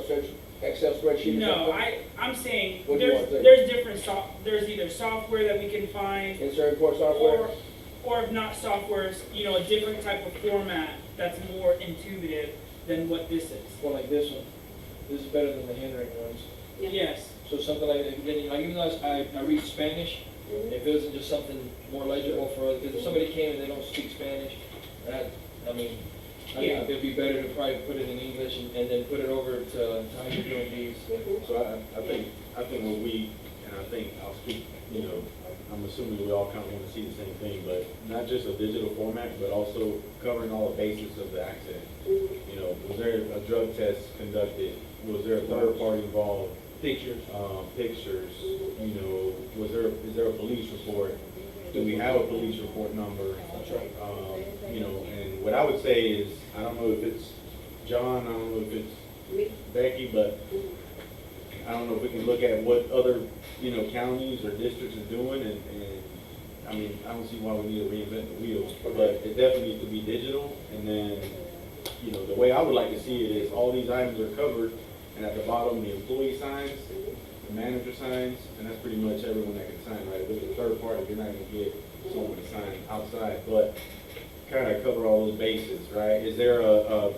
spreadsheet? or No, something? I'm saying, What do you want there? there's different there's either software that we can find, Insert report software? or if not softwares, a different type of format that's more intuitive than what this is. One like this one, this is better than the handwritten ones. Yeah. Yes. So something like, even though I read Spanish, if it wasn't just something more legible for, because if somebody came and they don't speak Spanish, I think it'd be better to probably put it in English and then put it over to how you're doing these. So I think what we, and I think I'll speak, I'm assuming we all kind of want to see the same thing, but not just a digital format, but also covering all the bases of the accident. Was there a drug test conducted? Was there a third party involved? Pictures. Pictures, is there a police report? Do we have a police report number? That's right. And what I would say is, I don't know if it's John, I don't know if it's Becky, but I don't know if we can look at what other, counties or districts are doing, and I don't see why we need to reinvent the wheel, but it definitely needs to be digital, and then, the way I would like to see it is all these items are covered, and at the bottom, the employee signs, the manager signs, and that's pretty much everyone that can sign, right? If it's a third party, you're not gonna get someone to sign outside, but kind of cover all those bases, right? Is there I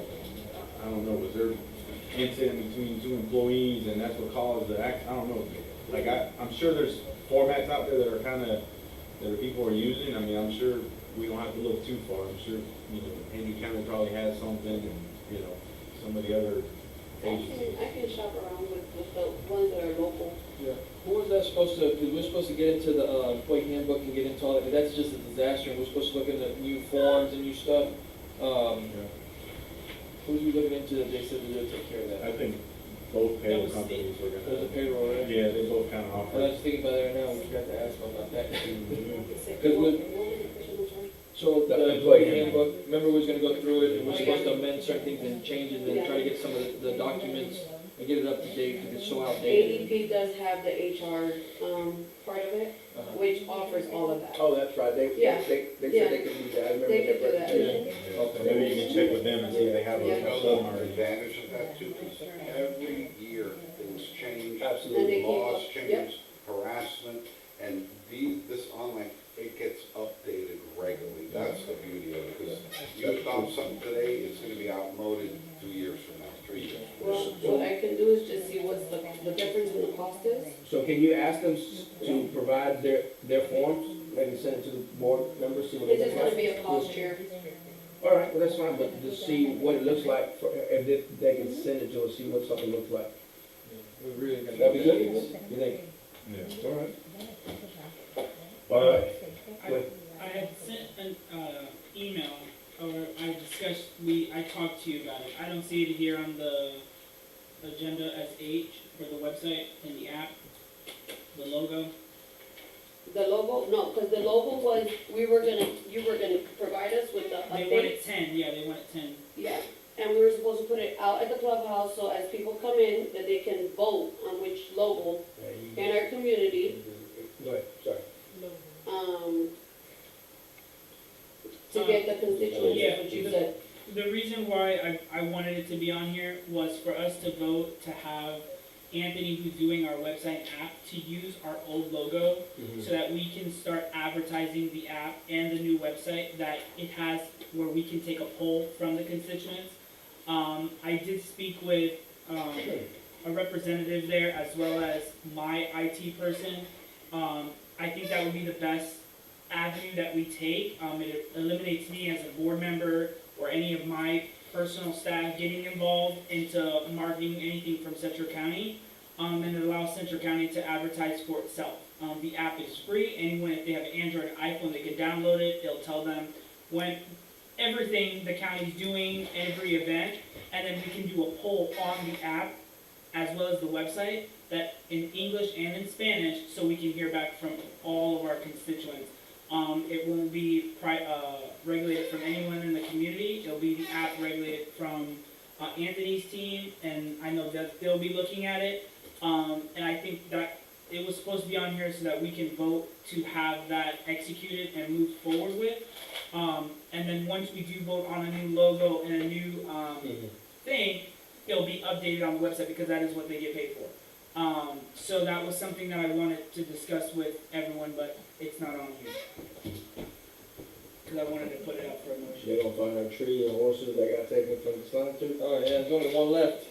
don't know, was there incident between two employees and that's what caused the accident? I don't know. Like, I'm sure there's formats out there that are people are using. I'm sure we don't have to look too far. I'm sure, Henry County probably has something, and, some of the other agencies. I can shop around with the ones that are local. Yeah. Who was that supposed to, because we're supposed to get into the employee handbook and get into all that, that's just a disaster, and we're supposed to look into new forms and new stuff. Who's we looking into that they said they would take care of that? I think both payroll That was companies were There's a gonna. payroll, right? Yeah, they both kind of I was offer. just thinking about it right now, we forgot to ask about that. Because So the employee handbook, remember we was gonna go through it, and we're supposed to amend certain things and change it, and then try to get some of the documents and get it up to date, because it's so outdated. ADP does have the HR, part of it, which offers all of that. Oh, that's right, Yeah. they said Yeah. they could do that, I remember They their could do that. presentation. So maybe you can check with them and see if they have Yeah. a Another form or. advantage of that too, because every year things change. Absolutely. And they keep Laws up- change, yep. harassment, and this online, it gets updated regularly. That's the beauty of it, because you adopt something today, it's gonna be outmoded 2 years from now, 3 years from now. Well, what I can do is just see what's the difference in the cost is. So can you ask them to provide their forms, maybe send it to the board members, see what it It's looks just gonna like? be a cost share. All right, well, that's fine, but to see what it looks like, if they can send it to us, see what something looks like. we're really gonna. That'd be good, you think? Yeah. All right. All right. I had sent an email, or I talked to you about it. I don't see it here on the agenda as H for the website and the app, the logo. The logo, no, because the logo was, you were gonna provide us with the They want update. it 10, yeah, they want it 10. Yeah, and we were supposed to put it out at the clubhouse, so as people come in, that they can vote on which logo in our community, Go ahead, sorry. to get the constituents, Yeah, what you said. The reason why I wanted it to be on here was for us to vote to have Anthony, who's doing our website and app, to use our old logo so that we can start advertising the app and the new website, that it has where we can take a poll from the constituents. I did speak with a representative there as well as my IT person. I think that would be the best avenue that we take. It eliminates me as a board member or any of my personal staff getting involved into marketing anything from Central County, and it allows Central County to advertise for itself. The app is free. Anyone, if they have an Android or iPhone, they can download it. It'll tell them when everything the county's doing, every event, and then we can do a poll on the app as well as the website, that in English and in Spanish, so we can hear back from all of our constituents. It won't be regulated from anyone in the community. It'll be the app regulated from Anthony's team, and I know that they'll be looking at it. And I think that it was supposed to be on here so that we can vote to have that executed and move forward with. And then once we do vote on a new logo and a new thing, it'll be updated on the website because that is what they get paid for. So that was something that I wanted to discuss with everyone, but it's not on here. Because I wanted to put it up for a motion. They don't find a tree and horses that got taken from the sun too? Oh, yeah, there's only one left.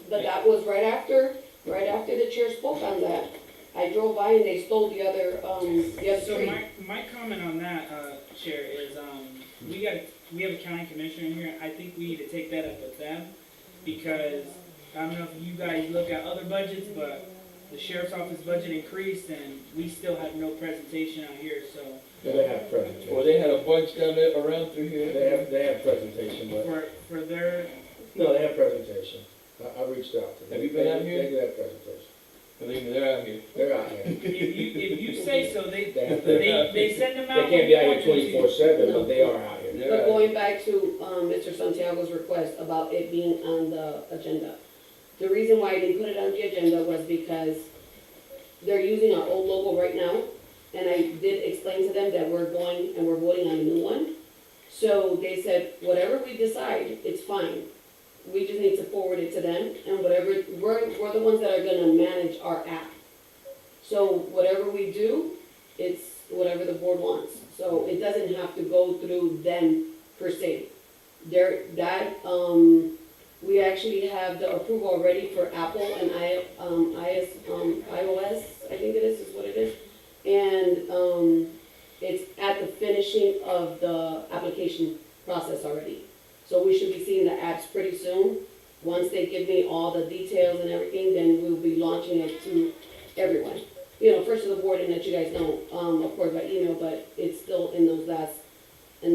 But that was right after the chair spoke on that. I drove by and they stole the other So tree. my comment on that, Chair, is, we have a county commissioner in here. I think we need to take that up with them, because I don't know if you guys look at other budgets, but the sheriff's office budget increased and we still had no presentation out here, so. Yeah, they have presentation. Well, they had a bunch down there, around through here. They have presentation, but, For their, no, they have presentation. I reached out to them. Have you been out here? They do have presentation. Believe me, they're out here. They're out here. if you say so, they send them They out. can't be out when here you want them to. 24/7, but they are out here. They're But out going back to Mr. Santiago's request about it being on the agenda. The reason why I didn't put it on the agenda was because they're using our old logo right now. And I did explain to them that we're going and we're voting on a new one. So they said, whatever we decide, it's fine. We just need to forward it to them, and whatever, we're the ones that are gonna manage our app. So whatever we do, it's whatever the board wants. So it doesn't have to go through them per se. We actually have the approval already for Apple and iOS, I think it is what it is. And, it's at the finishing of the application process already. So we should be seeing the apps pretty soon. Once they give me all the details and everything, then we'll be launching it to everyone. You know, first to the board and let you guys know, of course by email, but it's still in the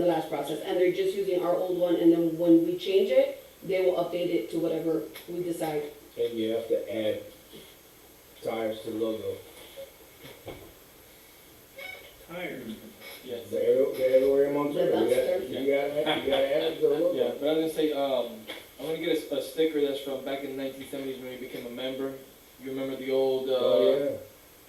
last process. And they're just using our old one, and then when we change it, they will update it to whatever we decide. And you have to add tires to the logo. Tires. Yes. They're everywhere in Montero. The You dumpster. gotta add it to the logo. Yeah, but I was gonna say, I'm gonna get a sticker that's from back in the 1970s when we became a member. You remember the old, Oh,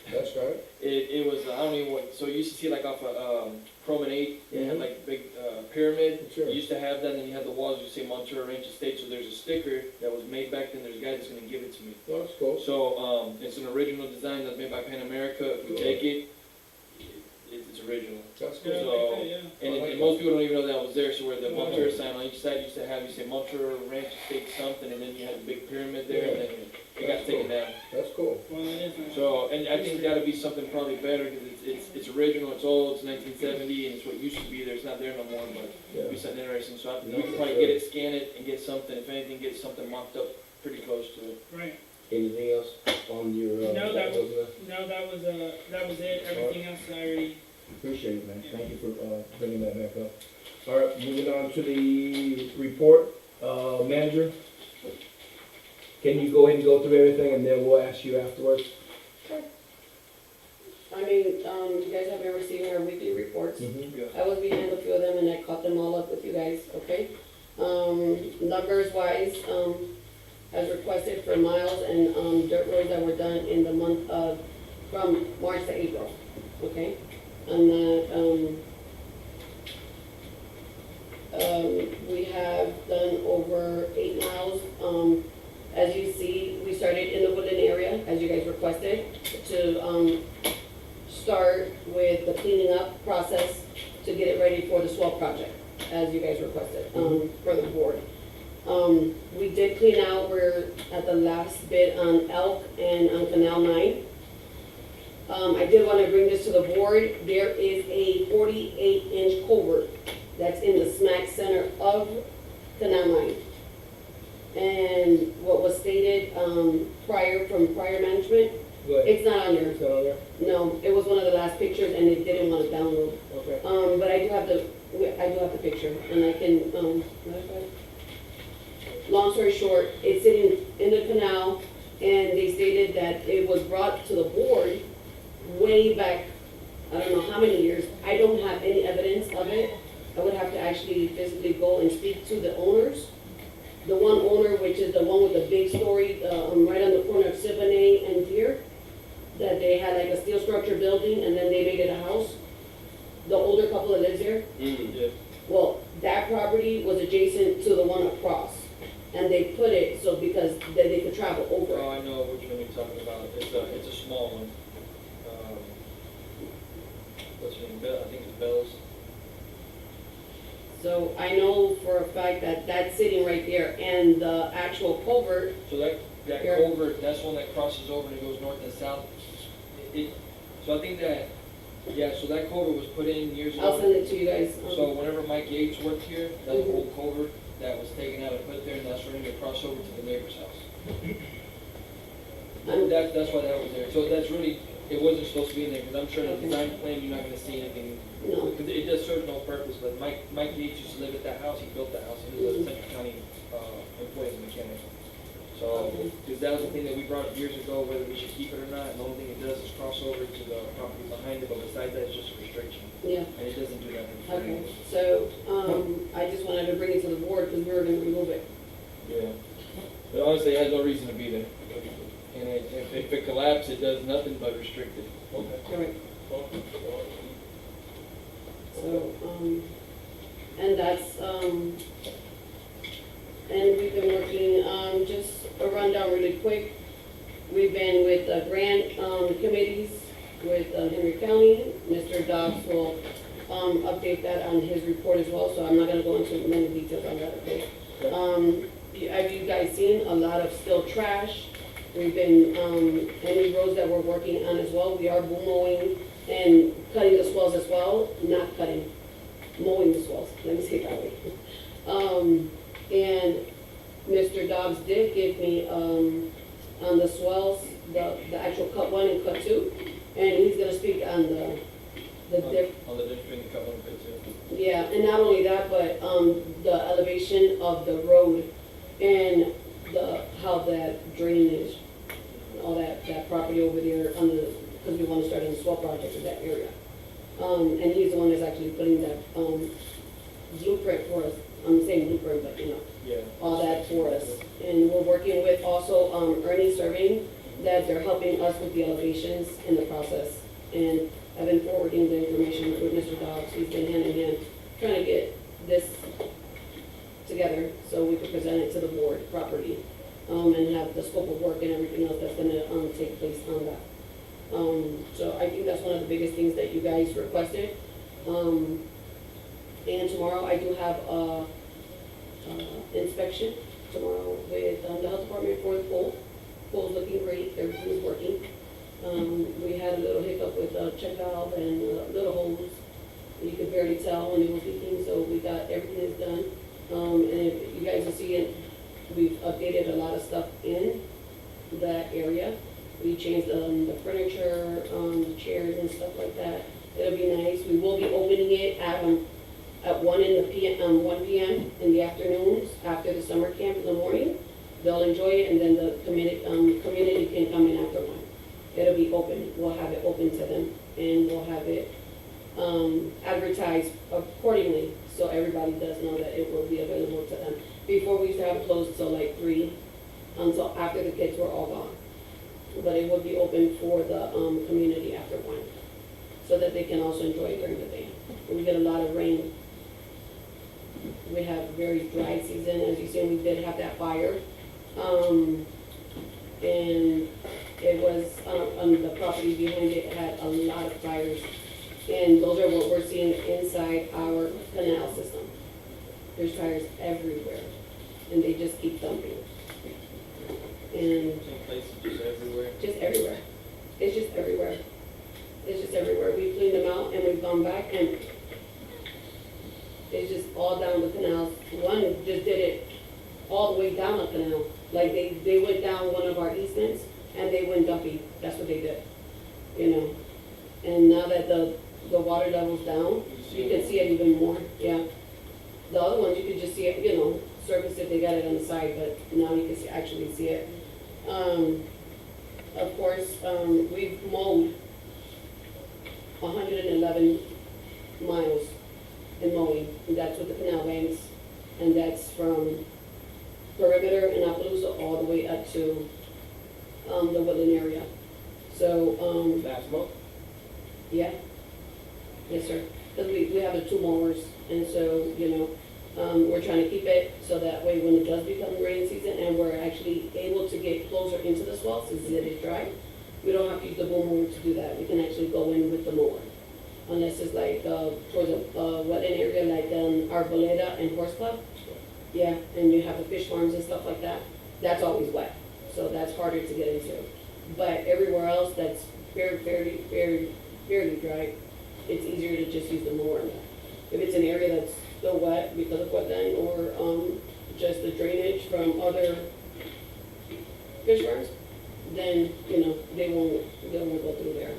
yeah, that's right. it was, I don't even what, so you used to see like off of, Promenade, it had like big, pyramid. Sure. You used to have that, and then you had the walls, you say Montero Ranch Estate, so there's a sticker that was made back then, there's a guy that's gonna give it to me. Well, that's cool. So, it's an original design that's made by Pan America. If we take it, it's original. That's Yeah, cool. So, yeah. and most people don't even know that was there, so where the Montero sign on each side used to have, you say Montero Ranch Estate something, and then you had the big pyramid there, and then it got taken down. That's cool. Well, it is nice. So, and I think that'd be something probably better, because it's original, it's old, it's 1970, and it's what used to be there, it's not there no more, but it'd be something interesting, so we could probably get it, scan it, and get something, if anything, get something mocked up pretty close to it. Right. Anything else on your, No, that was it. Everything else I already. Appreciate it, man. Thank you for, bringing that back up. All right, moving on to the report, manager. Can you go ahead and go through everything and then we'll ask you afterwards? I mean, you guys have been receiving our weekly reports. Mm-hmm. I was behind a few of them and I caught them all up with you guys, okay? Numbers wise, as requested for miles and, dirt roads that were done in the month of, from March to April, okay? And that, we have done over 8 miles. As you see, we started in the Woodland area, as you guys requested, to, start with the cleaning up process to get it ready for the swell project, as you guys requested, for the board. We did clean out, we're at the last bit on Elk and on Canal 9. I did want to bring this to the board. There is a 48-inch culvert that's in the smack center of Canal 9. And what was stated from prior management, Go ahead. it's not on there. Is that on there? No, it was one of the last pictures and it didn't want to download. Okay. But I do have the picture and I can, long story short, it's sitting in the canal and they stated that it was brought to the board way back, I don't know how many years. I don't have any evidence of it. I would have to actually physically go and speak to the owners. The one owner, which is the one with the big story, right on the corner of Siboney and Deer, that they had like a steel structure building and then they made it a house. The older couple that lives there. Yeah. Well, that property was adjacent to the one across. And they put it so because then they could travel over Oh, it. I know which one you're talking about. It's a small one. What's your name? I think it's Bells. So I know for a fact that that's sitting right there and the actual culvert, So that Here. culvert, that's one that crosses over and it goes north and south. So I think that, yeah, so that culvert was put in years ago. I'll send it to you guys. So whenever Mike Yates worked here, that was an old culvert that was taken out and put there, and that's for him to cross over to the neighbor's house. That's why that was there. So that's really, it wasn't supposed to be in there, because I'm sure in the design plan, you're not gonna see anything. No. Because it does serve no purpose, but Mike Yates used to live at that house, he built that house, he was a Central County, employee and mechanic. So, because that was the thing that we brought up years ago, whether we should keep it or not, and the only thing it does is cross over to the property behind it, but besides that, it's just a restriction. Yeah. And it doesn't do that. Okay, so, I just wanted to bring it to the board because we were gonna remove it. Yeah. But honestly, it has no reason to be there. And if it collapses, it does nothing but restrict it. Correct. So, and that's, and we've been working, just a rundown really quick. We've been with grant committees with Henry County. Mr. Dobbs will update that on his report as well, so I'm not gonna go into many details on that, okay? Have you guys seen a lot of still trash? We've been, any roads that we're working on as well, we are boom mowing and cutting the swells as well, not cutting, mowing the swells, let me say it that way. And Mr. Dobbs did give me, on the swells, the actual cut 1 and cut 2, and he's gonna speak on the On the difference between the cut one and cut two. yeah, and not only that, but, the elevation of the road and how that drainage, all that property over there on the, because we want to start in the swell project in that area. And he's the one that's actually putting that, blueprint for us. I'm saying blueprint, but you know, Yeah. all that for us. And we're working with also, Ernie Surveying, that they're helping us with the elevations in the process. And I've been forwarding the information with Mr. Dobbs. He's been hand in hand trying to get this together so we can present it to the board properly, and have the scope of work and everything else that's gonna, take place on that. So I think that's one of the biggest things that you guys requested. And tomorrow I do have a, inspection tomorrow with, the health department for the pool. Pool's looking great, everything is working. We had a little hiccup with a check valve and a little hose. You could barely tell when it was leaking, so we got, everything is done. And if you guys will see it, we've updated a lot of stuff in. that area. We changed, the furniture, the chairs and stuff like that. It'll be nice. We will be opening it at 1 p.m. in the afternoons after the summer camp in the morning. They'll enjoy it, and then the community can come in after 1. It'll be open. We'll have it open to them, and we'll have it advertised accordingly, so everybody does know that it will be available to them. Before, we used to have it closed till like 3, until after the kids were all gone. But it will be open for the community after 1, so that they can also enjoy it during the day. We get a lot of rain. We have a very dry season. As you see, we did have that fire. And it was, on the property behind it had a lot of fires. And those are what we're seeing inside our canal system. There's tires everywhere, and they just keep dumping. And Same places, just everywhere. just everywhere. It's just everywhere. It's just everywhere. We cleaned them out and we've gone back, and it's just all down the canals. One just did it all the way down the canal. Like they went down one of our easements and they went dumpy. That's what they did, you know. And now that the water level's down, you can see it even more, yeah. The other ones, you could just see it, you know, surface if they got it on the side, but now you can actually see it. Of course, we've mowed 111 miles in mowing, and that's with the canal banks, and that's from perimeter in Appaloosa all the way up to the woodland area. So, Last month? yeah, yes, sir. Because we have the 2 mowers, and so, you know, we're trying to keep it so that way when it does become rain season and we're actually able to get closer into the swell since it is dry, we don't have to use the boom mower to do that. We can actually go in with the mower. Unless it's like towards a wetland area like Arboleda and Horse Club. Yeah, and you have the fish farms and stuff like that. That's always wet, so that's harder to get into. But everywhere else that's fairly dry, it's easier to just use the mower. If it's an area that's still wet because of wetland or just the drainage from other fish farms, then, you know, they won't go through there.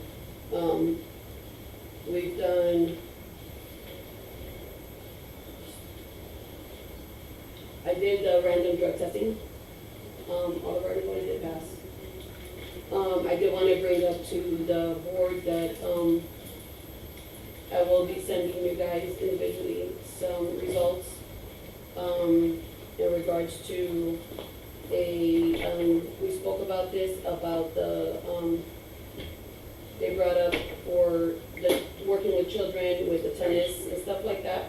We've done, I did the random drug testing. All of our employees did pass. I did want to bring up to the board that I will be sending you guys individually some results in regards to we spoke about this, about the, they brought up for the working with children with the tennis and stuff like that.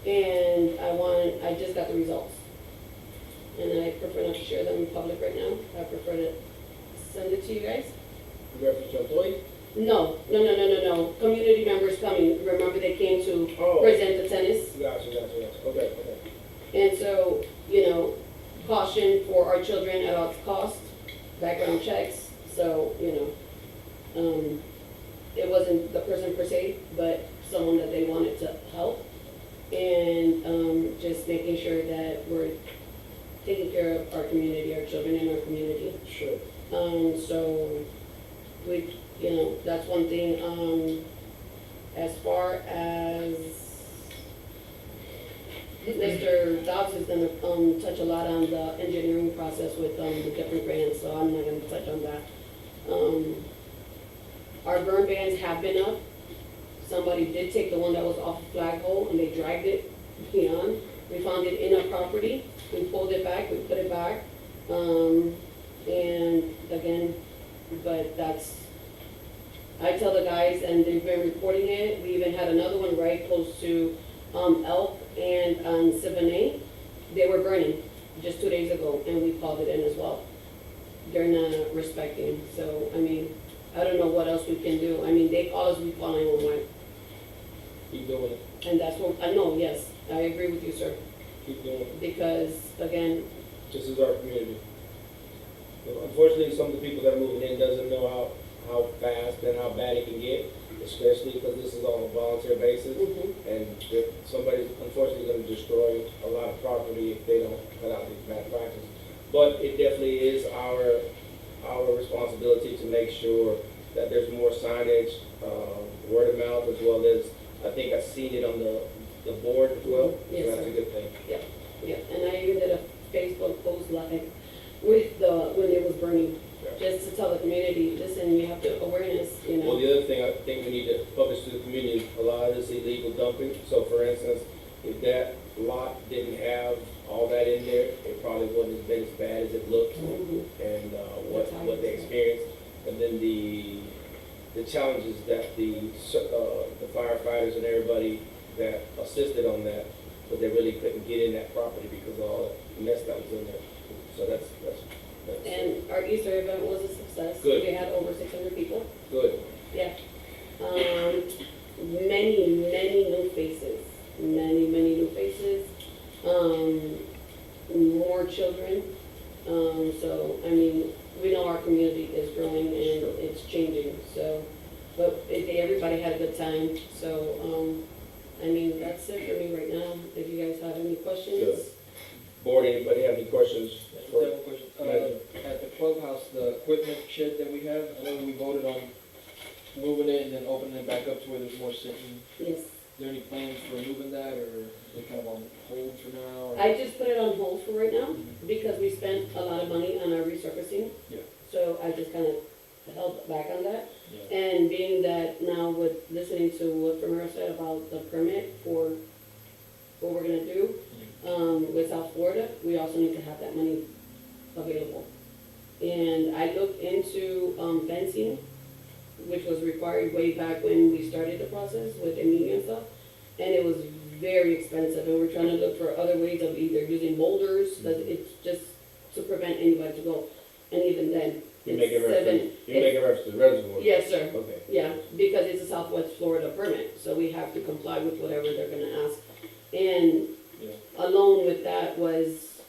And I just got the results. And I prefer not to share them in public right now. I prefer to send it to you guys. You reference your employee? No. Community members coming. Remember they came to Oh. present the tennis? Gotcha. Okay. And so, you know, caution for our children at all costs, background checks. So, you know, it wasn't the person per se, but someone that they wanted to help. And just making sure that we're taking care of our community, our children in our community. Sure. So we, you know, that's one thing. As far as Mr. Dobbs is gonna touch a lot on the engineering process with the different grants, so I'm not gonna touch on that. Our burn bans have been up. Somebody did take the one that was off the flagpole and they dragged it beyond. We found it in our property. We pulled it back, we put it back. And again, but that's, I tell the guys, and they've been reporting it. We even had another one right close to Elk and Siboney. They were burning just 2 days ago, and we called it in as well. They're not respecting. So, I mean, I don't know what else we can do. I mean, they call us, we call 911. Keep doing it. And that's what, I know, yes, I agree with you, sir. Keep doing it. Because, again, This is our community. Unfortunately, some of the people that are moving in doesn't know how fast and how bad it can get, especially because this is on a volunteer basis. And if somebody's unfortunately going to destroy a lot of property if they don't cut out these bad practices. But it definitely is our our responsibility to make sure that there's more signage, word of mouth, as well as, I think I've seen it on the board as well. Yes, So that's sir. a good thing. Yeah, and I even did a Facebook post like with when it was burning, just to tell the community, listen, you have to awareness, you Well, know. the other thing I think we need to publish to the community, a lot of this illegal dumping. So for instance, if that lot didn't have all that in there, it probably wouldn't have been as bad as it looked Mhm. and what they experienced. And then the challenges that the firefighters and everybody that assisted on that, but they really couldn't get in that property because of all the mess that was in there. So that's And our Easter event was a success. Good. We had over 600 people. good. Yeah. Many new faces. Many new faces. More children. So, I mean, we know our community is growing and it's changing, so, but everybody had a good time, so, I mean, that's it for me right now. If you guys have any questions. Good. Board, anybody have any questions? I have a question. At the clubhouse, the equipment shed that we have, I know we voted on moving it and then opening it back up to where there's more sitting. Yes. Is there any plans for moving that, or is it kind of on hold for now? or- I just put it on hold for right now because we spent a lot of money on our resurfacing. Yeah. So I just kind of held back on that. Yeah. And being that now with listening to what Primera said about the permit for what we're gonna do, with South Florida, we also need to have that money available. And I looked into, fencing, which was required way back when we started the process with Emilia and stuff. And it was very expensive, and we're trying to look for other ways of either using boulders, that it's just to prevent anybody to go. And even then, You it's make a reference, you make a reference to the reservoir? Yes, sir. Okay. Yeah, because it's a Southwest Florida permit, so we have to comply with whatever they're gonna ask. And Yeah. alone with that was,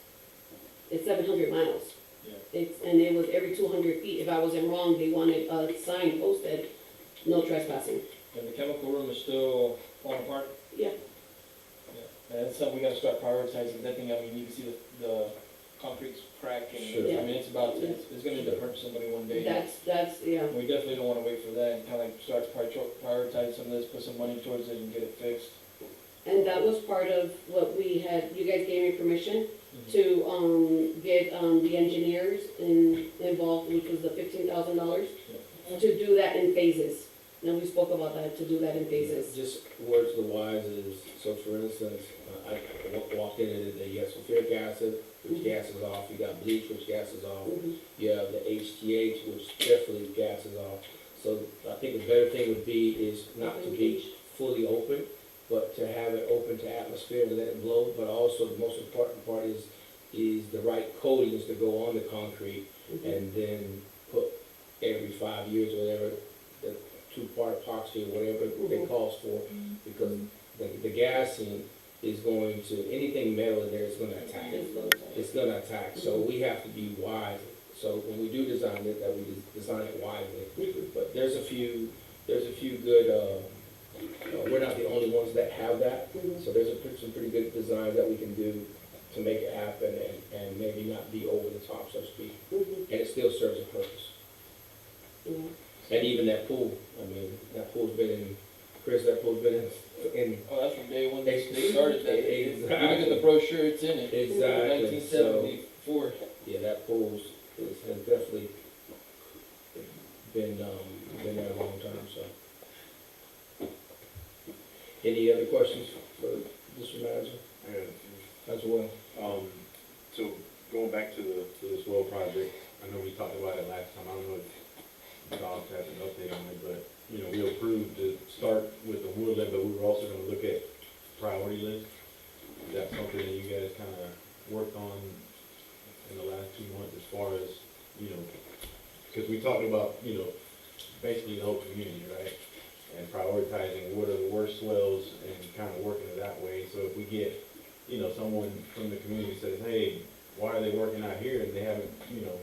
it's 700 miles. Yeah. And it was every 200 feet. If I wasn't wrong, they wanted a sign posted, no trespassing. And the chemical room is still falling apart? Yeah. Yeah. And that's something we gotta start prioritizing. That thing, I mean, you can see the concrete's cracking. Sure. I mean, it's about, it's gonna end up hurting somebody one day. That's, yeah. We definitely don't wanna wait for that and kinda like start to prioritize some of this, put some money towards it and get it fixed. And that was part of what we had, you guys gave me permission to, get, the engineers involved, which was the $15,000, to do that in phases. And we spoke about that, to do that in phases. Just words to the wise is, so for instance, I walked in today, you got sulfuric acid, which gas is off, you got bleach, which gas is off, you have the HTH, which definitely gas is off. So I think the better thing would be is not to be fully open, but to have it open to atmosphere and let it blow, but also the most important part is the right coatings to go on the concrete, and then put every 5 years or whatever, the 2-part epoxy or whatever it calls for, because the gassing is going to, anything metal in there is gonna attack. It's gonna attack, so we have to be wise. So when we do design it, that we design it wisely. But there's a few good, we're not the only ones that have that. So there's some pretty good designs that we can do to make it happen and maybe not be over the top, so to speak. And it still serves a purpose. And even that pool, I mean, that pool's been in, Chris, that pool's been in. Oh, that's from day one they started that. If you look Exactly. at the brochure, it's in it. Exactly. 1974. Yeah, that pool's, has definitely been there a long time, so. Any other questions for Mr. Manager? I got a few. As well. So going back to this well project, I know we talked about it last time, I don't know if Dobbs has an update on it, but, you know, we approved to start with the woodland, but we were also gonna look at priority list. Is that something that you guys kinda worked on in the last 2 months as far as, you know, because we talked about, you know, basically the whole community, right? And prioritizing what are the worst swells and kind of working it that way. So if we get, you know, someone from the community says, hey, why are they working out here? And they haven't, you know,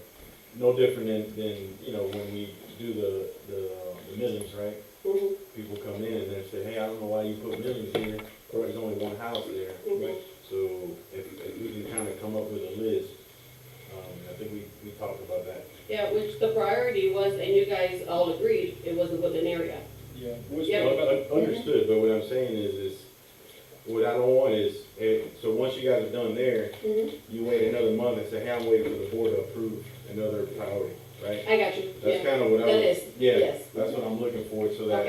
no different than you know, when we do the millings, right? People come in and they say, hey, I don't know why you put millings here, or there's only one house there, right? So if we can kind of come up with a list, I think we talked about that. Yeah, which the priority was, and you guys all agreed, it was the woodland area. Yeah. We're Yeah. still about Understood, but what I'm saying is, what I don't want is, so once you guys are done there, Mhm. you wait another month and say, hey, I'm waiting for the board to approve another priority, right? I got you, That's yeah. kind of what I That was, is, yeah, yes. that's what I'm looking for, so that,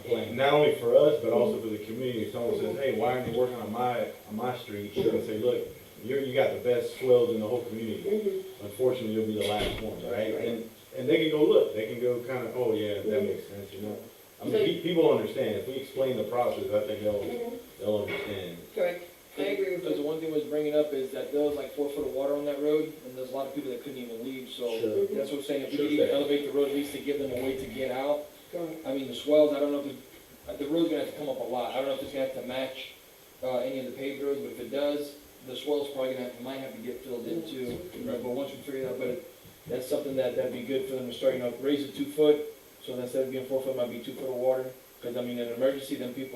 Okay, not only for us, but also for the community. If someone says, hey, why aren't you working on my street? You're gonna say, look, you got the best swells in the whole community. mhm, Unfortunately, you'll be the last one, right? Right. And they can go look, they can go kind of, oh, yeah, that Mhm. makes sense, you know? I So- mean, people understand. If we explain the process, I think mhm, they'll understand. correct, I agree with Because the you. one thing was bringing up is that there was like 4 foot of water on that road, and there's a lot of people that couldn't even leave, so Sure. that's what I'm saying, if we Sure. could even elevate the road, at least to give them a way to get out. Correct. I mean, the swells, I don't know if, the road's gonna have to come up a lot, I don't know if it's gonna have to match, any of the paved roads, but if it does, the swell's probably might have to get filled in too. But once we figure it out, but that's something that'd be good for them to start, raise it 2 foot, so instead of being 4 foot, it might be 2 foot of water. Cause I mean, in an emergency, then they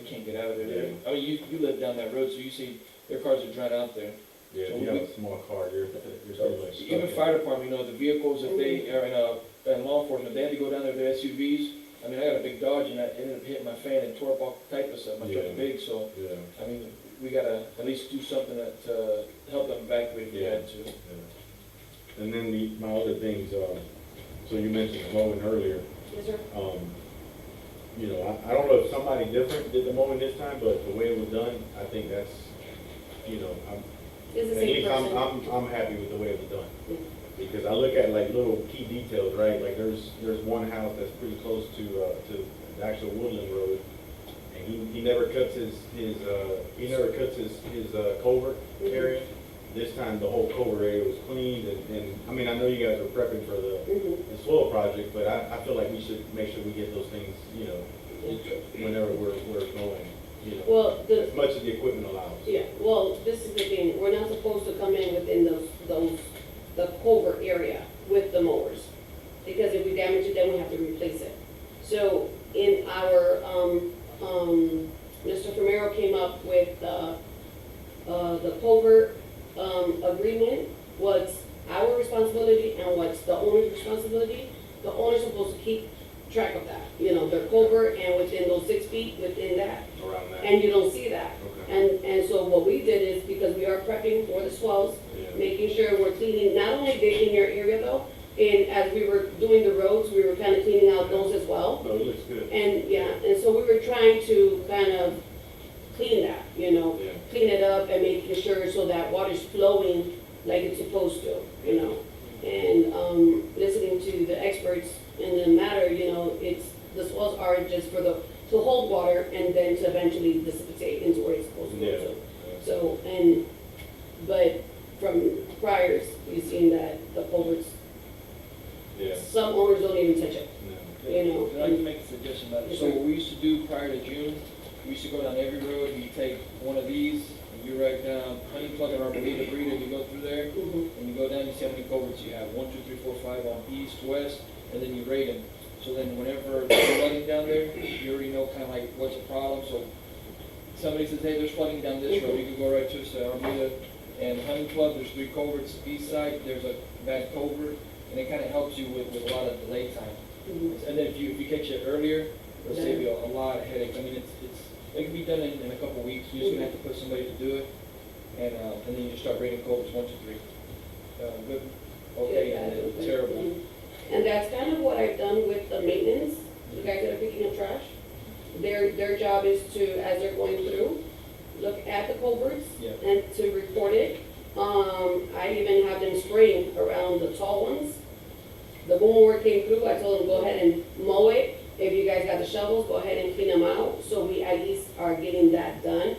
can't get out of there. Yeah. I mean, you live down that road, so you see their cars are drowned out there. Yeah, So if you have a small car, you're pretty much stuck. Even fire department, the vehicles, if they are in law enforcement, if they had to go down there with their SUVs, I mean, I got a big Dodge and I ended up hitting my fan and tore up all type of stuff. My truck's Yeah. big, so, Yeah, I mean, we gotta at least do something to help them evacuate if we Yeah. had to. yeah. And then my other things, so you mentioned mowing earlier. Yes, sir. I don't know if somebody different did the mowing this time, but the way it was done, I think that's, It's the at same least person. I'm happy with the way it was done. Yeah. Because I look at like little key details, right? Like there's one house that's pretty close to the actual Woodland Road, and he never cuts his culvert area. This time the whole culvert area was cleaned, and I mean, I know you guys are prepping for the Mhm. soil project, but I feel like we should make sure we get those things, whenever we're going, Well, as much as the equipment allows. yeah, well, this is the thing, we're not supposed to come in within the culvert area with the mowers. Because if we damage it, then we have to replace it. So in our, Mr. Romero came up with, the culvert, agreement, what's our responsibility and what's the owner's responsibility. The owner's supposed to keep track of that, their culvert and within those 6 feet, within that. Around that. And you don't see that. Okay. And so what we did is, because we are prepping for the swells, Yeah. making sure we're cleaning, not only digging your area though, and as we were doing the roads, we were kind of cleaning out those as well. No, it looks good. And, yeah, and so we were trying to kind of clean that, Yeah. clean it up and making sure so that water's flowing like it's supposed to, And, listening to the experts in the matter, the swells are just to hold water and then to eventually dissipate into where it's supposed to go Yeah. to. So, but from priors, you've seen that the culverts, Yeah. some owners don't even touch it, No. And I can make a suggestion about it. So what we used to do prior to June, we used to go down every road, and you take one of these, and you write down Honey Plug and Arboleda Breeder, you go through there, and you go down, you see how many culverts you have, 1, 2, 3, 4, 5 on east, west, and then you rate them. So then whenever there's flooding down there, you already know kind of like what's the problem, so somebody says, hey, there's flooding down this road, you can go right to, say, Arboleda and Honey Plug, there's 3 culverts, east side, there's a bad culvert, and it kind of helps you with a lot of delay time. And then if you catch it earlier, it'll save you a lot of headaches. I mean, it can be done in a couple of weeks. You're just gonna have to put somebody to do it, and then you just start rating culverts 1, 2, 3. Good, okay, and then terrible. And that's kind of what I've done with the maintenance, the guys that are picking up trash. Their job is to, as they're going through, look at the culverts Yeah. and to report it. I even have them spraying around the tall ones. The boom mower came through, I told them, go ahead and mow it. If you guys got the shovels, go ahead and clean them out, so we at least are getting that done.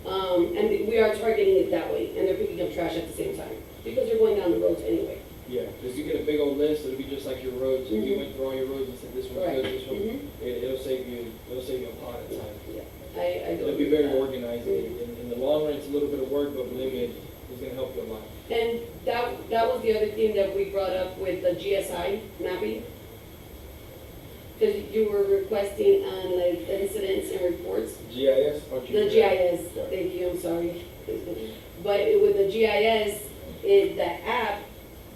And we are targeting it that way, and they're picking up trash at the same time, because they're going down the roads anyway. Yeah, if you get a big old list, it'll be just like your roads. If you went through all your roads and said this one's good, this one, it'll save you a lot of time. Yeah, I It'll be very organized. In the long run, it's a little bit of work, but believe me, it's gonna help you a lot. And that was the other thing that we brought up with the GSI mapping. Because you were requesting on like incidents and reports. GIS? The GIS, thank you, I'm sorry. But with the GIS, the app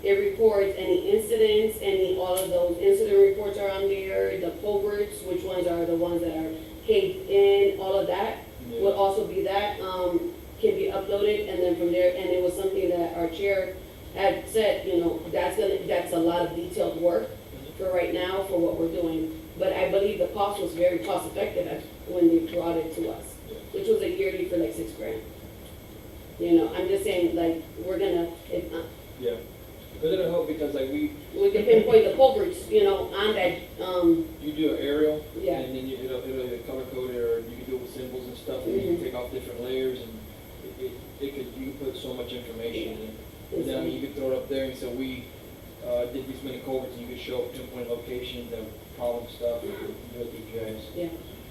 It reports any incidents, all of those incident reports are on there, the culverts, which ones are the ones that are caved in, all of that would also be that, can be uploaded, and then from there, and it was something that our chair had said, you know, that's a lot of detailed work for right now, for what we're doing. But I believe the cost was very cost effective when they brought it to us, which was a yearly for like $6,000. You know, I'm just saying, like, we're gonna, Yeah. But it'll help because like we can pinpoint the culverts, you know, on that, you do an aerial, Yeah. and then it'll either color code it, or you can do it with symbols and stuff, and you can take off different layers, and you can put so much information in. And then, I mean, you could throw it up there and say, we, did these many culverts, and you could show pinpoint locations and problem stuff, and do it through GIS. Yeah,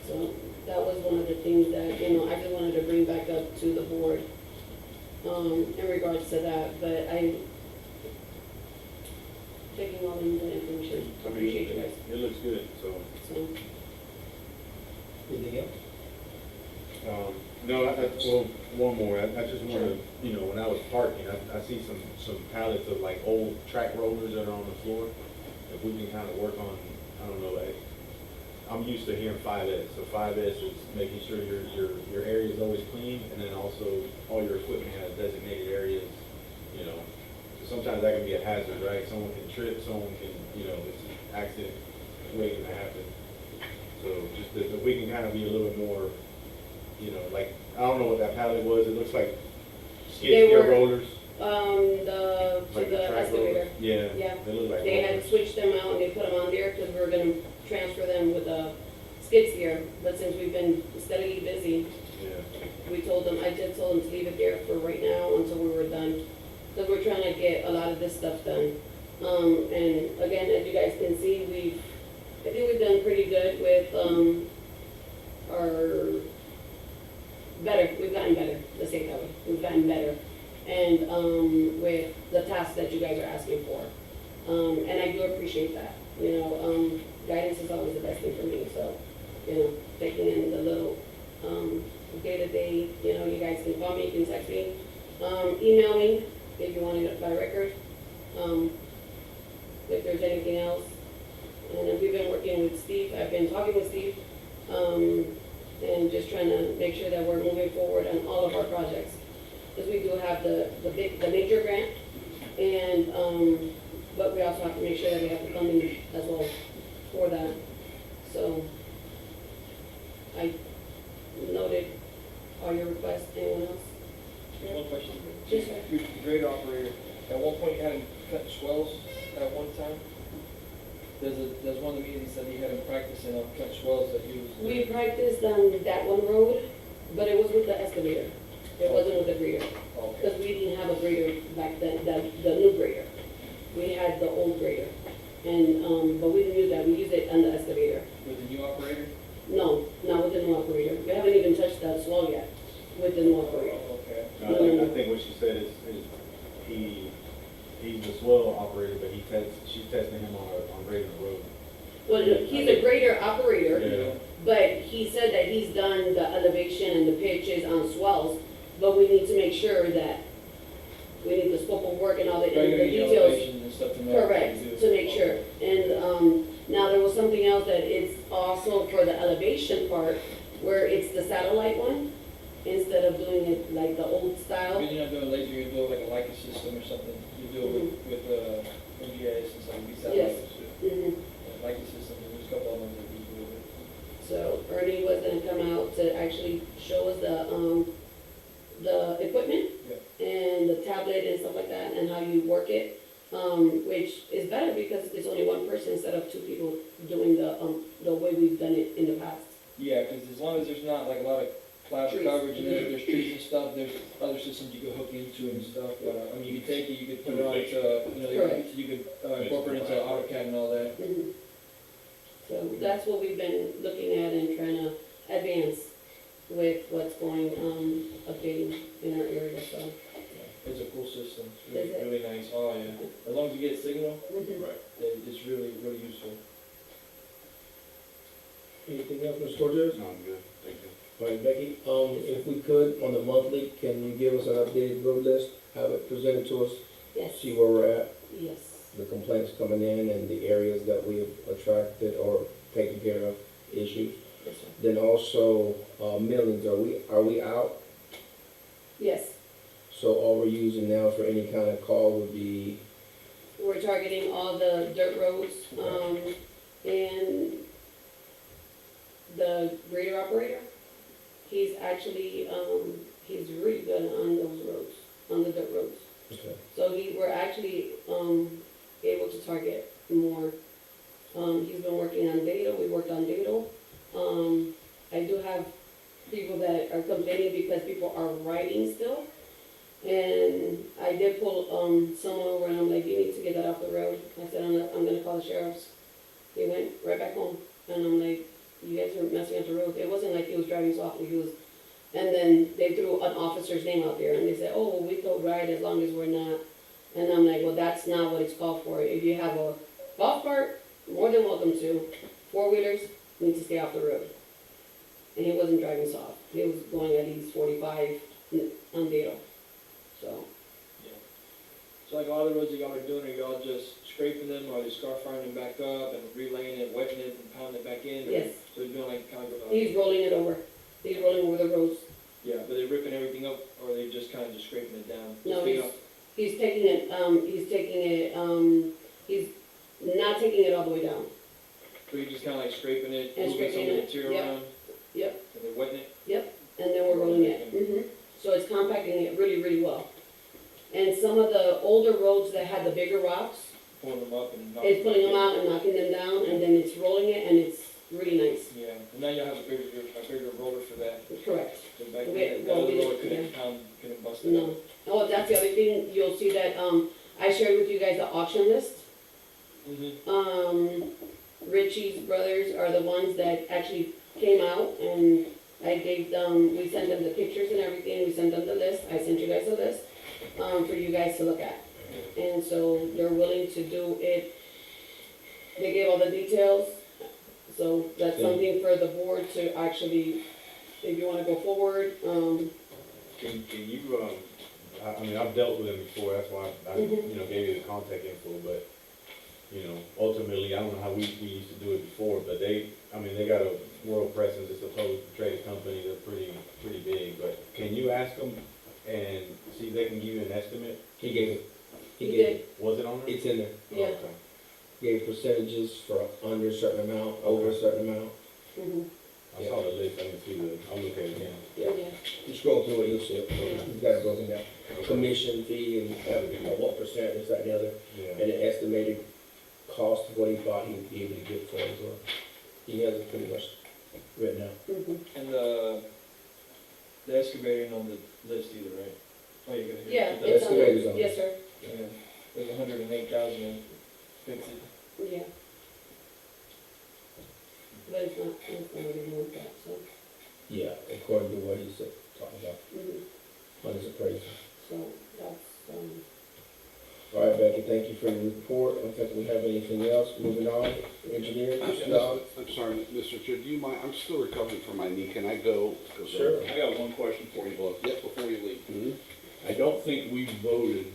so that was one of the things that, you know, I just wanted to bring back up to the board, in regards to that, but I, taking all the information, I mean, appreciate you guys, it looks good, so. so. Anything else? No, well, one more, I just wanna, you know, when I was parking, I see some pallets of like old track rollers that are on the floor. If we can kind of work on, I don't know, like, I'm used to hearing 5S, so 5S is making sure your area is always clean, and then also all your equipment has designated areas, you know. So sometimes that can be a hazard, right? Someone can trip, someone can, you know, it's an accident waiting to happen. So just that we can kind of be a little bit more, you know, like, I don't know what that pallet was, it looks like skid steer were, rollers. For the track excavator. rollers. Yeah, Yeah. they look like They had rollers. switched them out and they put them on there because we were gonna transfer them with a skid steer. But since we've been steadily busy, Yeah. we told them, I just told them to leave it there for right now until we were done. Because we're trying to get a lot of this stuff done. And again, as you guys can see, I think we've done pretty good with, we've gotten better, let's say it that way. We've gotten better. And, with the tasks that you guys are asking for. And I do appreciate that, you know, guidance is always the best thing for me, so, you know, taking in the little, day-to-day, you know, you guys can call me, you can text me, email me if you want it by record, if there's anything else. And then we've been working with Steve, I've been talking with Steve, and just trying to make sure that we're moving forward on all of our projects. Because we do have the major grant, and, but we also have to make sure that we have the funding as well for that. So, I noted all your requests. Anyone else? One question. Yes, sir. Your grade operator, at one point you had him cut swells at one time? There's one of the meetings that he had him practicing on cut swells that he was. We practiced on that one road, but it was with the excavator. It wasn't with the grader. Okay. Because we didn't have a grader back then, the new grader. We had the old grader. And, but we didn't use that, we used it on the excavator. With the new operator? No, not with the new operator. We haven't even touched that swell yet with the new operator. Oh, okay. I think what she said is he's the swell operator, but she's testing him on grading the road. Well, he's a grader operator, Yeah. but he said that he's done the elevation and the pitches on swells, but we need to make sure that we need the scope of work and all the Right, you need details. elevation and stuff to know. Correct, to make sure. And, now there was something else that it's also for the elevation part, where it's the satellite one, instead of doing it like the old style. If you're not doing laser, you do it like a Leica system or something. You do it with MGIS and stuff, you Yes. satellite. Mhm. Leica system, there's a couple of them that we do with it. So Ernie was gonna come out to actually show us the equipment and the tablet and stuff like that, and how you work it, which is better because it's only one person instead of two people doing the way we've done it in the past. Yeah, because as long as there's not like a lot of cloud Trees. coverage and there's trees and stuff, there's other systems you could hook into and stuff. I mean, you could take it, you could put it on into, you know, Correct. you could incorporate it into AutoCAD and all that. Mhm. So that's what we've been looking at and trying to advance with what's going, updating in our area, so. It's a cool system. It's really, Is it? really nice. Oh, yeah. As long as you get signal, Mhm. it's really, really useful. Anything else, Mr. Cortez? No, I'm good, thank you. All right, Becky, if we could, on the monthly, can you give us an updated road list, have it presented to us Yes, see where we're at, yes. the complaints coming in and the areas that we've attracted or taken care of issues. Yes, sir. Then also, millings, are we out? Yes, So all we're using now for any kind of call would be, we're targeting all the dirt roads, and the grader operator, he's actually, he's really good on those roads, on the dirt roads. okay, So we're actually, able to target more. He's been working on data, we worked on data. I do have people that are complaining because people are writing still. And I did pull, someone over and I'm like, you need to get that off the road. I said, I'm gonna call the sheriffs. He went right back home and I'm like, you guys are messing up the road. It wasn't like he was driving softly, he was, and then they threw an officer's name out there and they said, oh, well, we go right as long as we're not. And I'm like, well, that's not what it's called for. If you have a golf cart, more than welcome to. Four-wheelers need to stay off the road. And he wasn't driving soft. He was going at least 45 on Dado. So, So like all the roads that y'all are doing, are y'all just scraping them, or are they scar firing them back up and relaying it, wetting it, and pounding it back in? Or- yes, So you're doing like kind of, he's rolling it over. He's rolling over the roads. yeah, but they're ripping everything up, or are they just kind of just scraping it down? No, Just taking off- he's taking it, he's not taking it all the way down. So you're just kind of like scraping it, And moving some of scraping the it, material yep. around? Yep. And then wetting it? And then we're rolling it. So it's compacting it really, really well. And some of the older roads that had the bigger rocks, Pulling them up and knocking it's pulling them down? out and knocking them down, and then it's rolling it, and it's really nice. Yeah, and now you have a bigger roller for that. Correct. So back We- then, that well, other we- roller yeah. couldn't pound, couldn't bust it No. up. Oh, that's the other thing, you'll see that, I shared with you guys the auction list. Mm-hmm. Richie's brothers are the ones that actually came out, and I gave them, we sent them the pictures and everything, we sent them the list, I sent you guys a list, for you guys to look at. And so they're willing to do it, they gave all the details, so that's something for the board to actually, if you wanna go forward, Can you, I mean, I've dealt with them before, that's why I, Mhm. you know, gave you the contact info, but, you know, ultimately, I don't know how we used to do it before, but they got a world presence, it's a publicly traded company, they're pretty big, but can you ask them and see if they can give you an estimate? he gave it, he gave did, it. Was it on there? It's in there. yeah. Oh, okay. Gave percentages for under a certain amount, over a certain amount. Mhm. I saw the list, I didn't see I'll look at it again. Yeah. You scroll through it, you'll see it. You've got it broken down. Commission fee and what percent, this, that, and the other. Yeah. And the estimated cost of what he thought he'd be able to get for it as well. He has it pretty much written out. Mhm. And the excavator ain't on the list either, right? Oh, you're gonna hear. Yeah, The it's on there. excavator's on Yes, sir, Yeah, there's 108,000, fix it. yeah. But it's not really more than that, so, Yeah, according to what he's talking about on his appraisal. so that's, All right, Becky, thank you for your report. I don't think we have anything else. Moving on, engineer, Mr. Dawes. I'm sorry, Mr. Chair, do you mind, I'm still recovering from my knee, can I go? 'Cause, Sure. I got one question for you, boss. Yep, before you leave. Mhm. I don't think we voted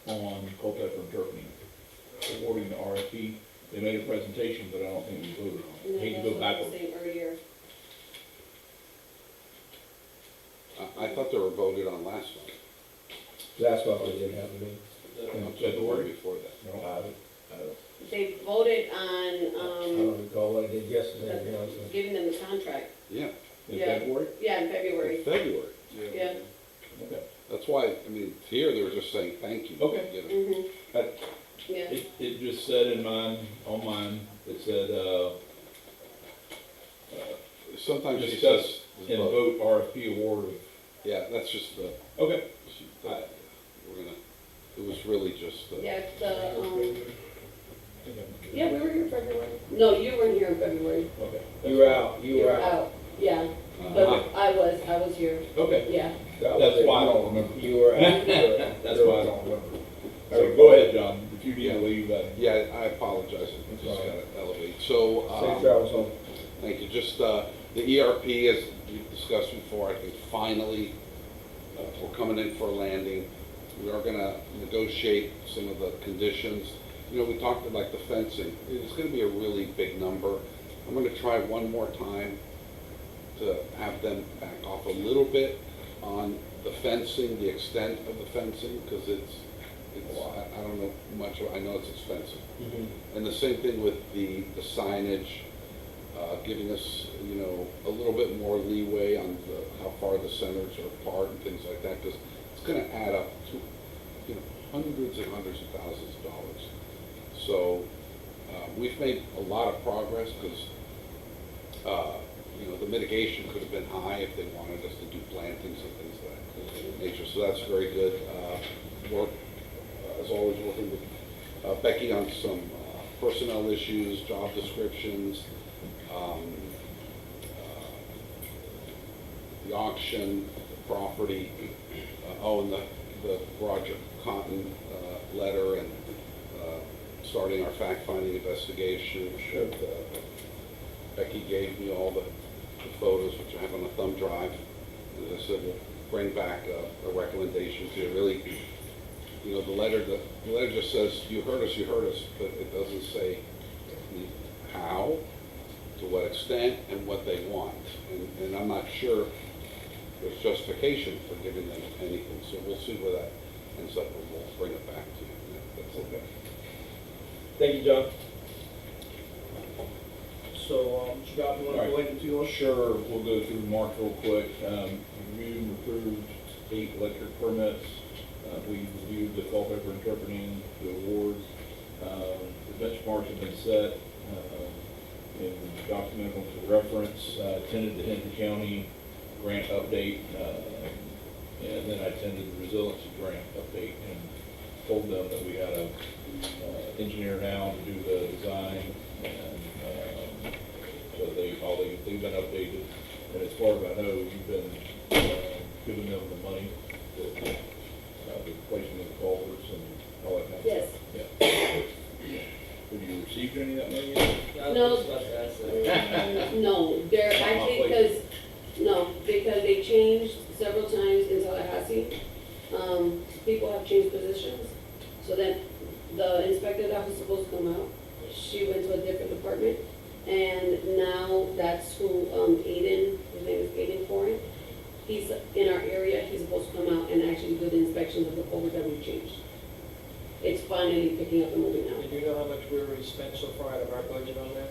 on Culpeper and Turkey awarding the RFP. They made a presentation, but I don't think we voted on and it. Hate then to that's go what I was backwards. saying earlier. I thought they were voted on last month. Last month we didn't have a meeting. In The one February? before that. No, They voted I on, don't recall what I did yesterday, to be honest with giving them the contract, Yeah, in Yeah. February? yeah, in February, February. yeah. Okay. That's why, I mean, here they were just saying thank you. Okay. You know. Mhm. That- Yeah, It just said in mine, on mine, it said, Sometimes she discuss says, and vote RFP award of, yeah, that's just the, okay. we're gonna, it was really just, yeah, it's the, yeah, we were here in February. No, you weren't here in February. Okay. you. You were out, You were out, yeah, but I was here, Okay, yeah. that's why I don't remember. You were out. That's why I don't remember. So go ahead, John, if you need to leave, yeah, I apologize, I just gotta elevate. So, Safe travels home. thank you, just, the ERP, as we discussed before, I think finally, we're coming in for a landing. We are gonna negotiate some of the conditions. You know, we talked about like the fencing. It's gonna be a really big number. I'm gonna try one more time to have them back off a little bit on the fencing, the extent of the fencing, because I don't know much, I know it's expensive. And the same thing with the signage, giving us, you know, a little bit more leeway on how far the centers are apart and things like that, because it's gonna add up to, you know, hundreds and hundreds of thousands of dollars. So, we've made a lot of progress, because, you know, the mitigation could have been high if they wanted us to do plantings and things of that nature. So that's very good. Work, as always, working with Becky on some personnel issues, job descriptions, the auction, the property, and the Roger Cotton letter, and starting our fact-finding investigation. Becky gave me all the photos, which I have on a thumb drive. As I said, we'll bring back a recommendation to really, you know, the letter just says, you heard us, but it doesn't say how, to what extent, and what they want. And I'm not sure there's justification for giving them anything, so we'll see where that ends up, and we'll bring it back to you. That's okay. Thank you, John. So, Scott, you want to go ahead and do yours? Sure, we'll go through Mark real quick. Reviewed and approved 8 electric permits. We reviewed the culpepper interpreting the awards. The benchmarks have been set and documented them for reference. Attended the Hinton County grant update, and then I attended the resiliency grant update and told them that we had an engineer now to do the design, and so they've been updated. And as far as I know, you've been giving them the money, the replacement of the culverts and all that kind of Yes. stuff. Yeah. Have you received any of that money yet? No. No, they're actually, because they changed several times in Tallahassee. People have changed positions. So then the inspector that was supposed to come out, she went to a different department. And now that's who, Aiden, his name is Aiden Foreign. He's in our area, he's supposed to come out and actually do the inspections of the culvert that we've changed. It's finally picking up and moving now. Do you know how much we already spent so far out of our budget on that?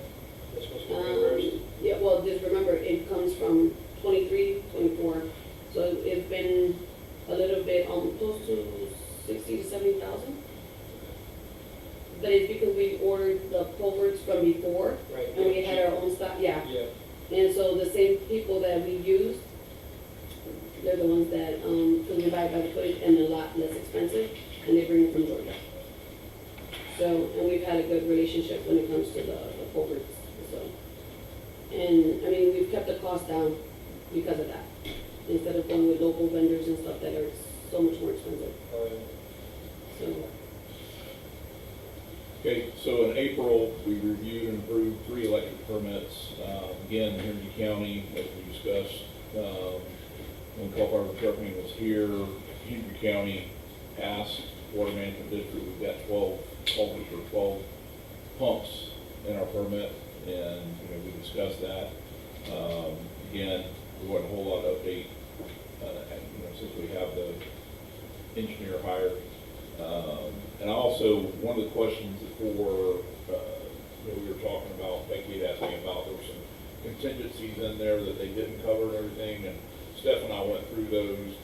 That's supposed to be reimbursed? Yeah, well, just remember, it comes from 23, 24. So it's been a little bit, close to 60 to 70,000. But it's because we ordered the culverts from before, Right. and we had our own stock, yeah. Yeah. And so the same people that we use, they're the ones that, because we buy it by the footage and they're a lot less expensive, and they bring it from Georgia. So, and we've had a good relationship when it comes to the culverts, so. And, I mean, we've kept the cost down because of that, instead of going with local vendors and stuff that are so much more expensive, so. Okay, so in April, we reviewed and approved 3 electric permits. Again, Henry County, as we discussed, when culpepper interpreting was here, Henry County passed Water Management District. We've got 12 culverts or 12 pumps in our permit, and we discussed that. Again, there wasn't a whole lot of update, since we have the engineer hired. And also, one of the questions before, we were talking about, Becky had asked me about, there were some contingencies in there that they didn't cover and everything, and Steph and I went through those.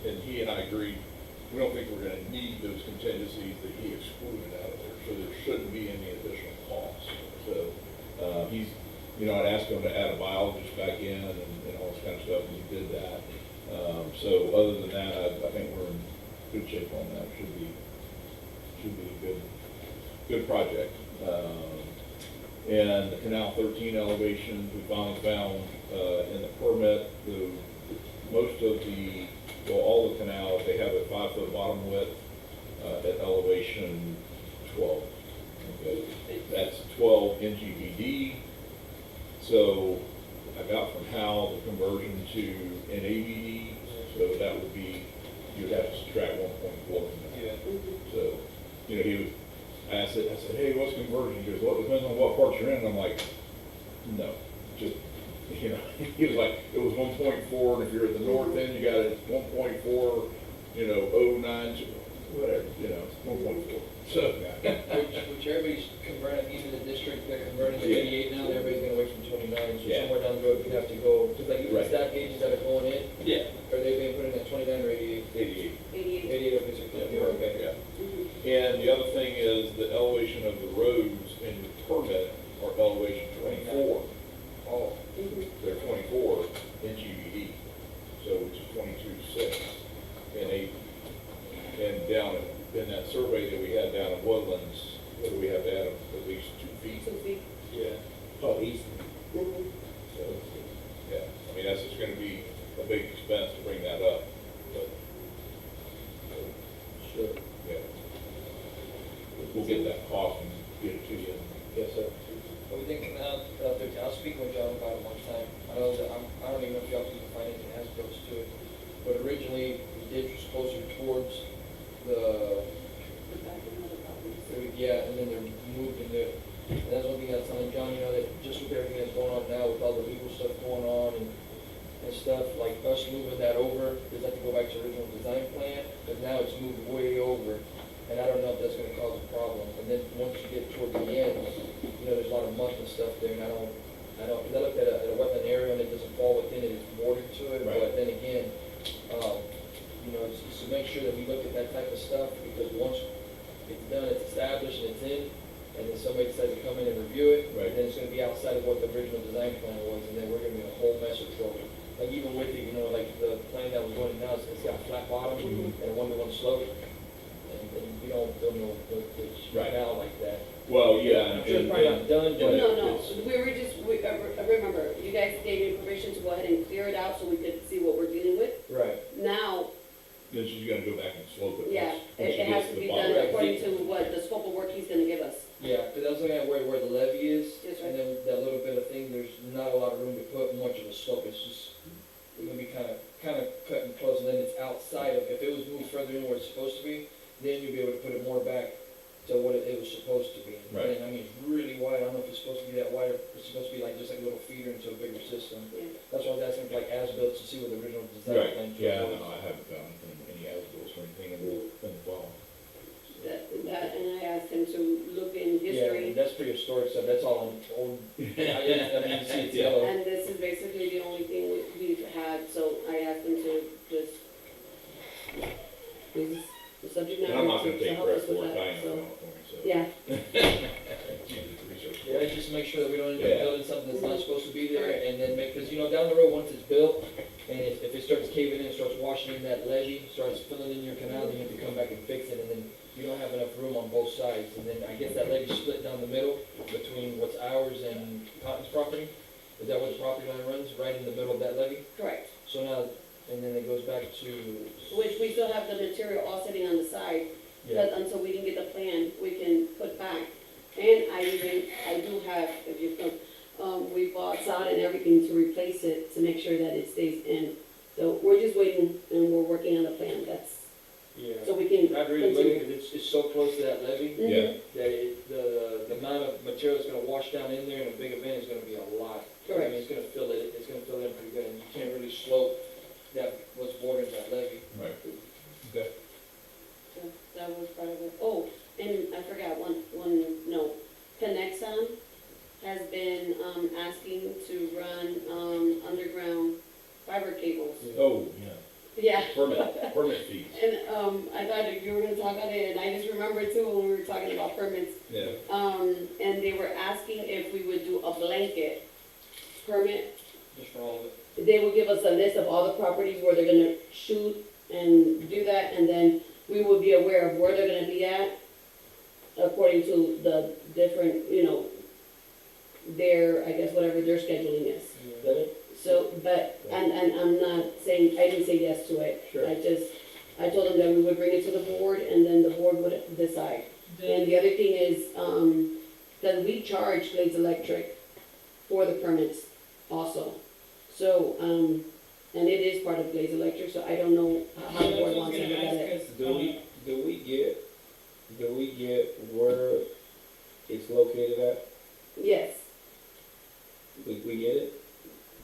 And he and I agreed, we don't think we're gonna need those contingencies that he excluded out of there, so there shouldn't be any additional costs. So, I'd asked him to add a biologist back in and all this kind of stuff, and he did that. So other than that, I think we're in good shape on that. Should be a good project. And the Canal 13 elevations, we finally found in the permit, all the canals, they have a 5-foot bottom width at elevation 12. Okay, that's 12 NGVD. So I got from Hal the conversion to an AVD, so So that would be, you'd have to subtract 1.4 from that. Yeah. So, you know, I said, hey, what's conversion? He goes, well, it depends on what part you're in. And I'm like, no, just, you know, he was like, it was 1.4, and if you're at the north end, you got it 1.4, you know, 09, whatever, you know, 1.4. So, Which everybody's converting, even the district, they're converting to Yeah. 88 now, everybody's gonna wait from 29, so Yeah. somewhere down the road, we have to go, because like even the Right. staff gauges that are going in, yeah, are they being put in at 29 or 88? 88. 88. 88 of it's okay. Yeah. Mhm. And the other thing is the elevation of the roads in your permit are elevation 24. Oh, Mhm. They're 24 in GBE, so which is 22.6. And down in that survey that we had down in Woodlands, what do we have to add at least 2 feet? 2 feet. yeah. Oh, easy. Mhm. So, yeah, I mean, that's just gonna be a big expense to bring that up, but, Sure. yeah. We'll get that cost and get it to you. Yes, sir. What do you think now, I was speaking with John about it one time, I know that, I don't even know if y'all can find anything as close to it, but originally, the ditch was closer towards the, The back of another property. yeah, and then they're moving it. And that's one thing I was telling John, you know, that just with everything that's going on now, with all the legal stuff going on and stuff, like us moving that over, does that have to go back to original design plan? Because now it's moved way over, and I don't know if that's gonna cause a problem. And then once you get toward the end, you know, there's a lot of muck and stuff there, and I don't, because I looked at a wetland area and it doesn't fall within it, it's bordered to it, Right. but then again, you know, it's to make sure that we look at that type of stuff, because once it's done, it's established and it's in, and then somebody decides to come in and review it, Right. and then it's gonna be outside of what the original design plan was, and then we're gonna be in a whole mess of trouble. Like even with it, you know, like the plan that was going now, it's got a flat bottom and a one-to-one slope, and you don't know it's Right. now like that. Well, yeah. I'm sure it's probably not done, but. No, no, it's- we were just, I remember, you guys gave me permission to go ahead and clear it out so we could see what we're dealing with. Right. Now, Then she's gonna go back and slope it. yeah, once it she has gets to the be bottom. done according to what the scope of work he's gonna give us. Yeah, because I was looking at where the levee is, Yes, sir. and then that little bit of thing, there's not a lot of room to put much of a slope, it's just, we're gonna be kind of cutting close, and then it's outside of, if it was moved further in where it's supposed to be, then you'll be able to put it more back to what it was supposed to be. Right. And I mean, it's really wide, I don't know if it's supposed to be that wide, or it's supposed to be like, just like a little feeder into a bigger system. Yeah. That's why I was asking for like as-built to see what the original design Right, plan yeah, was. no, I haven't found any as-bills or anything in the fall. That, and I asked him to look in Yeah, history, that's prehistoric stuff, that's all on old, I mean, you see it's yellow. and this is basically the only thing we've had, so I asked him to just, this is the subject And matter I'm not gonna to take help credit us for with it, that, I know so. California, so. Yeah, Research. Yeah, just make sure that we don't end up Yeah. building something that's not supposed to be there, and then make, because, you know, down the road, once it's built, and if it starts caving in, starts washing in that levee, starts filling in your canal, then you have to come back and fix it, and then you don't have enough room on both sides, and then I guess that levee's split down the middle between what's ours and Cotton's property. Is that where the property line runs, right in the middle of that levee? correct. So now, and then it goes back to, Which we still have the material all sitting on the side, yeah, but until we can get the plan, we can put back. And I do have, if you come, we bought sod and everything to replace it, to make sure that it stays in. So we're just waiting, and we're working on the plan, yeah. so we can Not really continue. looking, because it's so close to that levee, Mhm. Yeah. that the amount of material that's gonna wash down in there in a big event is gonna be a lot. I Correct. mean, it's gonna fill it in pretty good, and you can't really slope that, what's bordering that levee. Right. Okay. So that was part of it. Oh, and I forgot one note. Conexon has been, asking to run, underground fiber cables. Oh, yeah, Yeah. permit fees, And, I thought that you were gonna talk on it, and I just remembered too, when we were talking about permits. yeah. And they were asking if we would do a blanket permit. Just for all of it. They will give us a list of all the properties where they're gonna shoot and do that, and then we will be aware of where they're gonna be at, according to the different, you know, their, I guess, whatever their scheduling is. Is that it? So, but, and I'm not saying, I didn't say yes to it. Sure. I told them that we would bring it to the board, and then the board would decide. And the other thing is, that we charge Glades Electric for the permits also. So, And it is part of Blaze Electric, so I don't know how the board wants to look at it. Do we get where it's located at? Yes, We get it?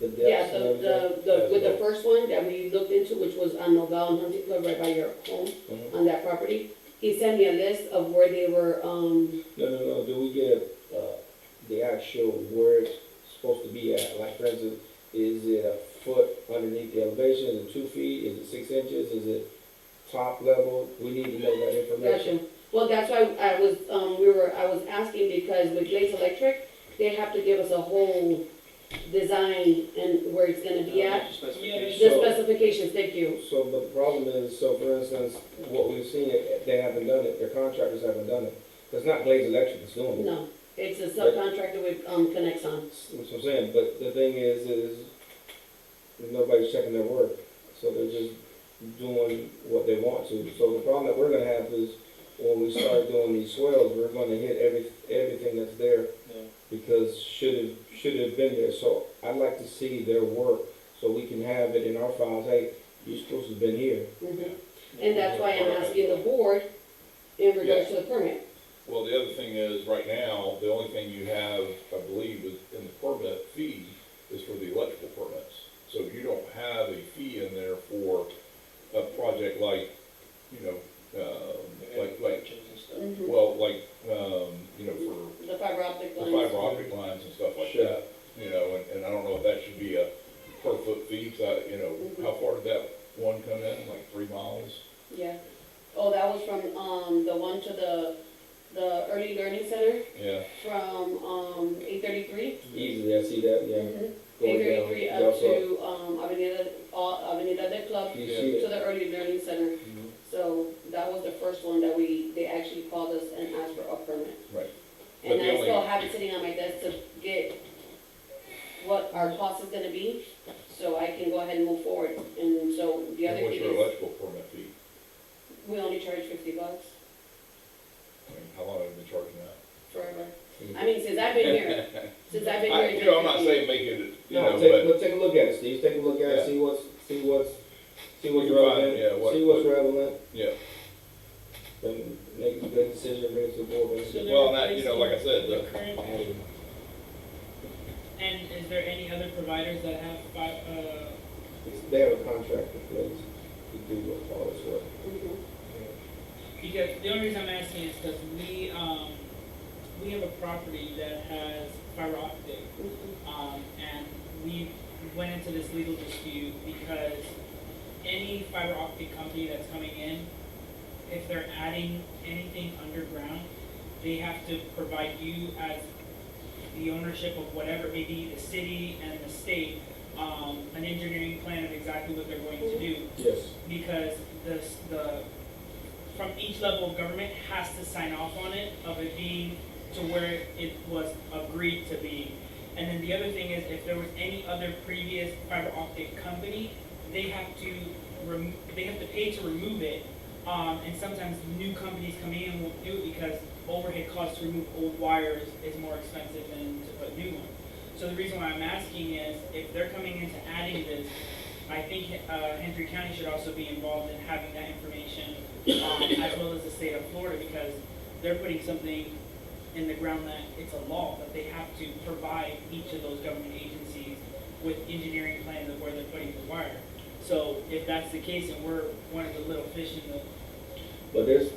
The yeah, depths and everything? with the first one that we looked into, which was on Noval and Hunting Club, right by your home, Mhm. on that property, he sent me a list of where they were, No, do we get, the actual where it's supposed to be at? Like, for instance, is it a foot underneath the elevation, is it 2 feet, is it 6 inches, is it top level? We need to know that information. gotcha. Well, that's why I was, I was asking because with Blaze Electric, they have to give us a whole design and where it's gonna be at. Specifications. The specifications, thank you. So, but the problem is, so for instance, what we've seen, they haven't done it, their contractors haven't done it. It's not Blaze Electric that's doing it. No, it's a subcontractor with, Connexon. That's what I'm saying, but the thing is nobody's checking their work, so they're just doing what they want to. So the problem that we're gonna have is, when we start doing these swells, we're gonna hit everything that's there, Yeah. because should have been there. So I'd like to see their work, so we can have it in our files, hey, you're supposed to have been here. And that's why I'm asking the board in regards to the permit. Well, the other thing is, right now, the only thing you have, I believe, is in the permit fee is for the electrical permits. So you don't have a fee in there for a project like, you know, like, Mhm. well, like, you know, for The fiber optic the lines. fiber optic lines and stuff like Sure. that, you know, and I don't know if that should be a per foot fee, 'cause you know, how far did that one come in, like 3 miles? Yeah. Oh, that was from, the one to the early learning center Yeah, from, 833. Easily, I see that, yeah. Going down, 833 up also, to, Avenida del Club you Yeah. see to it. the early learning center. Mhm. So that was the first one that they actually called us and asked for a permit. right. But And the I only- still have it sitting on my desk to get what our cost is gonna be, so I can go ahead and move forward. And so the And other what's thing your is, electrical permit fee? we only charge $50 I mean, how long have you been charging that? forever. I mean, since I've been here, You know, I'm not saying make it, you know, No, but, take a look at it, Steve, take a look at Yeah. it, see what's You can find, relevant, yeah, what- see what's relevant, yeah. then make a good decision, bring it to the board, and So see. they're Well, and that, you know, like I said, the the, current, and is there any other providers that have They have a contract in place to do all this work. Mhm. because the only reason I'm asking is because we have a property that has fiber optic, and we went into this legal dispute because any fiber optic company that's coming in, if they're adding anything underground, they have to provide you as the ownership of whatever, maybe the city and the state, an engineering plan of exactly what they're going to do. Yes. Because from each level of government has to sign off on it, of it being to where it was agreed to be. And then the other thing is, if there was any other previous fiber optic company, they have to pay to remove it. And sometimes new companies coming in won't do it because overhead costs to remove old wires is more expensive than to put new ones. So the reason why I'm asking is, if they're coming into adding this, I think Hendry County should also be involved in having that information, as well as the state of Florida, because they're putting something in the ground that it's a law, that they have to provide each of those government agencies with engineering plans of where they're putting the wire. So if that's the case, and we're one of the little fish in the, But there's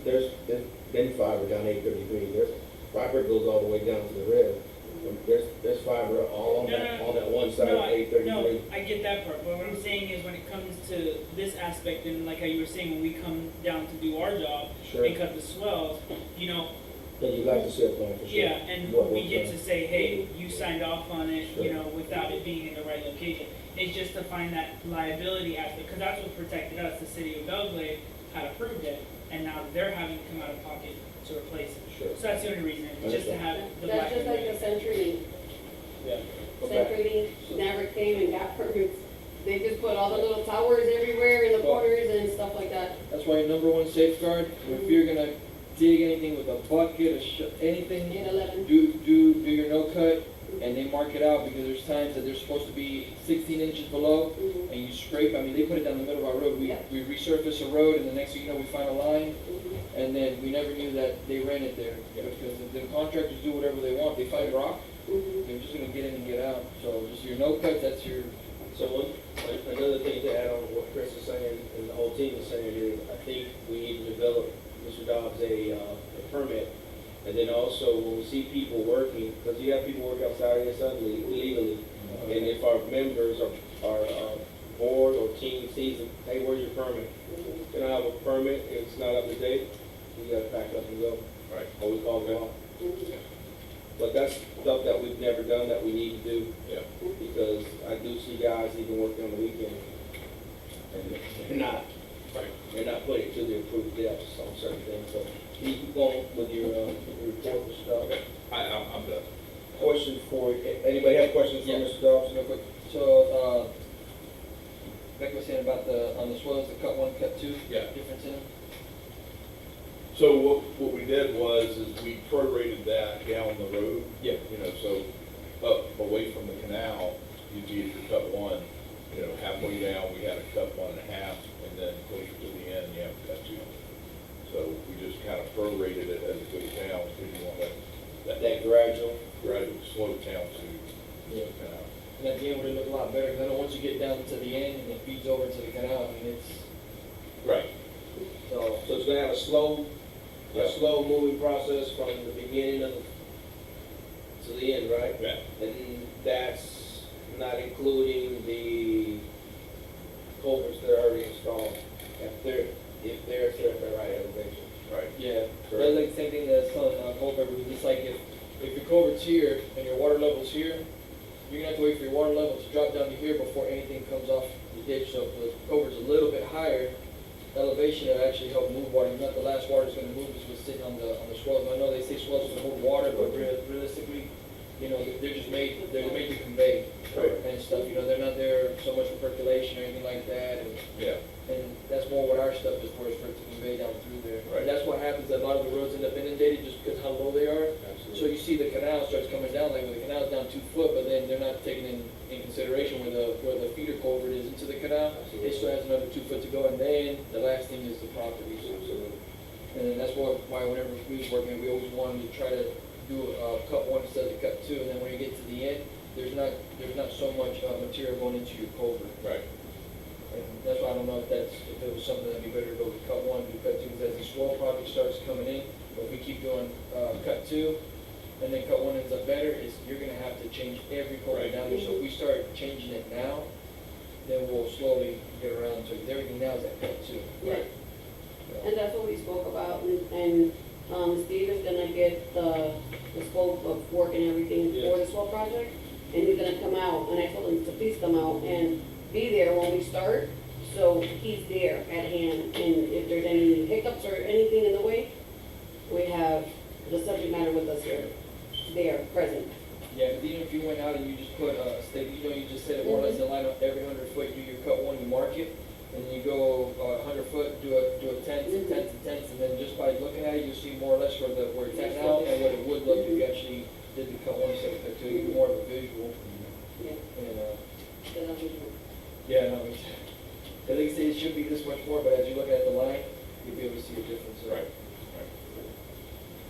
been fiber down 833, there's fiber goes all the way down to the rail. There's fiber all on that one side of 833. No, I get that part, but what I'm saying is when it comes to this aspect, and like how you were saying, when we come down to do our job Sure. and cut the swells, you know, Then you like to see a plan for sure. yeah, and What we was get done. to say, hey, you signed off on it, you Sure. know, without it being in the right location. It's just to find that liability aspect, because that's what protected us. The city of Belgrade had approved it, and now they're having to come out of pocket to replace it. Sure. So that's the only reason, it's just to have the black That's just and like the white. CenturyLink. Yeah. CenturyLink never came and got permits. They just put all the little towers everywhere in the corners and stuff like that. That's why number one safeguard, if you're gonna dig anything with a bucket, anything, 811. do your no cut, and they mark it out because there's times that they're supposed to be 16 inches below, Mhm. and you scrape, I mean, they put it down the middle of our road. Yeah. We resurface a road, and the next thing you know, we find a line, Mhm. and then we never knew that they ran it there. Because if the contractors do whatever they want, they find rock, Mhm. they're just gonna get in and get out. So just your no cuts, that's your, So another thing to add on what Chris is saying and the whole team is saying is, I think we need to develop, Mr. Dobbs, a permit. And then also, when we see people working, because you have people work out Saturday and Sunday illegally, and if our members our board or team sees it, hey, where's your permit? They don't have a permit, if it's not up to date, we gotta pack up and go. Right. Or we call them off. Mhm. But that's stuff that we've never done that we need to do. Yeah. Because I do see guys even working on the weekend. And they're not putting it to the approved depths on certain things. So you keep going with your report and stuff. Okay, I'm done. Question for, anybody have questions for Yeah. Mr. Dobbs? real quick. So, Becky was saying about on the swells, the cut one, cut two, Yeah. difference in them? So what we did is we prorated that down the road. Yeah. You know, so up away from the canal, you'd be at your cut one, you know, halfway down, we had a cut 1.5, and then closer to the end, you have to cut 2. So we just kind of prorated it as it goes down, so you want That gradual. gradual slope down to the canal. And at the end, would it look a lot better? Because I know once you get down to the end and it feeds over to the canal, I mean, it's, Right. So it's gonna have a slow moving process from the beginning of to the end, right? Yeah. And that's not including the culverts that are already installed, if they're set at the right elevation. Right. yeah. That's like the same thing that's on culvert, because it's like if your culvert's here and your water level's here, you're gonna have to wait for your water level to drop down to here before anything comes off the ditch. So if the culvert's a little bit higher, elevation will actually help move water. Not the last water's gonna move is what's sitting on the swells. I know they say swells can hold water, but realistically, you know, they're made to convey Right. and stuff. You know, they're not there so much for percolation or anything like that. Yeah. And that's more what our stuff is for it to convey down through there. Right. And that's what happens, a lot of the roads end up inundated just because how low they are. So you see the canal starts coming down, like when the canal's down 2 foot, but then they're not taking in consideration where the feeder culvert is into the canal. It still has another 2 foot to go, and then the last thing is the property. And that's why whenever we was working, we always wanted to try to do cut one instead of cut two, and then when you get to the end, there's not so much material going into your culvert. Right. And that's why I don't know if it was something that'd be better to go with cut one, do cut two, because as the swell project starts coming in, but if we keep doing cut two, and then cut one ends up better, you're gonna have to change every culvert Right. down there. So if we start changing it now, then we'll slowly get around to it. 'Cause everything now is at cut two. Yeah. And that's what we spoke about, and Steve is gonna get the scope of work and everything for the swell project, and he's gonna come out, and I told him to please come out and be there when we start, so he's there at hand, and if there's any hiccups or anything in the way, we have the subject matter with us here, there, present. Yeah, because even if you went out and you just put a stake, you know, you just set it more or less in line up every 100 foot, you do your cut one, you mark it, and then you go 100 foot, do a tenth, and tenth, and tenth, and then just by looking at it, you see more or less where it's at now and what it would look if you actually did the cut one instead of cut two. You get more of a visual. Yeah. And So that's what we- yeah, no, I think it should be this much more, but as you look at the line, you'll be able to see a difference. Right.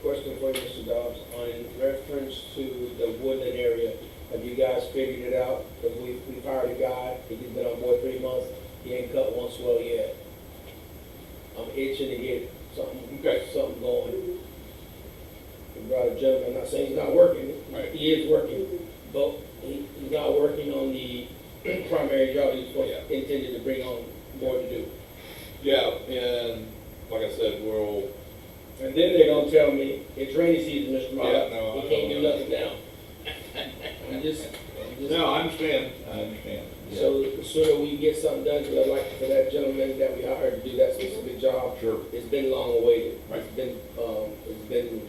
Question for you, Mr. Dobbs, on reference to the woodland area, have you guys figured it out? Because we've hired a guy, he's been on board 3 months, he ain't cut one swell yet. I'm itching to get something going. We brought a gentleman, I'm not saying he's not working, Right. he is working, but he's not working on the primary job he's intended to bring on board to do. Yeah, and like I said, And then they're gonna tell me, it's rainy season, Mr. Yeah, Mark, no, we I can't do know. nothing now. no, I understand. Yeah. So the sooner we get something done, because I'd like for that gentleman that we hired to do that specific job. Sure. It's been long awaited. Right. It's been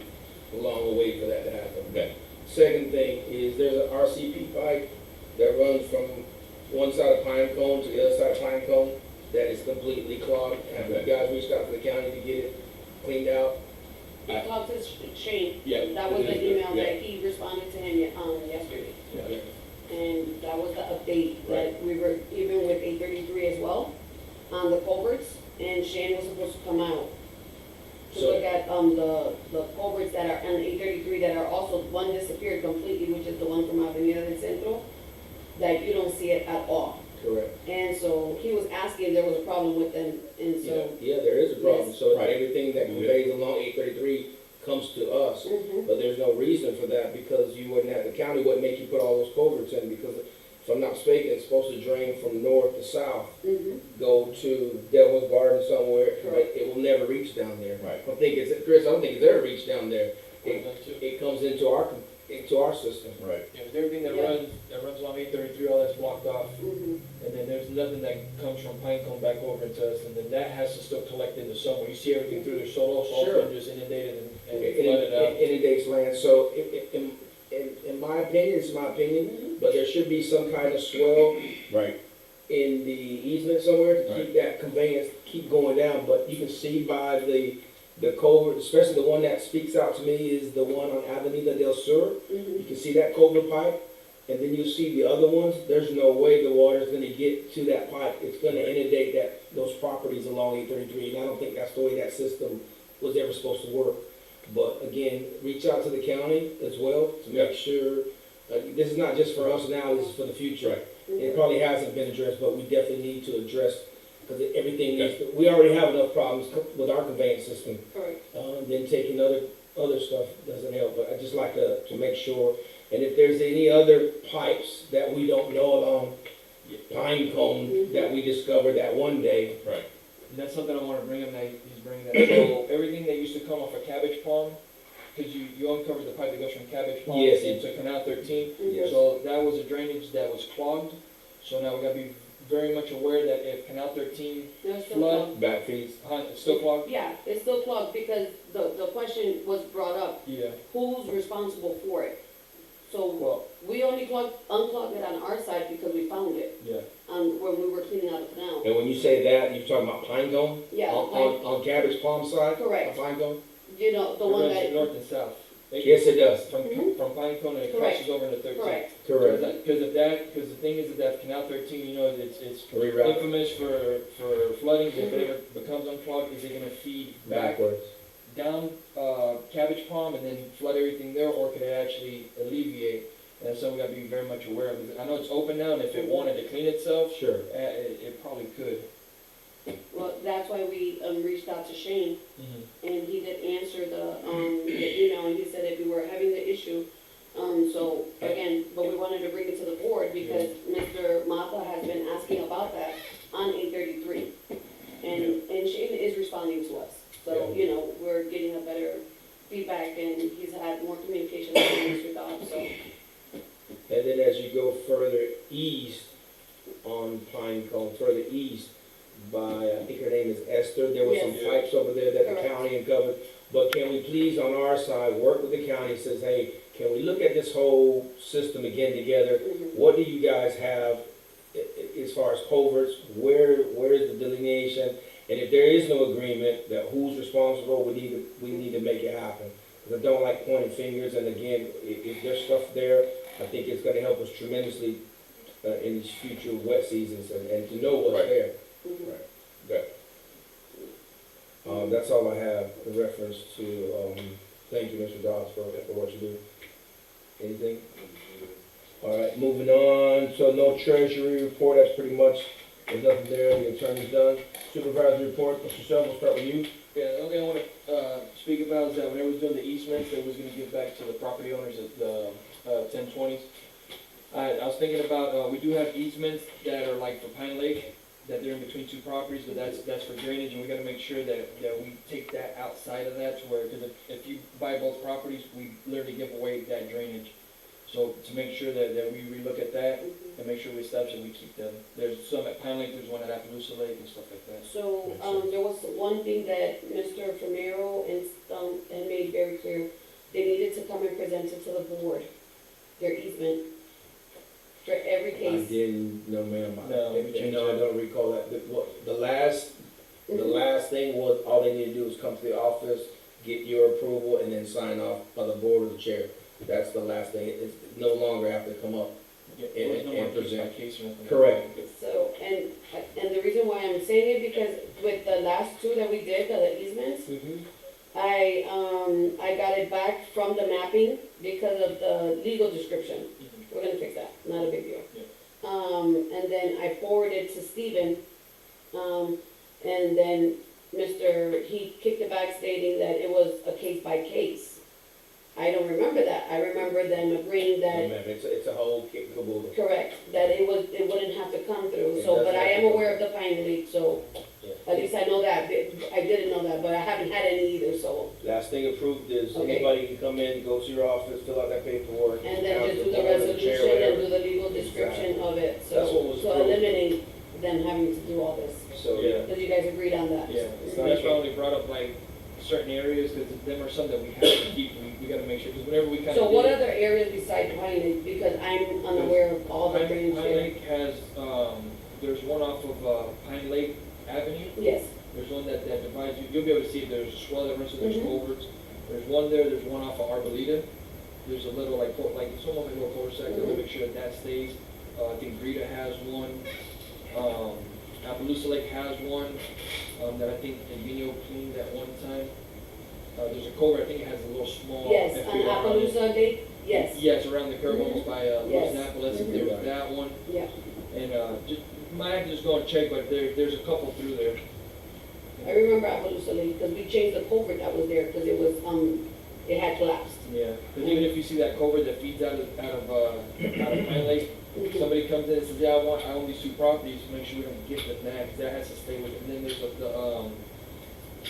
long awaited for that to happen. Okay. Second thing is there's an RCP pipe that runs from one side of Pine Cone to the other side of Pine Cone that is completely clogged. And you Okay. guys reached out to the county to get it cleaned out. He talked to Shane. Yeah. That was the email Yeah. that he responded to him, yesterday. Yeah. And that was the update, Right. that we were, even with 833 as well, on the culverts, and Shane was supposed to come out to So- look at, the culverts that are on 833 that are also, one disappeared completely, which is the one from Avenida del Centro, that you don't see it at all. Correct. And so he was asking if there was a problem with them, and Yeah, so. yeah, there is a problem, so Right. everything that conveys along 833 comes to us. Mhm. But there's no reason for that, because you wouldn't have, the county wouldn't make you put all those culverts in, because if I'm not mistaken, it's supposed to drain from north to south, Mhm. go to Devil's Garden somewhere, but Correct. it will never reach down there. Right. I don't think it's, Chris, I don't think it's ever reached down there. It comes into our system. Right. Yeah, with everything that Yeah. runs along 833, all that's blocked off. Mhm. And then there's nothing that comes from Pinecone back over into us, and then that has to still collect in the summer. You see everything through there, so all Sure. been just inundated and It flooded out. inundates land, so in my opinion, it's my opinion, but there should be some kind of swell Right. in the easement somewhere to keep Right. that conveyance, keep going down, but you can see by the culvert, especially the one that speaks out to me is the one on Avenida del Sur. Mhm. You can see that culvert pipe, and then you see the other ones, there's no way the water's gonna get to that pipe. It's gonna inundate those properties along 833, and I don't think that's the way that system was ever supposed to work. But again, reach out to the county as well to make sure, this is not just for us now, this is for the future. Right. It probably hasn't been addressed, but we definitely need to address, because everything needs, we already have enough problems with our conveyance system. Correct. Then taking other stuff doesn't help, but I just like to make sure. And if there's any other pipes that we don't know along Pinecone that we discovered that one day, Right. And that's something I want to bring up, that he's bringing that. So everything that used to come off of Cabbage Palm, because you uncovered the pipe that goes from Cabbage Palm Yes. into Canal 13. Yes. So that was a drainage that was clogged. So now we gotta be very much aware that if Canal 13 There's still flood, clogged. back feeds. it's still clogged? Yeah, it's still clogged because the question was brought up, Yeah, who's responsible for it? So well, we only unclogged it on our side because we found it, yeah. when we were cleaning out the canal. And when you say that, you're talking about Pinecone? Yeah, On Cabbage Palm side? Correct. Of Pinecone? You know, the It one runs that, north and south. Yes, it does. From Pinecone and it Correct. crosses over into 13. correct, Correct. Because the thing is that Canal 13, you know, it's Reroute infamous for flooding. If it ever becomes unclogged, is it gonna feed back backwards. down Cabbage Palm and then flood everything there, or could it actually alleviate? And that's something we gotta be very much aware of. I know it's open now, and if it wanted to clean itself, Sure. it probably could. well, that's why we, reached out to Shane, and he did answer the email, and he said if we were having the issue, so, again, but we wanted to bring it to the board, because Mr. Mata has been asking about that on 833. And Shane is responding to us, so, you know, we're getting a better feedback, and he's had more communication with Mr. Dobbs, so. And then as you go further east on Pinecone, further east by, I think her name is Esther, there were some Yes. pipes over there that the Correct. county uncovered. But can we please, on our side, work with the county, says, hey, can we look at this whole system again together? Mhm. What do you guys have as far as culverts? Where is the delineation? And if there is no agreement that who's responsible, we need to make it happen. Because I don't like pointing fingers, and again, if there's stuff there, I think it's gonna help us tremendously in these future wet seasons, and to know what's Right. there. Mhm. Good. That's all I have in reference to, thank you, Mr. Dobbs, for what you do. Anything? All right, moving on, so no treasury report, that's pretty much, there's nothing there, the attorney's done. Supervisory report, Mr. Shelby, we'll start with you. Yeah, the only thing I want to speak about is that when I was doing the easements, it was going to give back to the property owners of the 1020s. I was thinking about, we do have easements that are like for Pine Lake, that they're in between two properties, but that's for drainage, and we got to make sure that we take that outside of that, to where, because if you buy both properties, we literally give away that drainage. So to make sure that we relook at that and make sure we establish that we keep them. There's some at Pine Lake, there's one at Appaloosa Lake and stuff like that. So, there was one thing that Mr. Famero and made very clear, they needed to come and present it to the board, their easement, for every I case. didn't, no ma'am, No, we I changed don't recall that. The last thing was, all they need to do is come to the office, get your approval, and then sign off by the board or the chair. That's the last thing. It's no longer have to come up. Yeah, there's no And more case by present. case or nothing. Correct. So, and the reason why I'm saying it, because with the last two that we did, the easements, I got it back from the mapping because of the legal description. We're gonna fix that, not a big deal. And then I forwarded to Stephen, and then he kicked it back stating that it was a case by case. I don't remember that. I remember them agreeing that, Remember, it's a whole kick caboodle. correct, that it wouldn't have to come through, It so, doesn't but I have am to come aware of the Pine Leak, so Yeah. at least I know that. I didn't know that, but I haven't had any either, so. Last thing approved is Okay. anybody can come in, go to your office, fill out that paperwork. And then just do the board or the chair, resolution and whatever. do the legal description of it, That's what so, was so approved. eliminate them having to do all this. So, yeah. Because you guys agreed on that. Yeah, so that's why I only brought up like certain areas, because them are some that we have to keep, we gotta make sure, because whenever we kind of. So what other areas besides Pine Lake, because I'm unaware of all the Pine drainage Pine there. Lake has, there's one off of, Pine Lake Avenue. Yes, There's one that divides, you'll be able to see, there's a swell that runs through, there's Mhm. culverts. There's one there, there's one off of Arbolita. There's a little like, it's almost like a little cul-de-sac, Mhm. to make sure that stays. I think Greta has one. Appaloosa Lake has one, that I think Vino cleaned at one time. There's a culvert, I think it has a little small. yes, on FDR on it. Appaloosa Lake, yes, Yeah, it's around the curve, Mhm. almost by, Yes. Los Angeles, Mhm. there's that one. yeah. And, just, might have to just go and check, but there's a couple through there. I remember Appaloosa Lake, because we changed the culvert that was there, because it was, it had collapsed. Yeah, because even if you see that culvert that feeds out of Pine Lake, somebody comes in and says, yeah, I own these two properties, make sure we don't get that, because that has to stay with it. And then there's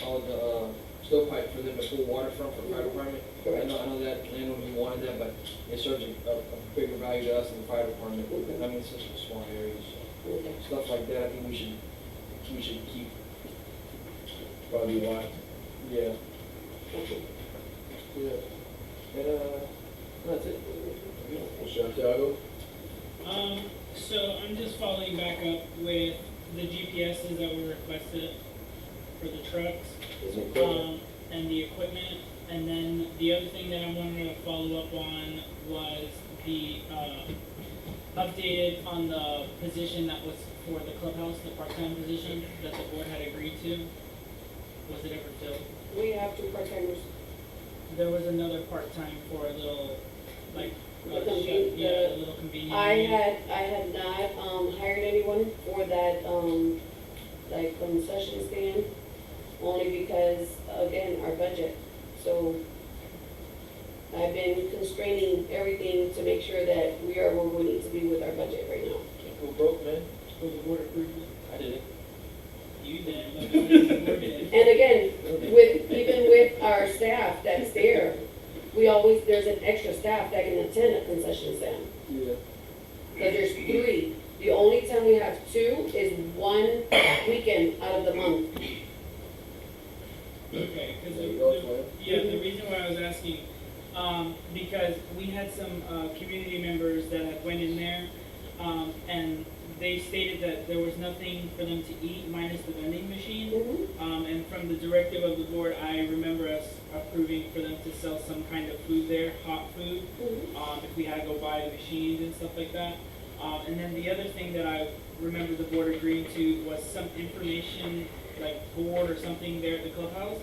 all the stovepipe for them to pull water from for the fire department. I Correct. know that landowner, he wanted that, but it serves a bigger value to us in the fire department. I mean, it's such a small area, so Okay. stuff like that, I think we should keep. Probably why. Yeah. Okay. Yeah. And, that's it. Santiago? So I'm just following back up with the GPSs that were requested for the trucks, Is it equipment? and the equipment. And then the other thing that I wanted to follow up on was the, updated on the position that was for the clubhouse, the part-time position that the board had agreed to. Was it ever filled? We have two part-timers. There was another part-time for a little, like, The conven- yeah, the- a little convenient. I had not, hired anyone for that, like concession stand, only because, again, our budget. So I've been constraining everything to make sure that we are where we need to be with our budget right now. Can't go broke, man. Go to the board approved it. I did it. You did, but the board did. And again, even with our staff that's there, there's an extra staff that can attend a concession stand. Yeah. Because there's three. The only time we have two is one weekend out of the month. Okay, because There you go, Sway. the reason why I was asking, because we had some, community members that had went in there, and they stated that there was nothing for them to eat minus the vending machine. And from the directive of the board, I remember us approving for them to sell some kind of food there, hot food, if we had to go buy the machines and stuff like that. And then the other thing that I remember the board agreeing to was some information, like board or something there at the clubhouse.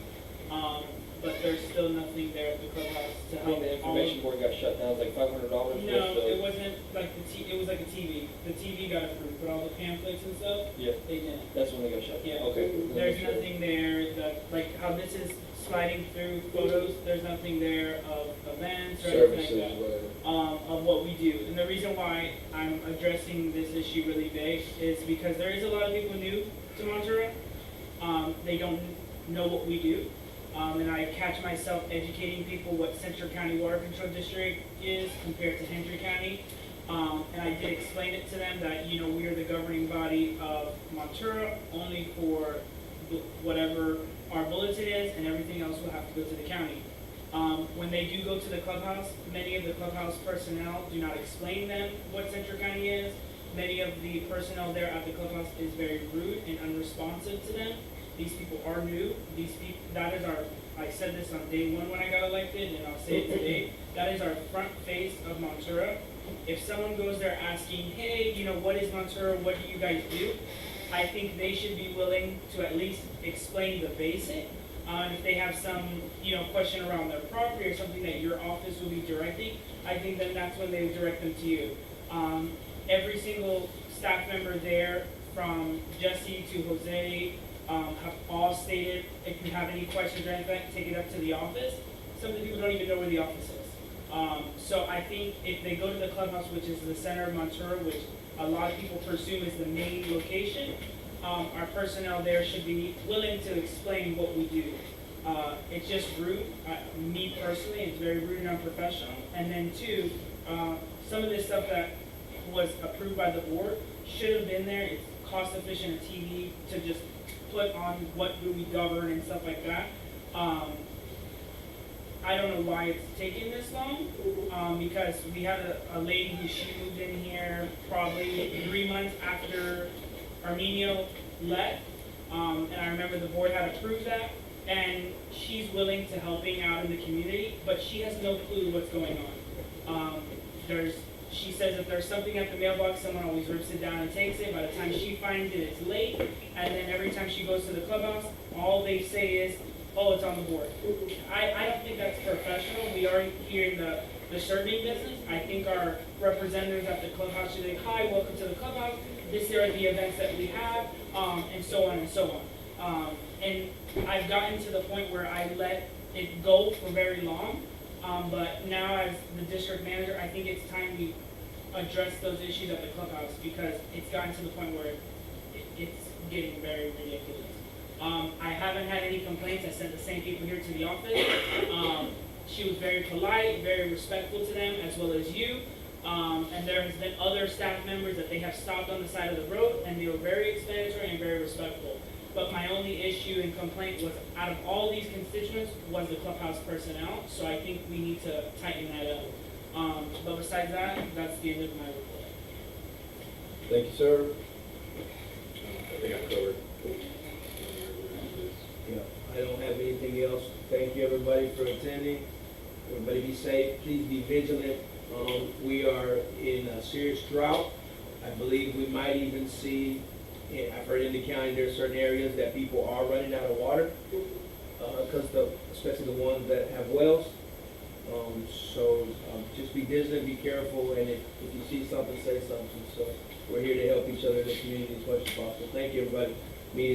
But there's still nothing there at the clubhouse to I help. think the all of- information board got shut down, it was like $500 No, it wasn't like it was like a TV. The TV got approved, but all the pamphlets and stuff, Yeah, they didn't. that's when they got shut Yeah. down. Okay. There's nothing there that, like how this is sliding through photos, there's nothing there of events or anything like Services, that. whatever. Of what we do. And the reason why I'm addressing this issue really big is because there is a lot of people new to Monterey. They don't know what we do. And I catch myself educating people what Central County Water Control District is compared to Hendry County. And I did explain it to them that, we are the governing body of Monterey, only for whatever our bulletin is, and everything else will have to go to the county. When they do go to the clubhouse, many of the clubhouse personnel do not explain them what Central County is. Many of the personnel there at the clubhouse is very rude and unresponsive to them. These people are new. That is our I said this on day one when I got elected, and I'll say it today, that is our front face of Montura. If someone goes there asking, hey, you know, what is Montura, what do you guys do? I think they should be willing to at least explain the basic. And if they have some, you know, question around their property or something that your office will be directing, I think then that's when they would direct them to you. Every single staff member there, from Jesse to Jose, have all stated, if you have any questions or anything, take it up to the office. Some of the people don't even know where the office is. So I think if they go to the clubhouse, which is the center of Montura, which a lot of people presume is the main location, our personnel there should be willing to explain what we do. It's just rude, me personally, it's very rude and unprofessional. And then two, some of this stuff that was approved by the board should have been there. It's cost efficient TV to just put on what do we govern and stuff like that. I don't know why it's taking this long, because we had a lady who she moved in here probably 3 months after Arminio left, and I remember the board had approved that, and she's willing to helping out in the community, but she has no clue what's going on. She says if there's something at the mailbox, someone always rips it down and takes it. By the time she finds it, it's late, and then every time she goes to the clubhouse, all they say is, oh, it's on the board. I don't think that's professional. We are here in the serving business. I think our representatives at the clubhouse should say, hi, welcome to the clubhouse. This are the events that we have, and so on and so on. And I've gotten to the point where I let it go for very long, but now as the district manager, I think it's time we address those issues at the clubhouse, because it's gotten to the point where it's getting very ridiculous. I haven't had any complaints. I sent the same people here to the office. She was very polite, very respectful to them, as well as you. And there has been other staff members that they have stopped on the side of the road, and they were very explanatory and very respectful. But my only issue and complaint was, out of all these constituents, was the clubhouse personnel. So I think we need to tighten that up. But besides that, that's the end of my report. Thank you, sir. I think I covered. Yeah, I don't have anything else. Thank you, everybody, for attending. Everybody be safe. Please be vigilant. We are in a serious drought. I believe we might even see, I've heard in the county there are certain areas that people are running out of water, especially the ones that have wells. So just be vigilant, be careful, and if you see something, say something. So we're here to help each other in the community as much as possible. Thank you, everybody.